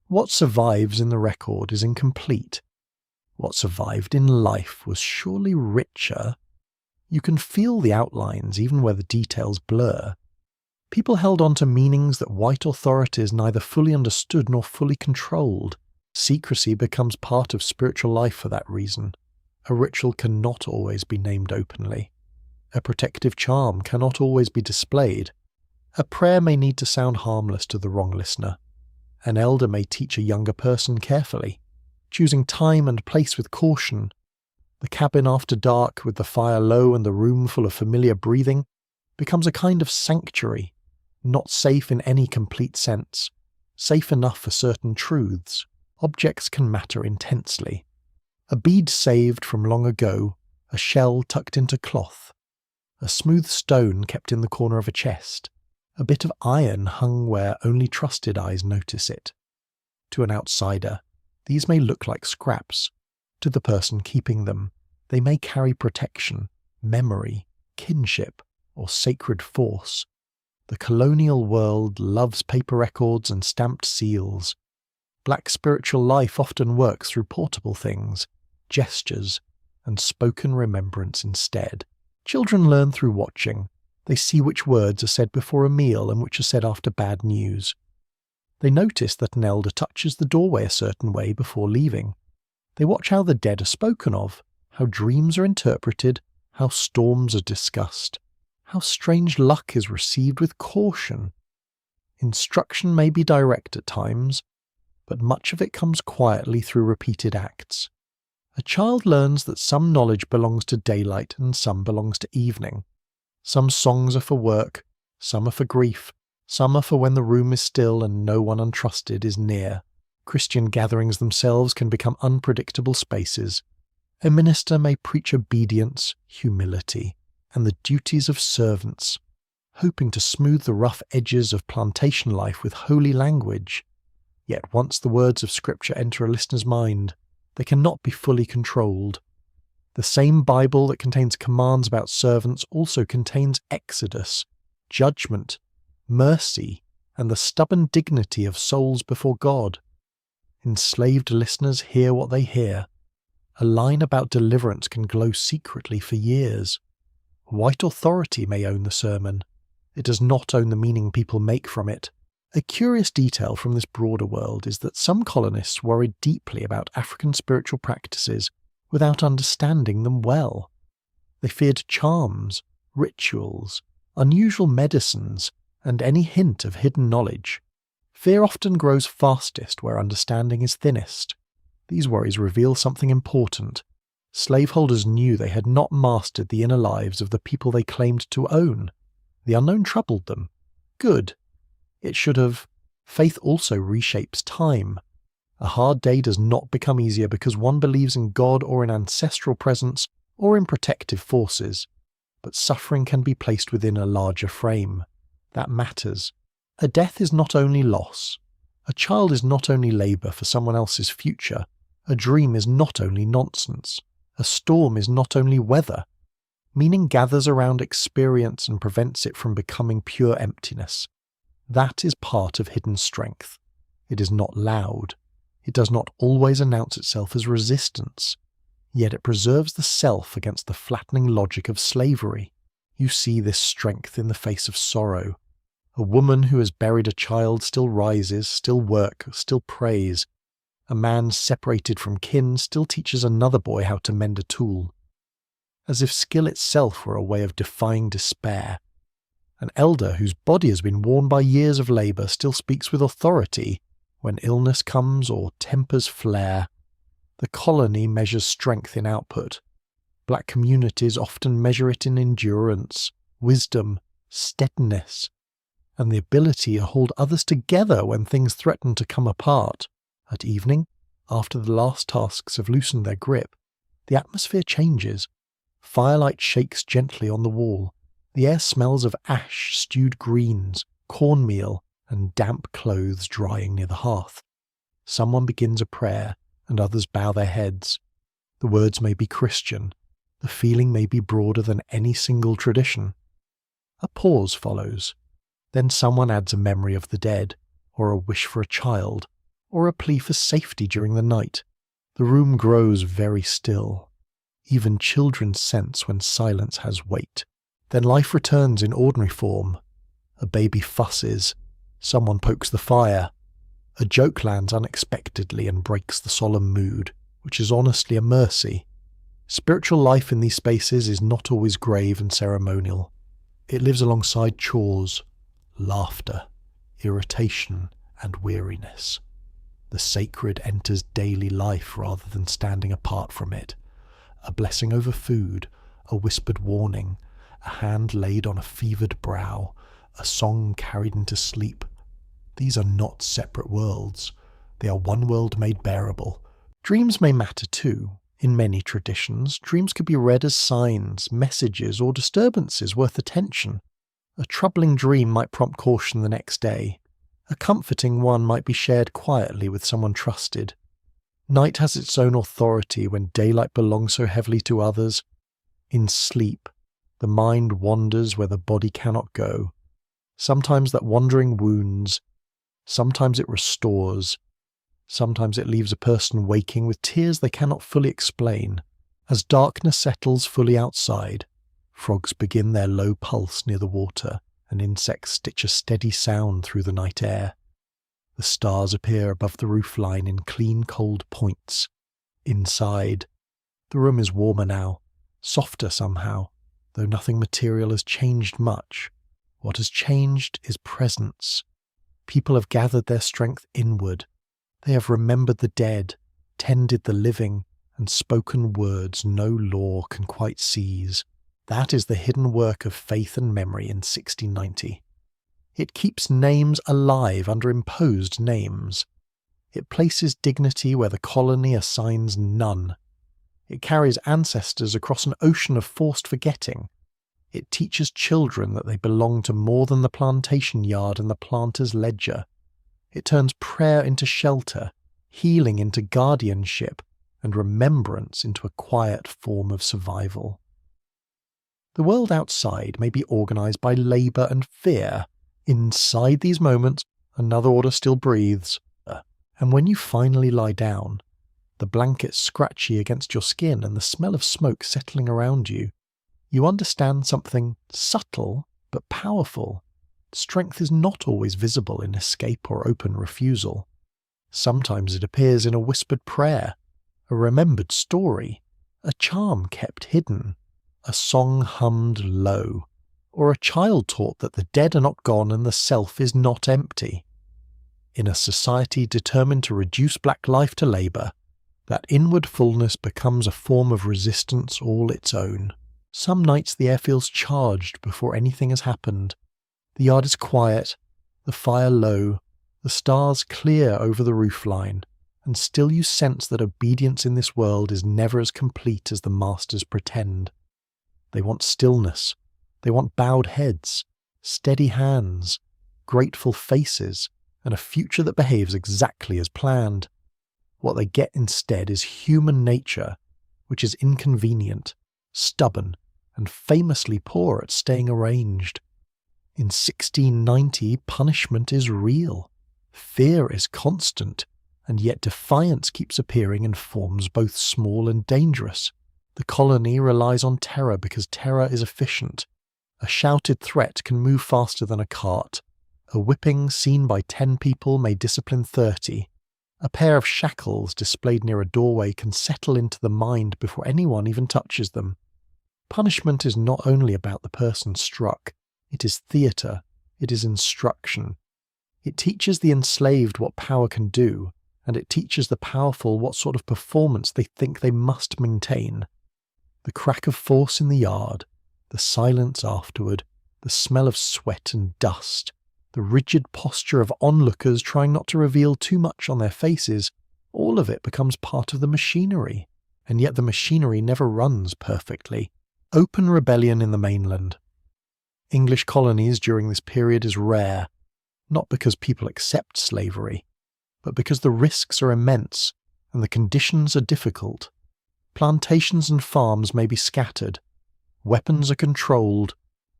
S1: What survives in the record is incomplete. What survived in life was surely richer. You can feel the outlines even where the details blur. People held on to meanings that white authorities neither fully understood nor fully controlled. Secrecy becomes part of spiritual life for that reason. A ritual cannot always be named openly. A protective charm cannot always be displayed. A prayer may need to sound harmless to the wrong listener. An elder may teach a younger person carefully, choosing time and place with caution. The cabin after dark, with the fire low and the room full of familiar breathing, becomes a kind of sanctuary, not safe in any complete sense, safe enough for certain truths. Objects can matter intensely. A bead saved from long ago, a shell tucked into cloth, a smooth stone kept in the corner of a chest, a bit of iron hung where only trusted eyes notice it. To an outsider, these may look like scraps. To the person keeping them, they may carry protection, memory, kinship, or sacred force. The colonial world loves paper records and stamped seals. Black spiritual life often works through portable things, gestures, and spoken remembrance instead. Children learn through watching. They see which words are said before a meal and which are said after bad news. They notice that an elder touches the doorway a certain way before leaving. They watch how the dead are spoken of, how dreams are interpreted, how storms are discussed, how strange luck is received with caution. Instruction may be direct at times, but much of it comes quietly through repeated acts. A child learns that some knowledge belongs to daylight and some belongs to evening. Some songs are for work, some are for grief, some are for when the room is still and no one untrusted is near. Christian gatherings themselves can become unpredictable spaces. A minister may preach obedience, humility, and the duties of servants, hoping to smooth the rough edges of plantation life with holy language. Yet once the words of Scripture enter a listener's mind, they cannot be fully controlled. The same Bible that contains commands about servants also contains exodus, judgment, mercy, and the stubborn dignity of souls before God. Enslaved listeners hear what they hear. A line about deliverance can glow secretly for years. White authority may own the sermon. It does not own the meaning people make from it. A curious detail from this broader world is that some colonists worried deeply about African spiritual practices without understanding them well. They feared charms, rituals, unusual medicines, and any hint of hidden knowledge. Fear often grows fastest where understanding is thinnest. These worries reveal something important. Slaveholders knew they had not mastered the inner lives of the people they claimed to own. The unknown troubled them. Good. It should have. Faith also reshapes time. A hard day does not become easier because one believes in God or in ancestral presence or in protective forces. But suffering can be placed within a larger frame. That matters. A death is not only loss. A child is not only labour for someone else's future. A dream is not only nonsense. A storm is not only weather. Meaning gathers around experience and prevents it from becoming pure emptiness. That is part of hidden strength. It is not loud. It does not always announce itself as resistance. Yet it preserves the self against the flattening logic of slavery. You see this strength in the face of sorrow. A woman who has buried a child still rises, still works, still prays. A man separated from kin still teaches another boy how to mend a tool. As if skill itself were a way of defying despair. An elder whose body has been worn by years of labour still speaks with authority when illness comes or tempers flare. The colony measures strength in output. Black communities often measure it in endurance, wisdom, steadiness. and the ability to hold others together when things threaten to come apart. At evening, after the last tasks have loosened their grip, the atmosphere changes. Firelight shakes gently on the wall. The air smells of ash, stewed greens, cornmeal, and damp clothes drying near the hearth. Someone begins a prayer, and others bow their heads. The words may be Christian. The feeling may be broader than any single tradition. A pause follows. Then someone adds a memory of the dead, or a wish for a child, or a plea for safety during the night. The room grows very still. Even children sense when silence has weight. Then life returns in ordinary form. A baby fusses. Someone pokes the fire. A joke lands unexpectedly and breaks the solemn mood, which is honestly a mercy. Spiritual life in these spaces is not always grave and ceremonial. It lives alongside chores, laughter, irritation, and weariness. The sacred enters daily life rather than standing apart from it. A blessing over food, a whispered warning, a hand laid on a fevered brow, a song carried into sleep. These are not separate worlds. They are one world made bearable. Dreams may matter too. In many traditions, dreams could be read as signs, messages, or disturbances worth attention. A troubling dream might prompt caution the next day. A comforting one might be shared quietly with someone trusted. Night has its own authority when daylight belongs so heavily to others. In sleep, the mind wanders where the body cannot go. Sometimes that wandering wounds, sometimes it restores, sometimes it leaves a person waking with tears they cannot fully explain. As darkness settles fully outside, frogs begin their low pulse near the water, and insects stitch a steady sound through the night air. The stars appear above the roofline in clean cold points. Inside, the room is warmer now, softer somehow, though nothing material has changed much. What has changed is presence. People have gathered their strength inward. They have remembered the dead, tended the living, and spoken words no law can quite seize. That is the hidden work of faith and memory in 1690. It keeps names alive under imposed names. It places dignity where the colony assigns none. It carries ancestors across an ocean of forced forgetting. It teaches children that they belong to more than the plantation yard and the planter's ledger. It turns prayer into shelter, healing into guardianship, and remembrance into a quiet form of survival. The world outside may be organised by labour and fear. Inside these moments, another order still breathes. And when you finally lie down, the blanket scratchy against your skin and the smell of smoke settling around you, you understand something subtle but powerful. Strength is not always visible in escape or open refusal. Sometimes it appears in a whispered prayer, a remembered story, a charm kept hidden, a song hummed low, or a child taught that the dead are not gone and the self is not empty. In a society determined to reduce black life to labour, that inward fullness becomes a form of resistance all its own. Some nights the air feels charged before anything has happened. The yard is quiet, the fire low, the stars clear over the roofline, and still you sense that obedience in this world is never as complete as the masters pretend. They want stillness. They want bowed heads, steady hands, grateful faces, and a future that behaves exactly as planned. What they get instead is human nature, which is inconvenient, stubborn, and famously poor at staying arranged. In 1690, punishment is real, fear is constant, and yet defiance keeps appearing in forms both small and dangerous. The colony relies on terror because terror is efficient. A shouted threat can move faster than a cart. A whipping seen by 10 people may discipline 30. A pair of shackles displayed near a doorway can settle into the mind before anyone even touches them. Punishment is not only about the person struck. It is theatre. It is instruction. It teaches the enslaved what power can do, and it teaches the powerful what sort of performance they think they must maintain. The crack of force in the yard, the silence afterward, the smell of sweat and dust, the rigid posture of onlookers trying not to reveal too much on their faces, all of it becomes part of the machinery. And yet the machinery never runs perfectly. Open rebellion in the mainland. English colonies during this period is rare, not because people accept slavery, but because the risks are immense and the conditions are difficult. Plantations and farms may be scattered, weapons are controlled,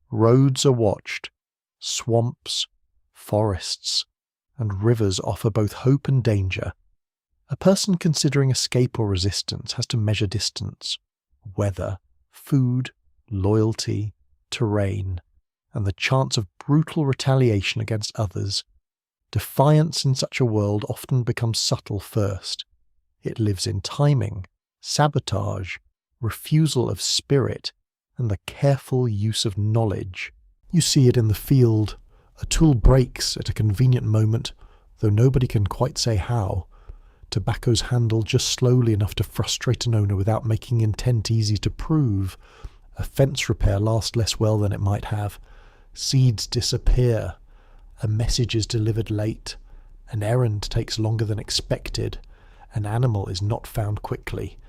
S1: roads are watched, swamps, forests, and rivers offer both hope and danger. A person considering escape or resistance has to measure distance, weather, food, loyalty, terrain, and the chance of brutal retaliation against others. Defiance in such a world often becomes subtle first. It lives in timing, sabotage, refusal of spirit, and the careful use of knowledge. You see it in the field. A tool breaks at a convenient moment, though nobody can quite say how. Tobacco's handle just slowly enough to frustrate an owner without making intent easy to prove. A fence repair lasts less well than it might have. Seeds disappear. A message is delivered late. An errand takes longer than expected. An animal is not found quickly,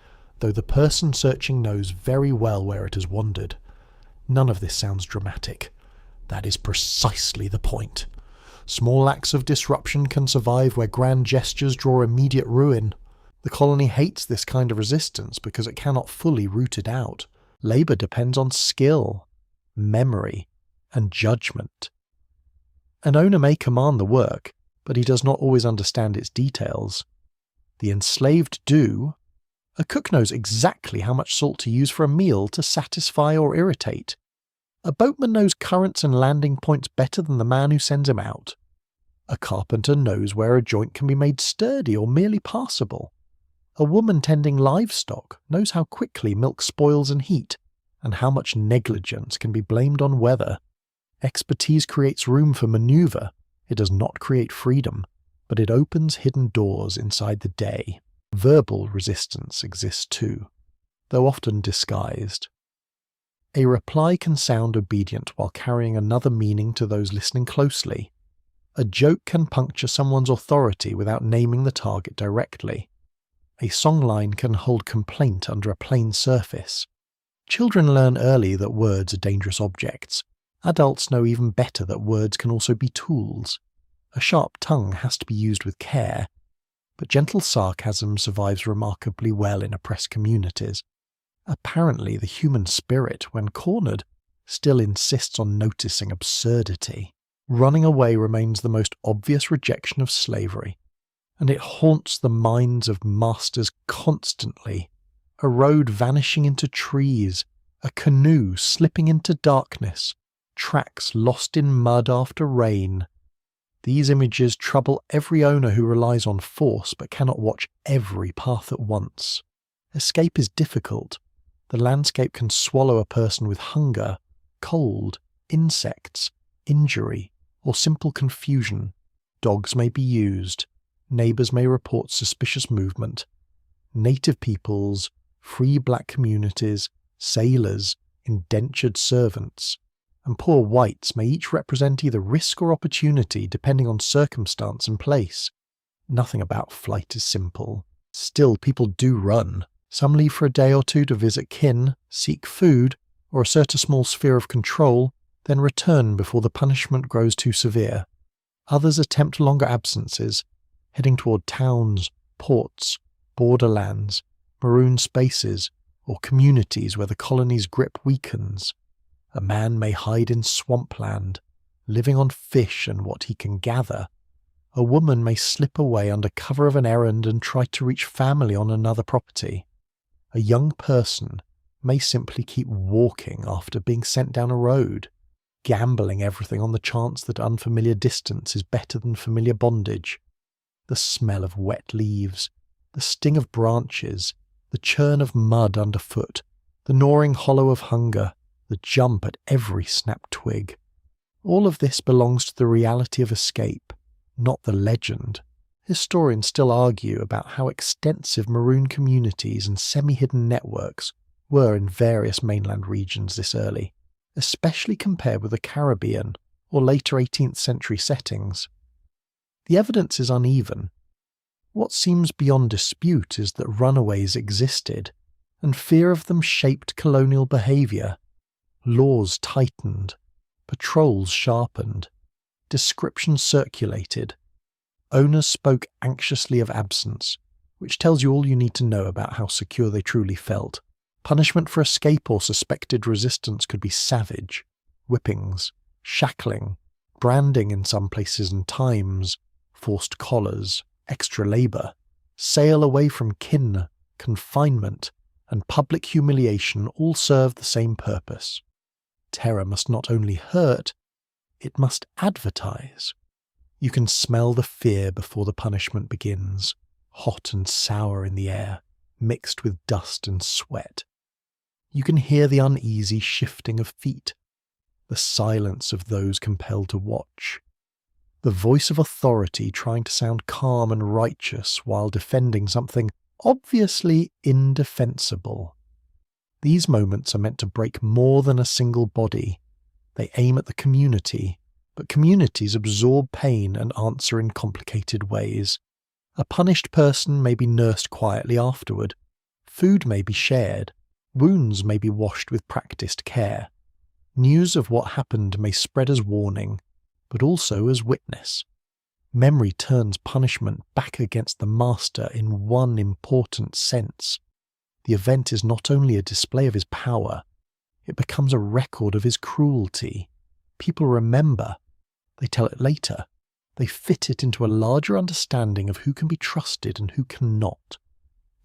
S1: though the person searching knows very well where it has wandered. None of this sounds dramatic. That is precisely the point. Small acts of disruption can survive where grand gestures draw immediate ruin. The colony hates this kind of resistance because it cannot fully root it out. Labour depends on skill, memory, and judgment. An owner may command the work, but he does not always understand its details. The enslaved do. A cook knows exactly how much salt to use for a meal to satisfy or irritate. A boatman knows currents and landing points better than the man who sends him out. A carpenter knows where a joint can be made sturdy or merely passable. A woman tending livestock knows how quickly milk spoils in heat, and how much negligence can be blamed on weather. Expertise creates room for manoeuvre. It does not create freedom, but it opens hidden doors inside the day. Verbal resistance exists too, though often disguised. A reply can sound obedient while carrying another meaning to those listening closely. A joke can puncture someone's authority without naming the target directly. A songline can hold complaint under a plain surface. Children learn early that words are dangerous objects. Adults know even better that words can also be tools. A sharp tongue has to be used with care, but gentle sarcasm survives remarkably well in oppressed communities. Apparently, the human spirit, when cornered, still insists on noticing absurdity. Running away remains the most obvious rejection of slavery, and it haunts the minds of masters constantly. A road vanishing into trees, a canoe slipping into darkness, tracks lost in mud after rain. These images trouble every owner who relies on force but cannot watch every path at once. Escape is difficult. The landscape can swallow a person with hunger, cold, insects, injury, or simple confusion. Dogs may be used. Neighbours may report suspicious movement. Native peoples, free black communities, sailors, indentured servants, and poor whites may each represent either risk or opportunity depending on circumstance and place. Nothing about flight is simple. Still, people do run. Some leave for a day or two to visit kin, seek food, or assert a small sphere of control, then return before the punishment grows too severe. Others attempt longer absences, heading toward towns, ports, borderlands, maroon spaces, or communities where the colony's grip weakens. A man may hide in swampland, living on fish and what he can gather. A woman may slip away under cover of an errand and try to reach family on another property. A young person may simply keep walking after being sent down a road, gambling everything on the chance that unfamiliar distance is better than familiar bondage. The smell of wet leaves, the sting of branches, the churn of mud underfoot, the gnawing hollow of hunger, the jump at every snapped twig. All of this belongs to the reality of escape, not the legend. Historians still argue about how extensive maroon communities and semi-hidden networks were in various mainland regions this early, especially compared with the Caribbean or later 18th century settings. The evidence is uneven. What seems beyond dispute is that runaways existed, and fear of them shaped colonial behaviour. Laws tightened, patrols sharpened, descriptions circulated. Owners spoke anxiously of absence, which tells you all you need to know about how secure they truly felt. Punishment for escape or suspected resistance could be savage, whippings, shackling, branding in some places and times, forced collars, extra labour, sail away from kin, confinement, and public humiliation all serve the same purpose. Terror must not only hurt, it must advertise. You can smell the fear before the punishment begins, hot and sour in the air, mixed with dust and sweat. You can hear the uneasy shifting of feet, the silence of those compelled to watch, the voice of authority trying to sound calm and righteous while defending something obviously indefensible. These moments are meant to break more than a single body. They aim at the community, but communities absorb pain and answer in complicated ways. A punished person may be nursed quietly afterward. Food may be shared. Wounds may be washed with practiced care. News of what happened may spread as warning, but also as witness. Memory turns punishment back against the master in one important sense. The event is not only a display of his power, it becomes a record of his cruelty. People remember. They tell it later. They fit it into a larger understanding of who can be trusted and who cannot.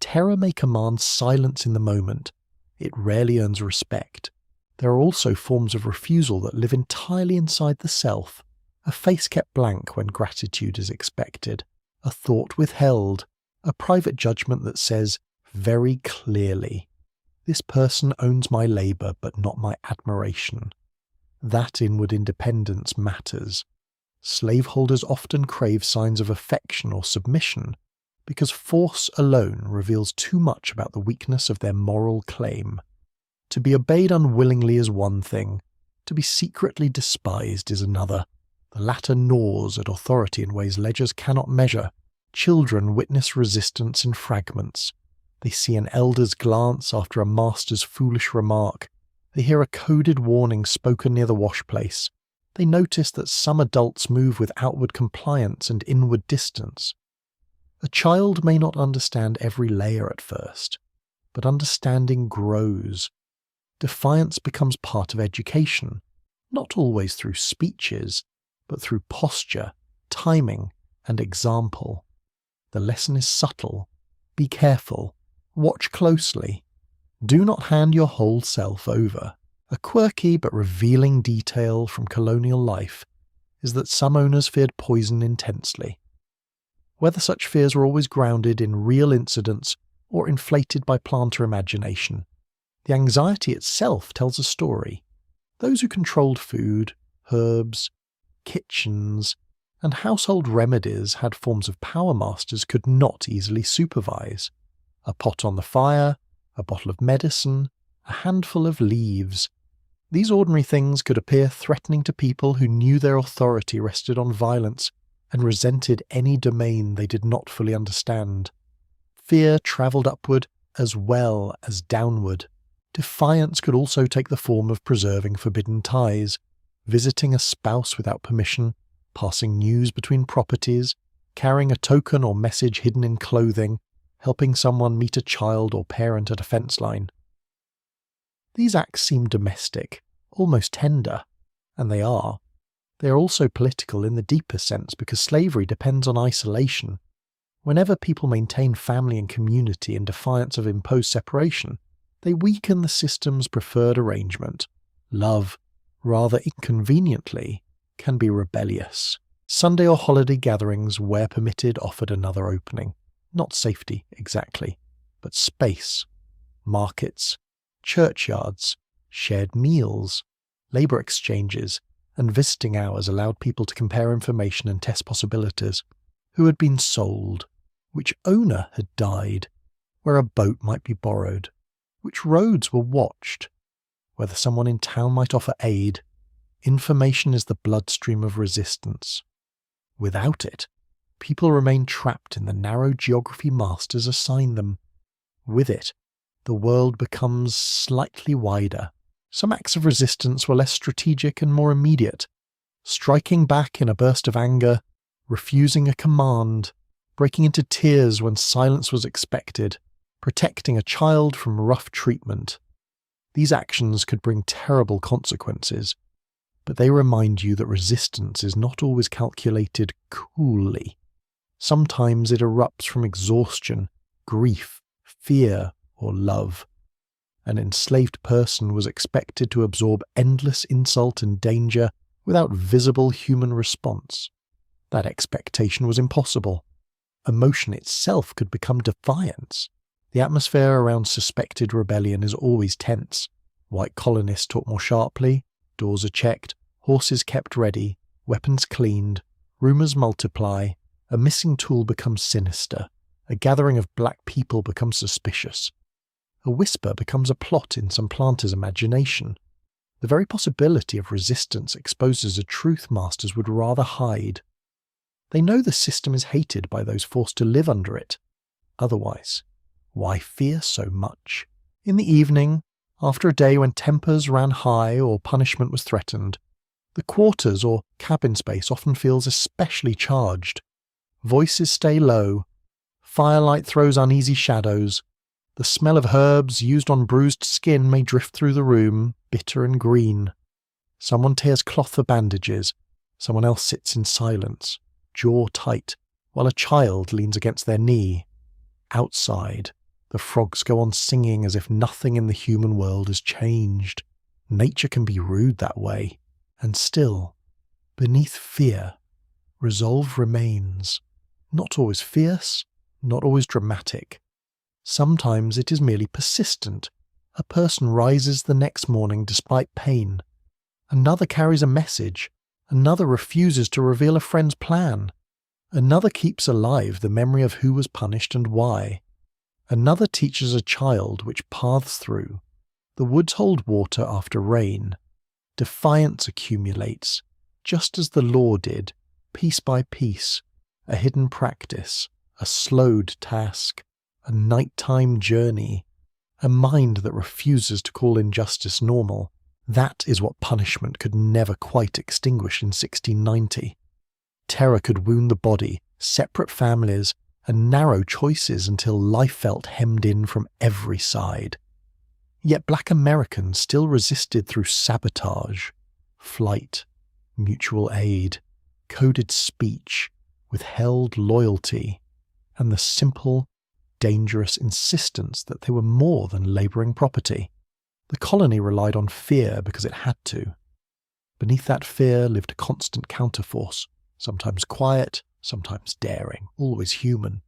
S1: Terror may command silence in the moment. It rarely earns respect. There are also forms of refusal that live entirely inside the self. A face kept blank when gratitude is expected. A thought withheld. A private judgment that says, very clearly, this person owns my labour but not my admiration. That inward independence matters. Slaveholders often crave signs of affection or submission because force alone reveals too much about the weakness of their moral claim. To be obeyed unwillingly is one thing, to be secretly despised is another. The latter gnaws at authority in ways ledgers cannot measure. Children witness resistance in fragments. They see an elder's glance after a master's foolish remark. They hear a coded warning spoken near the wash place. They notice that some adults move with outward compliance and inward distance. A child may not understand every layer at first, but understanding grows. Defiance becomes part of education, not always through speeches, but through posture, timing, and example. The lesson is subtle. Be careful. Watch closely. Do not hand your whole self over. A quirky but revealing detail from colonial life is that some owners feared poison intensely. Whether such fears were always grounded in real incidents or inflated by planter imagination, the anxiety itself tells a story. Those who controlled food, herbs, kitchens, and household remedies had forms of power masters could not easily supervise. A pot on the fire, a bottle of medicine, a handful of leaves. These ordinary things could appear threatening to people who knew their authority rested on violence and resented any domain they did not fully understand. Fear travelled upward as well as downward. Defiance could also take the form of preserving forbidden ties, visiting a spouse without permission, passing news between properties, carrying a token or message hidden in clothing, helping someone meet a child or parent at a fence line. These acts seem domestic, almost tender, and they are. They are also political in the deeper sense because slavery depends on isolation. Whenever people maintain family and community in defiance of imposed separation, they weaken the system's preferred arrangement. Love, rather inconveniently, can be rebellious. Sunday or holiday gatherings, where permitted, offered another opening. Not safety, exactly, but space. Markets, churchyards, shared meals, labour exchanges, and visiting hours allowed people to compare information and test possibilities. Who had been sold? Which owner had died? Where a boat might be borrowed? Which roads were watched? Whether someone in town might offer aid? Information is the bloodstream of resistance. Without it, people remain trapped in the narrow geography masters assign them. With it, the world becomes slightly wider. Some acts of resistance were less strategic and more immediate. Striking back in a burst of anger, refusing a command, breaking into tears when silence was expected, protecting a child from rough treatment. These actions could bring terrible consequences, but they remind you that resistance is not always calculated coolly. Sometimes it erupts from exhaustion, grief, fear, or love. An enslaved person was expected to absorb endless insult and danger without visible human response. That expectation was impossible. Emotion itself could become defiance. The atmosphere around suspected rebellion is always tense. White colonists talk more sharply, doors are checked, horses kept ready, weapons cleaned, rumours multiply, a missing tool becomes sinister, a gathering of black people becomes suspicious. A whisper becomes a plot in some planter's imagination. The very possibility of resistance exposes a truth masters would rather hide. They know the system is hated by those forced to live under it. Otherwise, why fear so much? In the evening, after a day when tempers ran high or punishment was threatened, the quarters or cabin space often feels especially charged. Voices stay low. Firelight throws uneasy shadows. The smell of herbs used on bruised skin may drift through the room, bitter and green. Someone tears cloth for bandages. Someone else sits in silence, jaw tight, while a child leans against their knee. Outside, the frogs go on singing as if nothing in the human world has changed. Nature can be rude that way. And still, beneath fear, resolve remains. Not always fierce, not always dramatic. Sometimes it is merely persistent. A person rises the next morning despite pain. Another carries a message. Another refuses to reveal a friend's plan. Another keeps alive the memory of who was punished and why. Another teaches a child which paths through. The woods hold water after rain. Defiance accumulates, just as the law did, piece by piece, a hidden practice, a slowed task, a nighttime journey, a mind that refuses to call injustice normal. That is what punishment could never quite extinguish in 1690. Terror could wound the body, separate families, and narrow choices until life felt hemmed in from every side. Yet Black Americans still resisted through sabotage, flight, mutual aid, coded speech, withheld loyalty, and the simple, dangerous insistence that they were more than labouring property. The colony relied on fear because it had to. Beneath that fear lived a constant counterforce, sometimes quiet, sometimes daring, always human.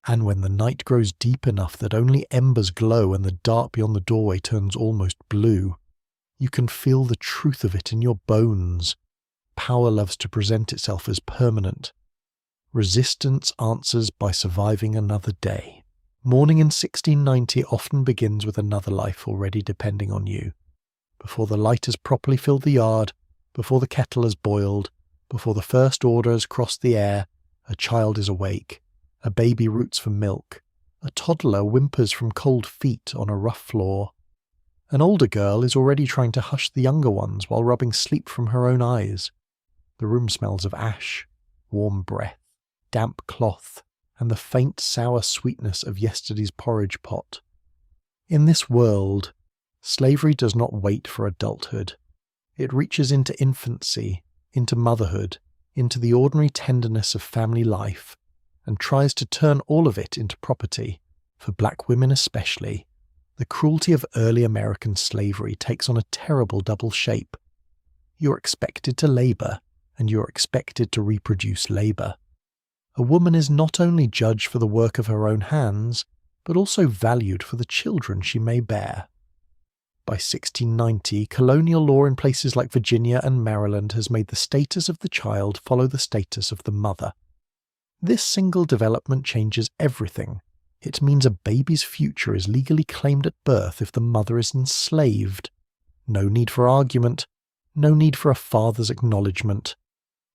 S1: And when the night grows deep enough that only embers glow and the dark beyond the doorway turns almost blue, you can feel the truth of it in your bones. Power loves to present itself as permanent. Resistance answers by surviving another day. Morning in 1690 often begins with another life already depending on you. Before the light has properly filled the yard, before the kettle has boiled, before the first order has crossed the air, a child is awake. A baby roots for milk. A toddler whimpers from cold feet on a rough floor. An older girl is already trying to hush the younger ones while rubbing sleep from her own eyes. The room smells of ash, warm breath, damp cloth, and the faint sour sweetness of yesterday's porridge pot. In this world, slavery does not wait for adulthood. It reaches into infancy, into motherhood, into the ordinary tenderness of family life, and tries to turn all of it into property. For black women especially, the cruelty of early American slavery takes on a terrible double shape. You're expected to labour, and you're expected to reproduce labour. A woman is not only judged for the work of her own hands, but also valued for the children she may bear. By 1690, colonial law in places like Virginia and Maryland has made the status of the child follow the status of the mother. This single development changes everything. It means a baby's future is legally claimed at birth if the mother is enslaved. No need for argument. No need for a father's acknowledgement.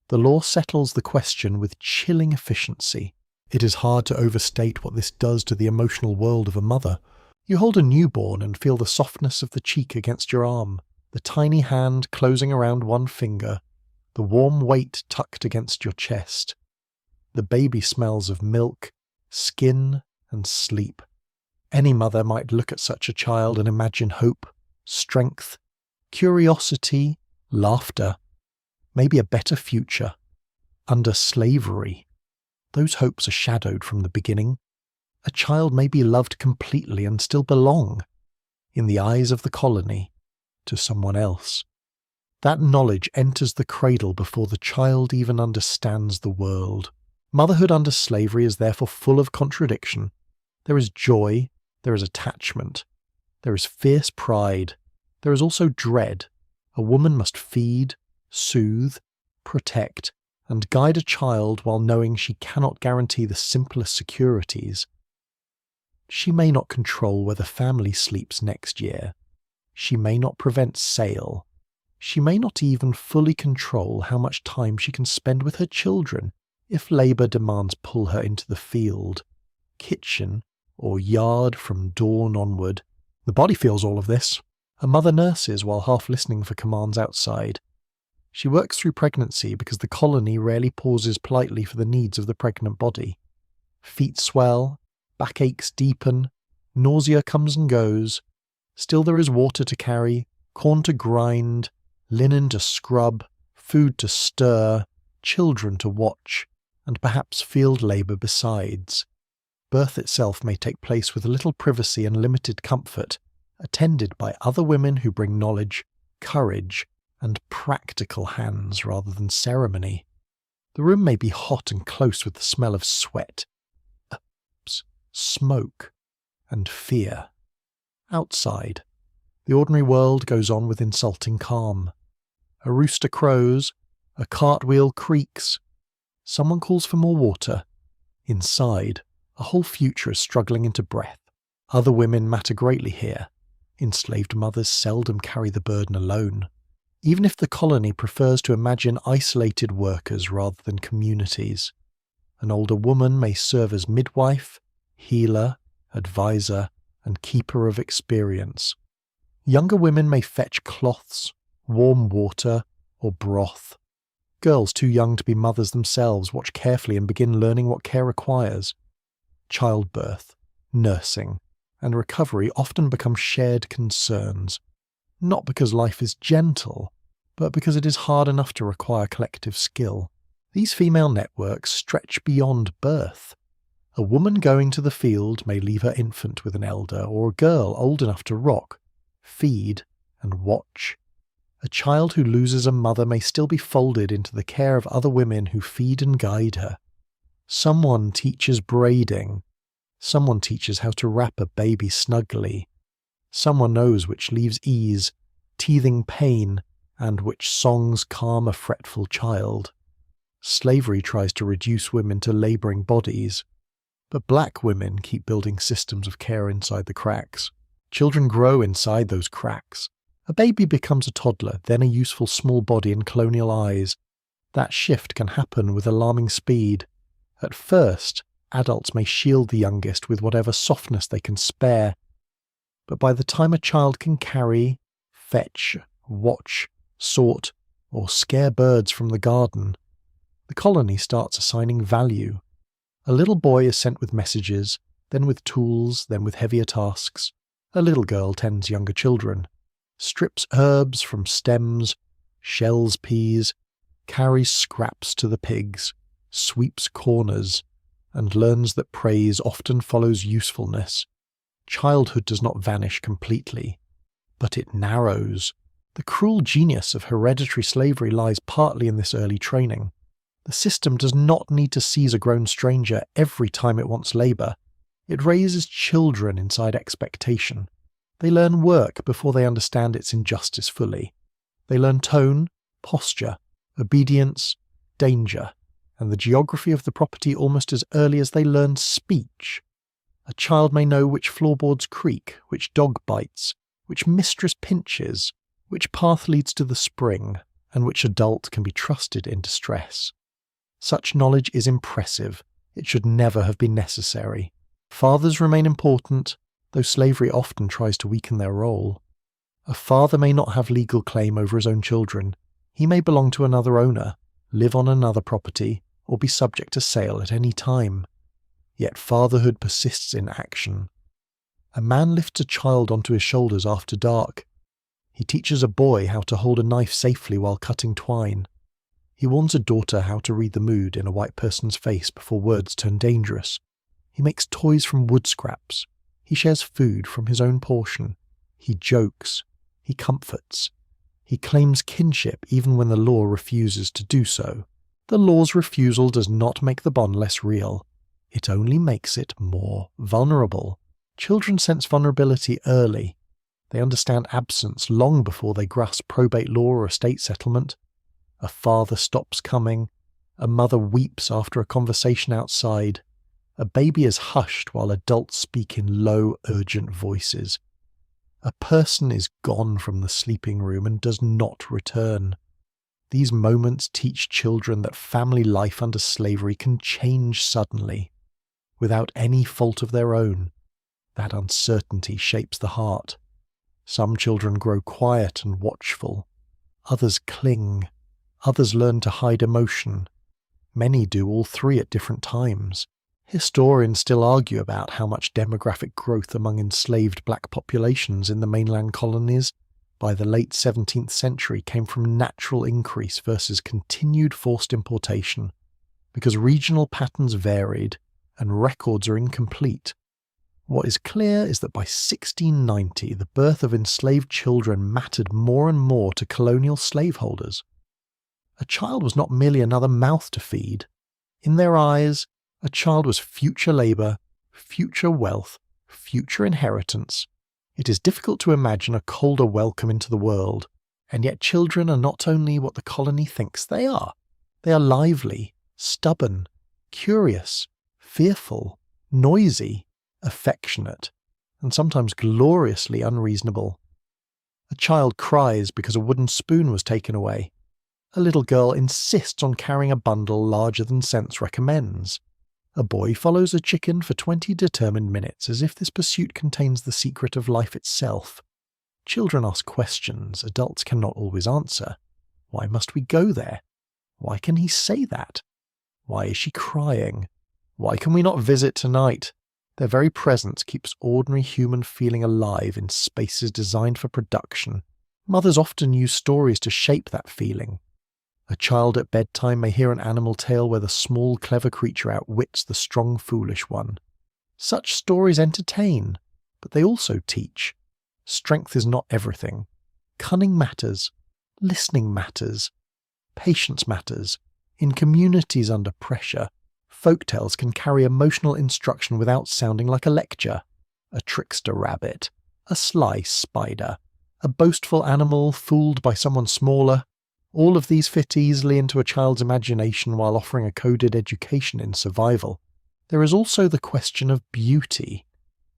S1: The law settles the question with chilling efficiency. It is hard to overstate what this does to the emotional world of a mother. You hold a newborn and feel the softness of the cheek against your arm, the tiny hand closing around one finger, the warm weight tucked against your chest. The baby smells of milk, skin, and sleep. Any mother might look at such a child and imagine hope, strength, curiosity, laughter, maybe a better future. Under slavery, those hopes are shadowed from the beginning. A child may be loved completely and still belong, in the eyes of the colony, to someone else. That knowledge enters the cradle before the child even understands the world. Motherhood under slavery is therefore full of contradiction. There is joy, there is attachment, there is fierce pride, there is also dread. A woman must feed, soothe, protect, and guide a child while knowing she cannot guarantee the simplest securities. She may not control whether family sleeps next year. She may not prevent sale. She may not even fully control how much time she can spend with her children if labour demands pull her into the field, kitchen, or yard from dawn onward. The body feels all of this. A mother nurses while half listening for commands outside. She works through pregnancy because the colony rarely pauses politely for the needs of the pregnant body. Feet swell, backaches deepen, nausea comes and goes. Still there is water to carry, corn to grind, linen to scrub, food to stir, children to watch, and perhaps field labour besides. Birth itself may take place with little privacy and limited comfort, attended by other women who bring knowledge, courage, and practical hands rather than ceremony. The room may be hot and close with the smell of sweat, smoke, and fear. Outside, the ordinary world goes on with insulting calm. A rooster crows, a cartwheel creaks. Someone calls for more water. Inside, a whole future is struggling into breath. Other women matter greatly here. Enslaved mothers seldom carry the burden alone. Even if the colony prefers to imagine isolated workers rather than communities. An older woman may serve as midwife, healer, advisor, and keeper of experience. Younger women may fetch cloths, warm water, or broth. Girls too young to be mothers themselves watch carefully and begin learning what care requires. Childbirth, nursing, and recovery often become shared concerns, not because life is gentle, but because it is hard enough to require collective skill. These female networks stretch beyond birth. A woman going to the field may leave her infant with an elder, or a girl old enough to rock, feed, and watch. A child who loses a mother may still be folded into the care of other women who feed and guide her. Someone teaches braiding. Someone teaches how to wrap a baby snugly. Someone knows which leaves ease, teething pain, and which songs calm a fretful child. Slavery tries to reduce women to labouring bodies, but black women keep building systems of care inside the cracks. Children grow inside those cracks. A baby becomes a toddler, then a useful small body in colonial eyes. That shift can happen with alarming speed. At first, adults may shield the youngest with whatever softness they can spare. But by the time a child can carry, fetch, watch, sort, or scare birds from the garden, the colony starts assigning value. A little boy is sent with messages, then with tools, then with heavier tasks. A little girl tends younger children, strips herbs from stems, shells peas, carries scraps to the pigs, sweeps corners, and learns that praise often follows usefulness. Childhood does not vanish completely, but it narrows. The cruel genius of hereditary slavery lies partly in this early training. The system does not need to seize a grown stranger every time it wants labour. It raises children inside expectation. They learn work before they understand its injustice fully. They learn tone, posture, obedience, danger, and the geography of the property almost as early as they learn speech. A child may know which floorboards creak, which dog bites, which mistress pinches, Which path leads to the spring, and which adult can be trusted in distress? Such knowledge is impressive. It should never have been necessary. Fathers remain important, though slavery often tries to weaken their role. A father may not have legal claim over his own children. He may belong to another owner, live on another property, or be subject to sale at any time. Yet fatherhood persists in action. A man lifts a child onto his shoulders after dark. He teaches a boy how to hold a knife safely while cutting twine. He warns a daughter how to read the mood in a white person's face before words turn dangerous. He makes toys from wood scraps. He shares food from his own portion. He jokes. He comforts. He claims kinship even when the law refuses to do so. The law's refusal does not make the bond less real. It only makes it more vulnerable. Children sense vulnerability early. They understand absence long before they grasp probate law or estate settlement. A father stops coming. A mother weeps after a conversation outside. A baby is hushed while adults speak in low, urgent voices. A person is gone from the sleeping room and does not return. These moments teach children that family life under slavery can change suddenly, without any fault of their own. That uncertainty shapes the heart. Some children grow quiet and watchful. Others cling. Others learn to hide emotion. Many do all three at different times. Historians still argue about how much demographic growth among enslaved black populations in the mainland colonies by the late 17th century came from natural increase versus continued forced importation, because regional patterns varied and records are incomplete. What is clear is that by 1690, the birth of enslaved children mattered more and more to colonial slaveholders. A child was not merely another mouth to feed. In their eyes, a child was future labour, future wealth, future inheritance. It is difficult to imagine a colder welcome into the world, and yet children are not only what the colony thinks they are. They are lively, stubborn, curious, fearful, noisy, affectionate, and sometimes gloriously unreasonable. A child cries because a wooden spoon was taken away. A little girl insists on carrying a bundle larger than sense recommends. A boy follows a chicken for 20 determined minutes as if this pursuit contains the secret of life itself. Children ask questions adults cannot always answer. Why must we go there? Why can he say that? Why is she crying? Why can we not visit tonight? Their very presence keeps ordinary human feeling alive in spaces designed for production. Mothers often use stories to shape that feeling. A child at bedtime may hear an animal tale where the small, clever creature outwits the strong, foolish one. Such stories entertain, but they also teach. Strength is not everything. Cunning matters. Listening matters. Patience matters. In communities under pressure, folktales can carry emotional instruction without sounding like a lecture. A trickster rabbit, a sly spider, a boastful animal fooled by someone smaller. All of these fit easily into a child's imagination while offering a coded education in survival. There is also the question of beauty.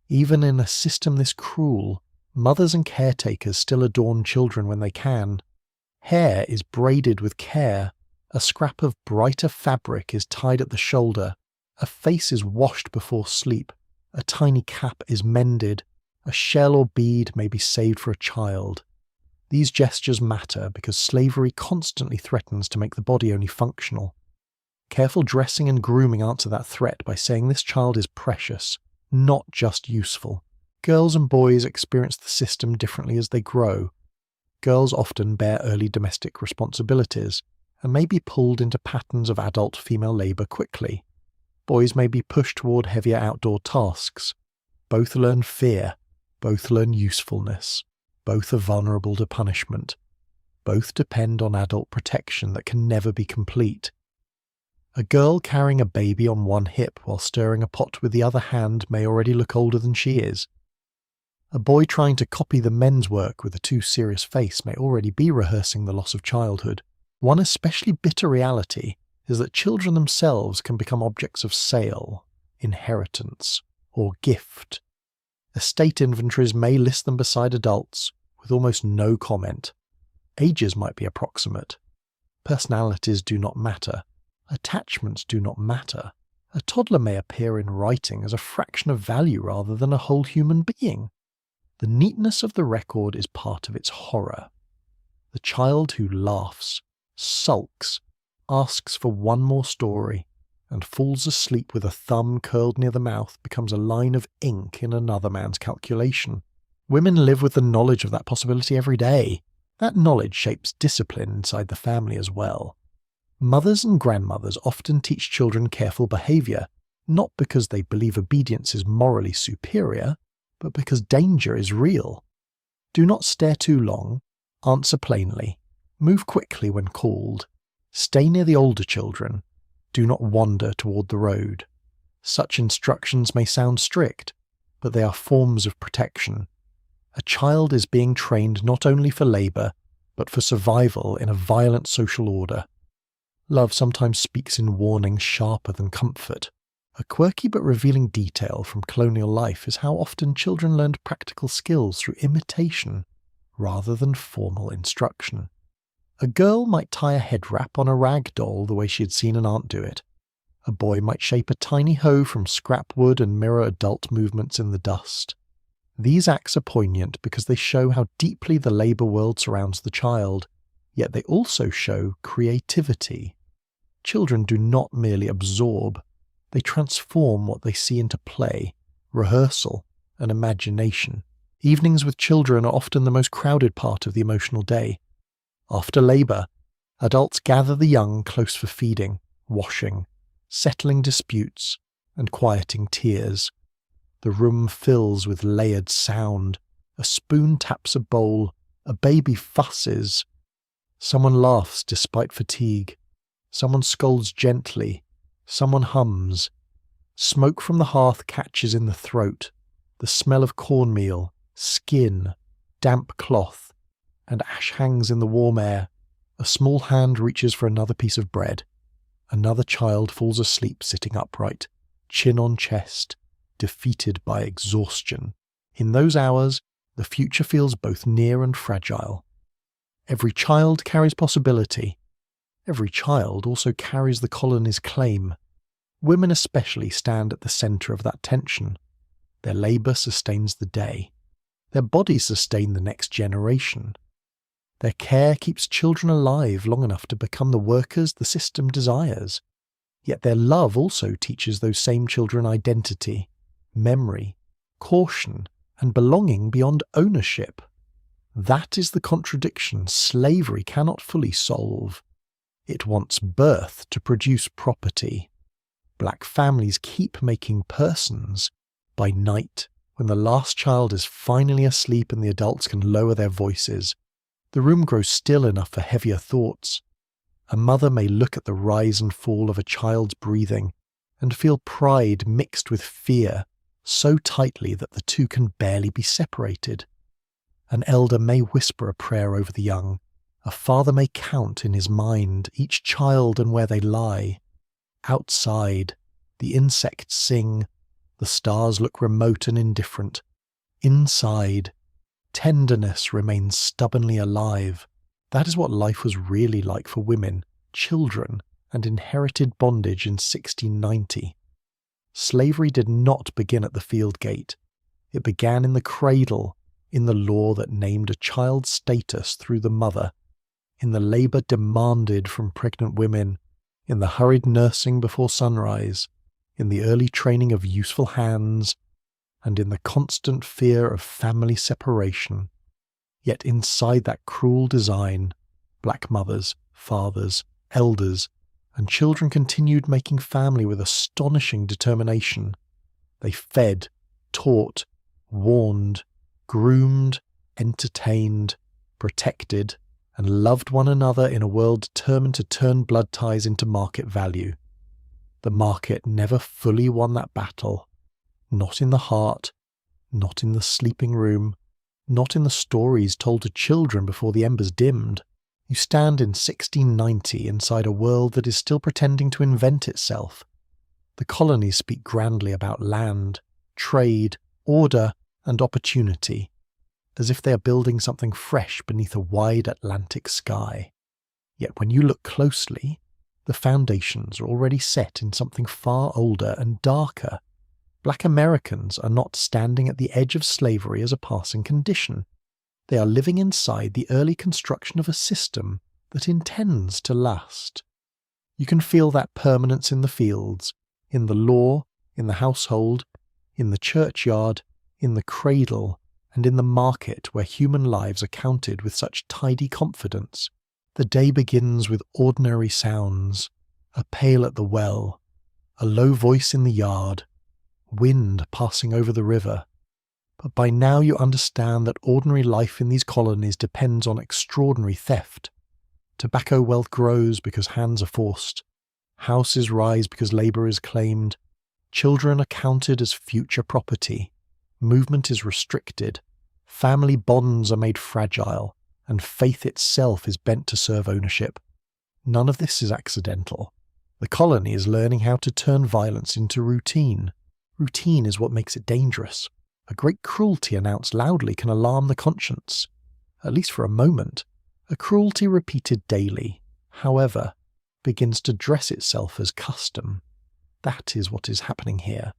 S1: Even in a system this cruel, mothers and caretakers still adorn children when they can. Hair is braided with care. A scrap of brighter fabric is tied at the shoulder. A face is washed before sleep. A tiny cap is mended. A shell or bead may be saved for a child. These gestures matter because slavery constantly threatens to make the body only functional. Careful dressing and grooming answer that threat by saying this child is precious, not just useful. Girls and boys experience the system differently as they grow. Girls often bear early domestic responsibilities and may be pulled into patterns of adult female labour quickly. Boys may be pushed toward heavier outdoor tasks. Both learn fear. Both learn usefulness. Both are vulnerable to punishment. Both depend on adult protection that can never be complete. A girl carrying a baby on one hip while stirring a pot with the other hand may already look older than she is. A boy trying to copy the men's work with a too serious face may already be rehearsing the loss of childhood. One especially bitter reality is that children themselves can become objects of sale, inheritance, or gift. Estate inventories may list them beside adults, with almost no comment. Ages might be approximate. Personalities do not matter. Attachments do not matter. A toddler may appear in writing as a fraction of value rather than a whole human being. The neatness of the record is part of its horror. The child who laughs, sulks, asks for one more story, and falls asleep with a thumb curled near the mouth becomes a line of ink in another man's calculation. Women live with the knowledge of that possibility every day. That knowledge shapes discipline inside the family as well. Mothers and grandmothers often teach children careful behaviour, not because they believe obedience is morally superior, but because danger is real. Do not stare too long, answer plainly, move quickly when called, stay near the older children, do not wander toward the road. Such instructions may sound strict, but they are forms of protection. A child is being trained not only for labour, but for survival in a violent social order. Love sometimes speaks in warnings sharper than comfort. A quirky but revealing detail from colonial life is how often children learned practical skills through imitation rather than formal instruction. A girl might tie a head wrap on a rag doll the way she had seen an aunt do it. A boy might shape a tiny hoe from scrap wood and mirror adult movements in the dust. These acts are poignant because they show how deeply the labour world surrounds the child, yet they also show creativity. Children do not merely absorb, they transform what they see into play, rehearsal, and imagination. Evenings with children are often the most crowded part of the emotional day. After labour, adults gather the young close for feeding, washing, settling disputes, and quieting tears. The room fills with layered sound. A spoon taps a bowl, a baby fusses. Someone laughs despite fatigue. Someone scolds gently. Someone hums. Smoke from the hearth catches in the throat. The smell of cornmeal, skin, damp cloth, and ash hangs in the warm air. A small hand reaches for another piece of bread. Another child falls asleep sitting upright, chin on chest, defeated by exhaustion. In those hours, the future feels both near and fragile. Every child carries possibility. Every child also carries the colony's claim. Women especially stand at the centre of that tension. Their labour sustains the day. Their bodies sustain the next generation. Their care keeps children alive long enough to become the workers the system desires. Yet their love also teaches those same children identity, memory, caution, and belonging beyond ownership. That is the contradiction slavery cannot fully solve. It wants birth to produce property. Black families keep making persons. By night, when the last child is finally asleep and the adults can lower their voices, the room grows still enough for heavier thoughts. A mother may look at the rise and fall of a child's breathing and feel pride mixed with fear so tightly that the two can barely be separated. An elder may whisper a prayer over the young. A father may count in his mind each child and where they lie. Outside, the insects sing, the stars look remote and indifferent. Inside, tenderness remains stubbornly alive. That is what life was really like for women, children, and inherited bondage in 1690. Slavery did not begin at the field gate. It began in the cradle, in the law that named a child's status through the mother, in the labour demanded from pregnant women, in the hurried nursing before sunrise, in the early training of useful hands, and in the constant fear of family separation. Yet inside that cruel design, black mothers, fathers, elders, and children continued making family with astonishing determination. They fed, taught, warned, groomed, entertained, protected, and loved one another in a world determined to turn blood ties into market value. The market never fully won that battle. Not in the heart, not in the sleeping room, not in the stories told to children before the embers dimmed. You stand in 1690 inside a world that is still pretending to invent itself. The colonies speak grandly about land, trade, order, and opportunity. as if they are building something fresh beneath a wide Atlantic sky. Yet when you look closely, the foundations are already set in something far older and darker. Black Americans are not standing at the edge of slavery as a passing condition. They are living inside the early construction of a system that intends to last. You can feel that permanence in the fields, in the law, in the household, in the churchyard, in the cradle, and in the market where human lives are counted with such tidy confidence. The day begins with ordinary sounds, a pail at the well, a low voice in the yard, wind passing over the river. But by now you understand that ordinary life in these colonies depends on extraordinary theft. Tobacco wealth grows because hands are forced. Houses rise because labour is claimed. Children are counted as future property. Movement is restricted. Family bonds are made fragile, and faith itself is bent to serve ownership. None of this is accidental. The colony is learning how to turn violence into routine. Routine is what makes it dangerous. A great cruelty announced loudly can alarm the conscience. At least for a moment. A cruelty repeated daily, however, begins to dress itself as custom. That is what is happening here.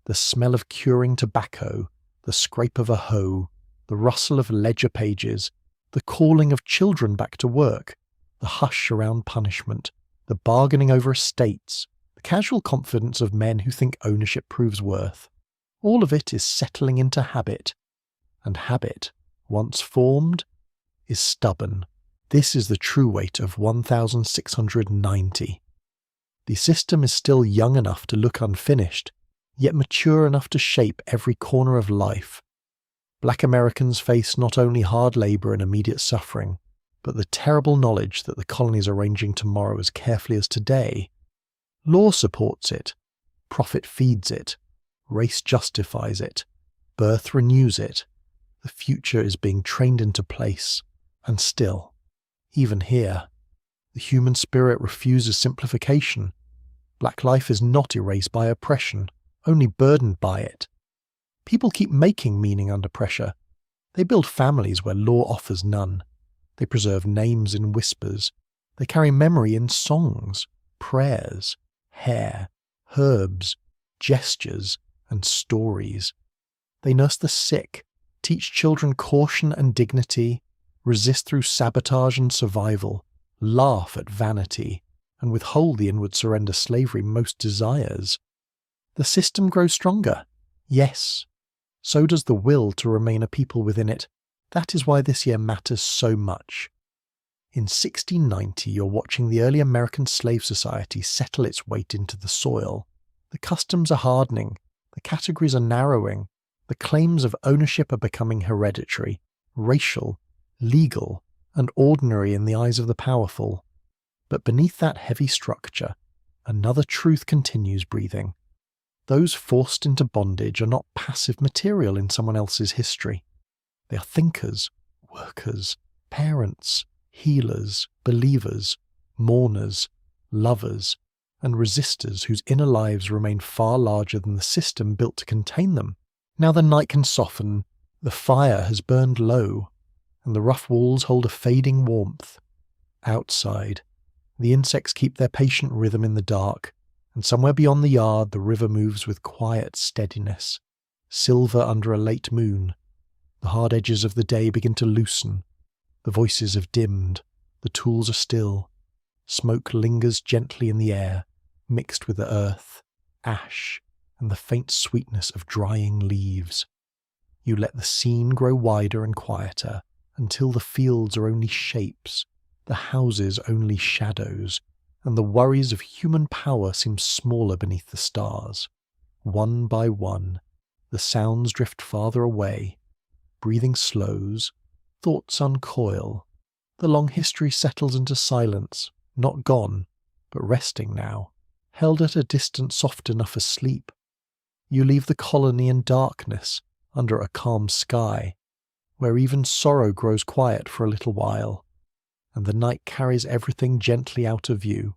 S1: The smell of curing tobacco, the scrape of a hoe, the rustle of ledger pages, the calling of children back to work, the hush around punishment, the bargaining over estates, the casual confidence of men who think ownership proves worth. All of it is settling into habit, and habit, once formed, is stubborn. This is the true weight of 1,690. The system is still young enough to look unfinished, yet mature enough to shape every corner of life. Black Americans face not only hard labour and immediate suffering, but the terrible knowledge that the colony is arranging tomorrow as carefully as today. Law supports it, profit feeds it, race justifies it, birth renews it. The future is being trained into place, and still, even here, the human spirit refuses simplification. Black life is not erased by oppression, only burdened by it. People keep making meaning under pressure. They build families where law offers none. They preserve names in whispers. They carry memory in songs, prayers, hair, herbs, gestures, and stories. They nurse the sick, teach children caution and dignity, resist through sabotage and survival, laugh at vanity, and withhold the inward surrender slavery most desires. The system grows stronger, yes. So does the will to remain a people within it. That is why this year matters so much. In 1690, you're watching the early American slave society settle its weight into the soil. The customs are hardening, the categories are narrowing, the claims of ownership are becoming hereditary, racial, legal, and ordinary in the eyes of the powerful. But beneath that heavy structure, another truth continues breathing. Those forced into bondage are not passive material in someone else's history. They are thinkers, workers, parents, healers, believers, mourners, lovers, and resistors whose inner lives remain far larger than the system built to contain them. Now the night can soften, the fire has burned low, and the rough walls hold a fading warmth. Outside, the insects keep their patient rhythm in the dark, and somewhere beyond the yard the river moves with quiet steadiness, silver under a late moon. The hard edges of the day begin to loosen. The voices have dimmed, the tools are still. Smoke lingers gently in the air, mixed with the earth, ash, and the faint sweetness of drying leaves. You let the scene grow wider and quieter, until the fields are only shapes, the houses only shadows, and the worries of human power seem smaller beneath the stars. One by one, the sounds drift farther away. Breathing slows, thoughts uncoil. The long history settles into silence, not gone, but resting now, held at a distance soft enough for sleep. You leave the colony in darkness, under a calm sky, where even sorrow grows quiet for a little while, and the night carries everything gently out of view.